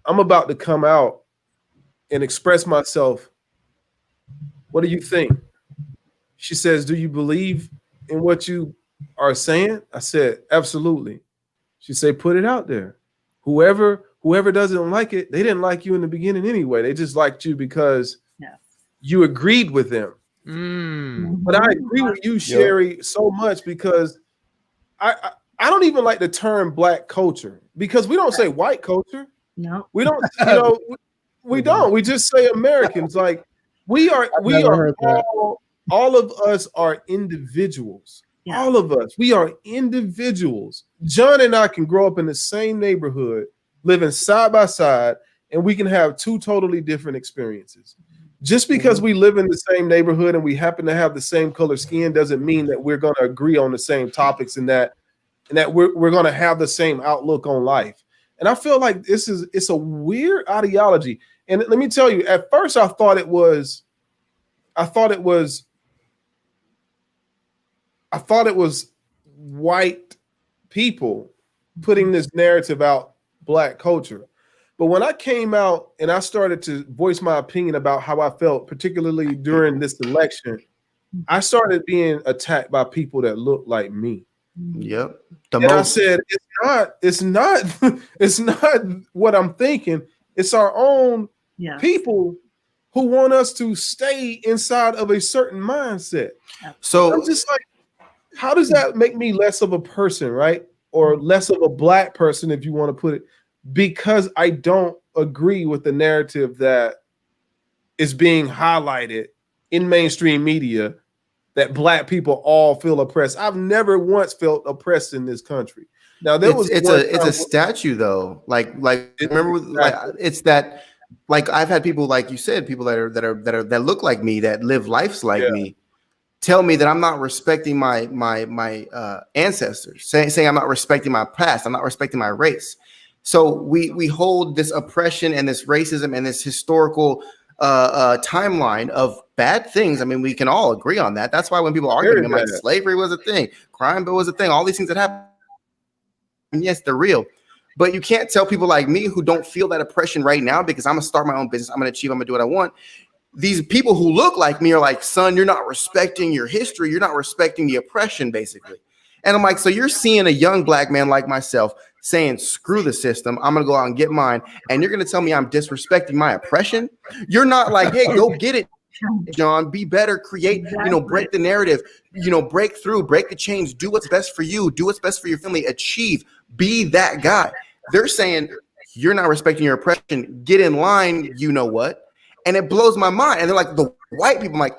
I'm about to come out and express myself. What do you think? She says, do you believe in what you are saying? I said, absolutely. She said, put it out there. Whoever doesn't like it, they didn't like you in the beginning anyway. They just liked you because you agreed with them. But I agree with you, Sherry, so much because I don't even like the term black culture because we don't say white culture. No. We don't, we don't. We just say Americans. Like we are all of us are individuals. Yeah. All of us. We are individuals. John and I can grow up in the same neighborhood, living side by side, and we can have two totally different experiences. Just because we live in the same neighborhood and we happen to have the same color skin doesn't mean that we're going to agree on the same topics and that we're going to have the same outlook on life. And I feel like it's a weird ideology. And let me tell you, at first I thought it was white people putting this narrative out, black culture. But when I came out and I started to voice my opinion about how I felt, particularly during this election, I started being attacked by people that look like me. Yep. I said, it's not what I'm thinking. It's our own people who want us to stay inside of a certain mindset. So I'm just like, how does that make me less of a person, right? Or less of a black person, if you want to put it, because I don't agree with the narrative that is being highlighted in mainstream media that black people all feel oppressed. I've never once felt oppressed in this country. Now it's a statue though. Like remember, like it's that. Like I've had people, like you said, people that look like me, that live lives like me, tell me that I'm not respecting my ancestors, saying I'm not respecting my past, I'm not respecting my race. So we hold this oppression and this racism and this historical timeline of bad things. I mean, we can all agree on that. That's why when people argue, I'm like, slavery was a thing, crime bill was a thing, all these things that happen. And yes, they're real. But you can't tell people like me who don't feel that oppression right now because I'm gonna start my own business. I'm gonna achieve. I'm gonna do what I want. These people who look like me are like, son, you're not respecting your history. You're not respecting the oppression, basically. And I'm like, so you're seeing a young black man like myself saying, screw the system. I'm going to go out and get mine. And you're going to tell me I'm disrespecting my oppression. You're not like, hey, go get it, John, be better, create, break the narrative, break through, break the chains, do what's best for you, do what's best for your family, achieve, be that guy. They're saying you're not respecting your oppression. Get in line. You know what? And it blows my mind. And they're like, the white people, I'm like,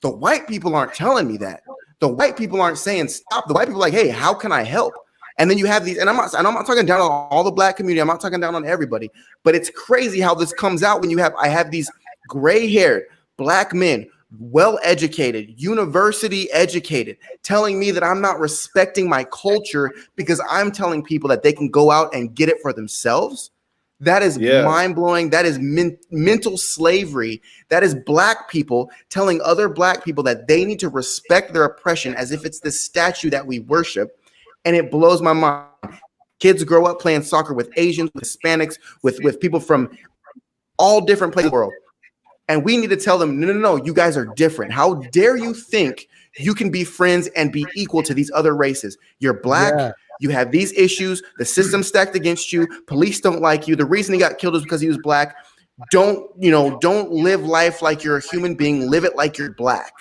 the white people aren't telling me that. The white people aren't saying stop. The white people are like, hey, how can I help? And then you have these, and I'm not talking down on all the black community. I'm not talking down on everybody, but it's crazy how this comes out when I have these gray-haired black men, well-educated, university educated, telling me that I'm not respecting my culture because I'm telling people that they can go out and get it for themselves. That is mind-blowing. That is mental slavery. That is black people telling other black people that they need to respect their oppression as if it's the statue that we worship. And it blows my mind. Kids grow up playing soccer with Asians, with Hispanics, with people from all different places in the world. And we need to tell them, no, you guys are different. How dare you think you can be friends and be equal to these other races? You're black. Yeah. You have these issues. The system stacked against you. Police don't like you. The reason he got killed is because he was black. Don't live life like you're a human being. Live it like you're black.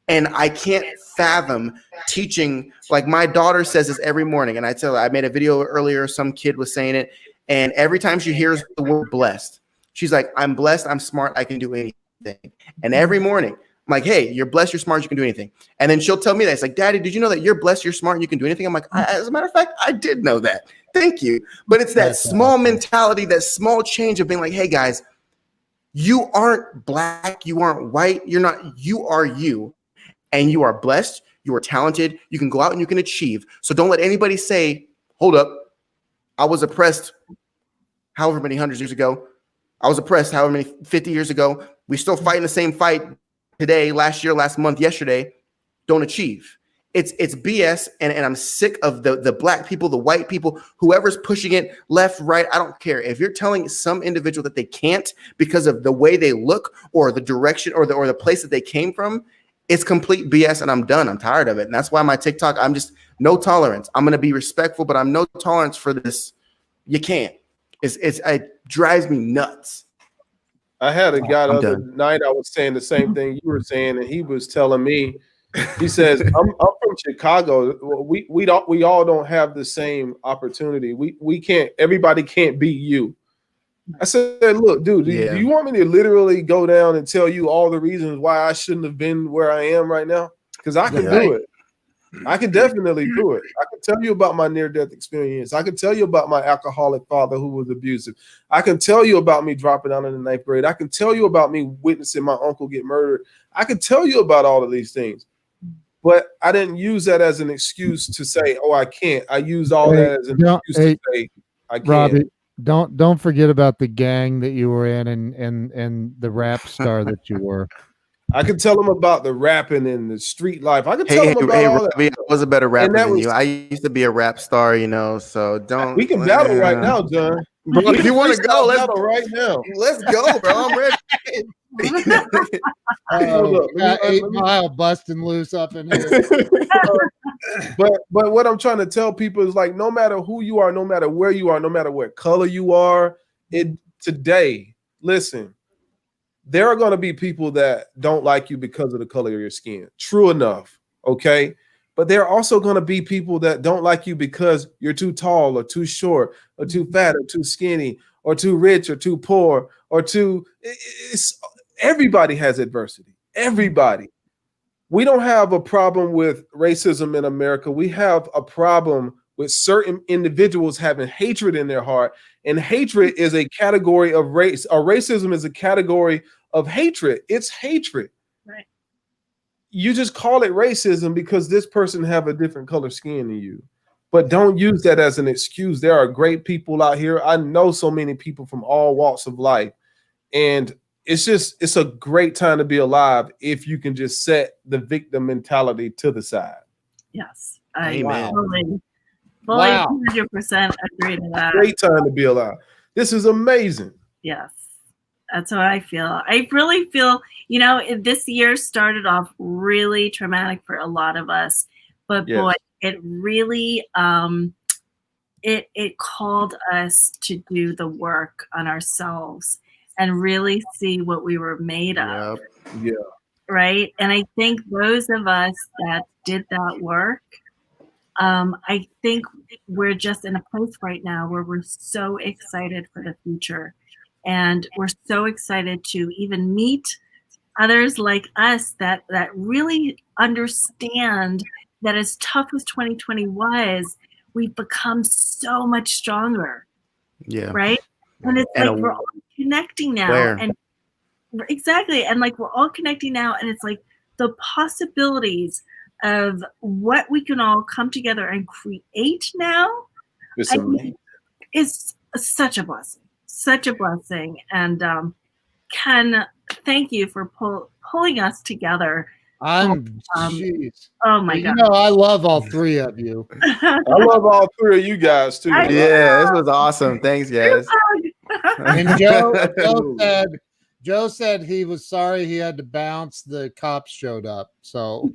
And I can't fathom teaching, like my daughter says this every morning. And I made a video earlier. Some kid was saying it. And every time she hears the word blessed, she's like, I'm blessed. I'm smart. I can do anything. And every morning, I'm like, hey, you're blessed, you're smart, you can do anything. And then she'll tell me that. It's like, Daddy, did you know that you're blessed, you're smart, and you can do anything? I'm like, as a matter of fact, I did know that. Thank you. But it's that small mentality, that small change of being like, hey, guys, you aren't black, you aren't white, you are you. And you are blessed, you are talented, you can go out and you can achieve. So don't let anybody say, hold up, I was oppressed however many hundreds of years ago. I was oppressed however many 50 years ago. We still fighting the same fight today, last year, last month, yesterday. Don't achieve. It's BS, and I'm sick of the black people, the white people, whoever's pushing it left, right. I don't care. If you're telling some individual that they can't because of the way they look or the direction or the place that they came from, it's complete BS, and I'm done. I'm tired of it. And that's why my TikTok, I'm just no tolerance. I'm going to be respectful, but I'm no tolerance for this. You can't. It drives me nuts. I had a guy the other night, I was saying the same thing you were saying, and he was telling me, he says, I'm from Chicago. We all don't have the same opportunity. We can't, everybody can't be you. I said, look, dude, do you want me to literally go down and tell you all the reasons why I shouldn't have been where I am right now? Because I can do it. I can definitely do it. I can tell you about my near-death experience. I can tell you about my alcoholic father who was abusive. I can tell you about me dropping out in the 9th grade. I can tell you about me witnessing my uncle get murdered. I can tell you about all of these things. But I didn't use that as an excuse to say, oh, I can't. I used all that as an excuse to say, I can't. Robbie, don't forget about the gang that you were in and the rap star that you were. I can tell them about the rapping and the street life. I can tell them about all Robbie, that. I was a better rapper than you. I used to be a rap star, so don't. We can battle right now, John. Bro, if you want to go, let's battle right now. Let's go, bro. I'm ready. Got 8 Mile busting loose up in here. But what I'm trying to tell people is, like, no matter who you are, no matter where you are, no matter what color you are, today, listen, there are going to be people that don't like you because of the color of your skin. True enough. Okay. But there are also going to be people that don't like you because you're too tall or too short or too fat or too skinny or too rich or too poor or everybody has adversity. Everybody. We don't have a problem with racism in America. We have a problem with certain individuals having hatred in their heart. And hatred is a category of race, or racism is a category of hatred. It's hatred. Right. You just call it racism because this person have a different color skin than you. But don't use that as an excuse. There are great people out here. I know so many people from all walks of life. And it's a great time to be alive if you can just set the victim mentality to the side. Yes. Amen. fully Wow. 100% agree to that. Great time to be alive. This is amazing. Yes, that's what I feel. I really feel, this year started off really traumatic for a lot of us, but Yes. boy, it really it called us to do the work on ourselves and really see what we were made of. Yep. Yeah. Right. And I think those of us that did that work, I think we're just in a place right now where we're so excited for the future. And we're so excited to even meet others like us that really understand that as tough as 2020 was, we've become so much stronger. Yeah. Right. And it's And like we're all connecting now. aware. And exactly. And like we're all connecting now. And it's like the possibilities of what we can all come together and create now It's I amazing. think is such a blessing. Such a blessing. And Ken, thank you for pulling us together. Jeez. Oh my God. I love all three of you. I love all three of you guys too. I- Yeah, this was awesome. Thanks, guys. And Joe said he was sorry he had to bounce. The cops showed up. So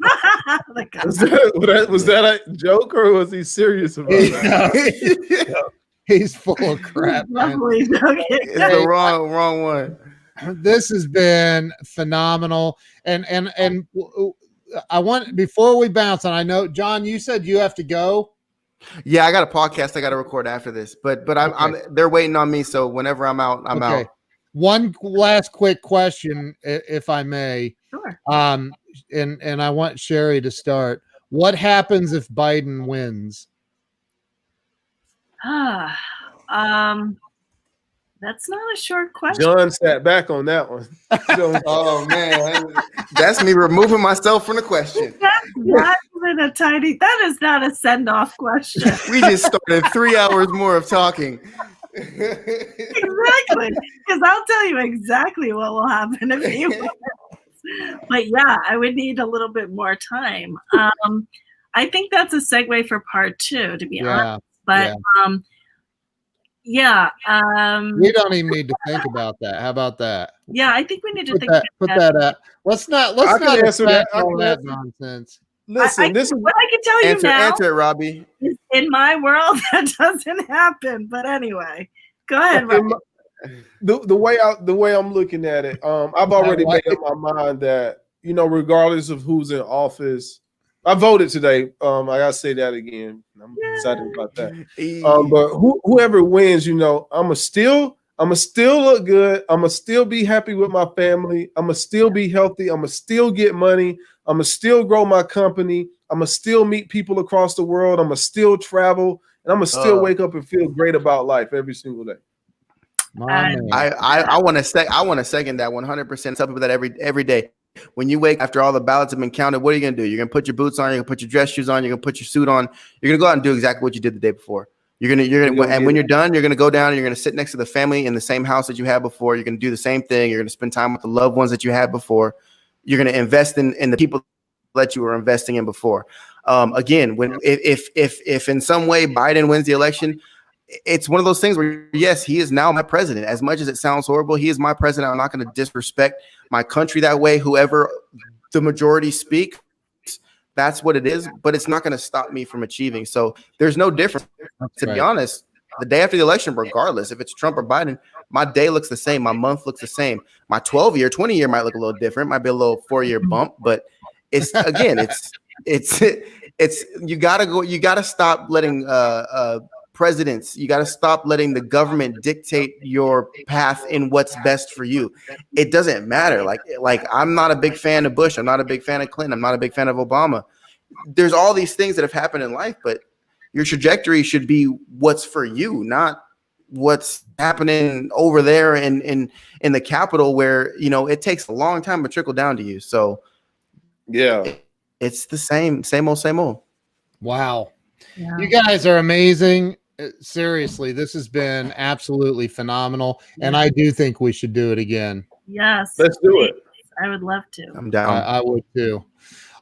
Was that a joke or was he serious about that? he's full of crap, man. Lovely. Okay. It's the wrong one. This has been phenomenal. And I want, before we bounce, and I know, John, you said you have to go. Yeah, I got a podcast I got to record after this, but I'm they're waiting on me. So whenever I'm out, I'm out. One last quick question, if I may. Sure. And I want Sherry to start. What happens if Biden wins? That's not a short question. John sat back on that one. Oh man, that's me removing myself from the question. That is not a send-off question. We just started 3 hours more of talking. Exactly. Because I'll tell you exactly what will happen if he wins. But yeah, I would need a little bit more time. I think that's a segue for part 2, to be honest. But we don't even need to think about that. How about that? Yeah, I think we need to put that up. Let's not answer that. all that nonsense. Listen, this is what I can tell you now. Answer it, Robbie. Is in my world, that doesn't happen. But anyway, go ahead, Robbie. The way I'm looking at it. I've already made up my mind that, regardless of who's in office, I voted today. I gotta say that again. I'm excited about that. But whoever wins, I'ma still look good. I'ma still be happy with my family. I'ma still be healthy. I'ma still get money. I'ma still grow my company. I'ma still meet people across the world. I'ma still travel, and I'ma still wake up and feel great about life every single day. I want to second that 100%. Tell people that every day. When you wake after all the ballots have been counted, what are you gonna do? You're gonna put your boots on. You're gonna put your dress shoes on. You're gonna put your suit on. You're gonna go out and do exactly what you did the day before. You're gonna, and when you're done, you're gonna go down and you're gonna sit next to the family in the same house that you had before. You're gonna do the same thing. You're gonna spend time with the loved ones that you had before. You're gonna invest in the people that you were investing in before. Again, if in some way Biden wins the election, it's one of those things where, yes, he is now my president. As much as it sounds horrible, he is my president. I'm not going to disrespect my country that way. Whoever the majority speak, that's what it is. But it's not going to stop me from achieving. So there's no difference. To be honest, the day after the election, regardless if it's Trump or Biden, my day looks the same. My month looks the same. My 12-year, 20-year might look a little different. Might be a little 4-year bump. But it's again, it's you gotta stop letting presidents, you got to stop letting the government dictate your path in what's best for you. It doesn't matter. Like I'm not a big fan of Bush. I'm not a big fan of Clinton. I'm not a big fan of Obama. There's all these things that have happened in life, but your trajectory should be what's for you, not what's happening over there in the Capitol, where it takes a long time to trickle down to you. So yeah, it's the same old. Wow. Yeah. You guys are amazing. Seriously, this has been absolutely phenomenal, and I do think we should do it again. Yes. Let's do it. I would love to. I'm down. I would too.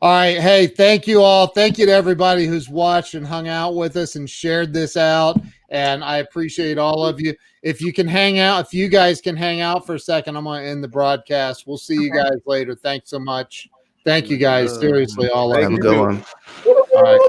All right. Hey, thank you all. Thank you to everybody who's watched and hung out with us and shared this out. And I appreciate all of you. If you can hang out, if you guys can hang out for a second, I'm going to end the broadcast. We'll see you guys later. Thanks so much. Thank you guys. Seriously, all of Thank Have a you. good one. All right.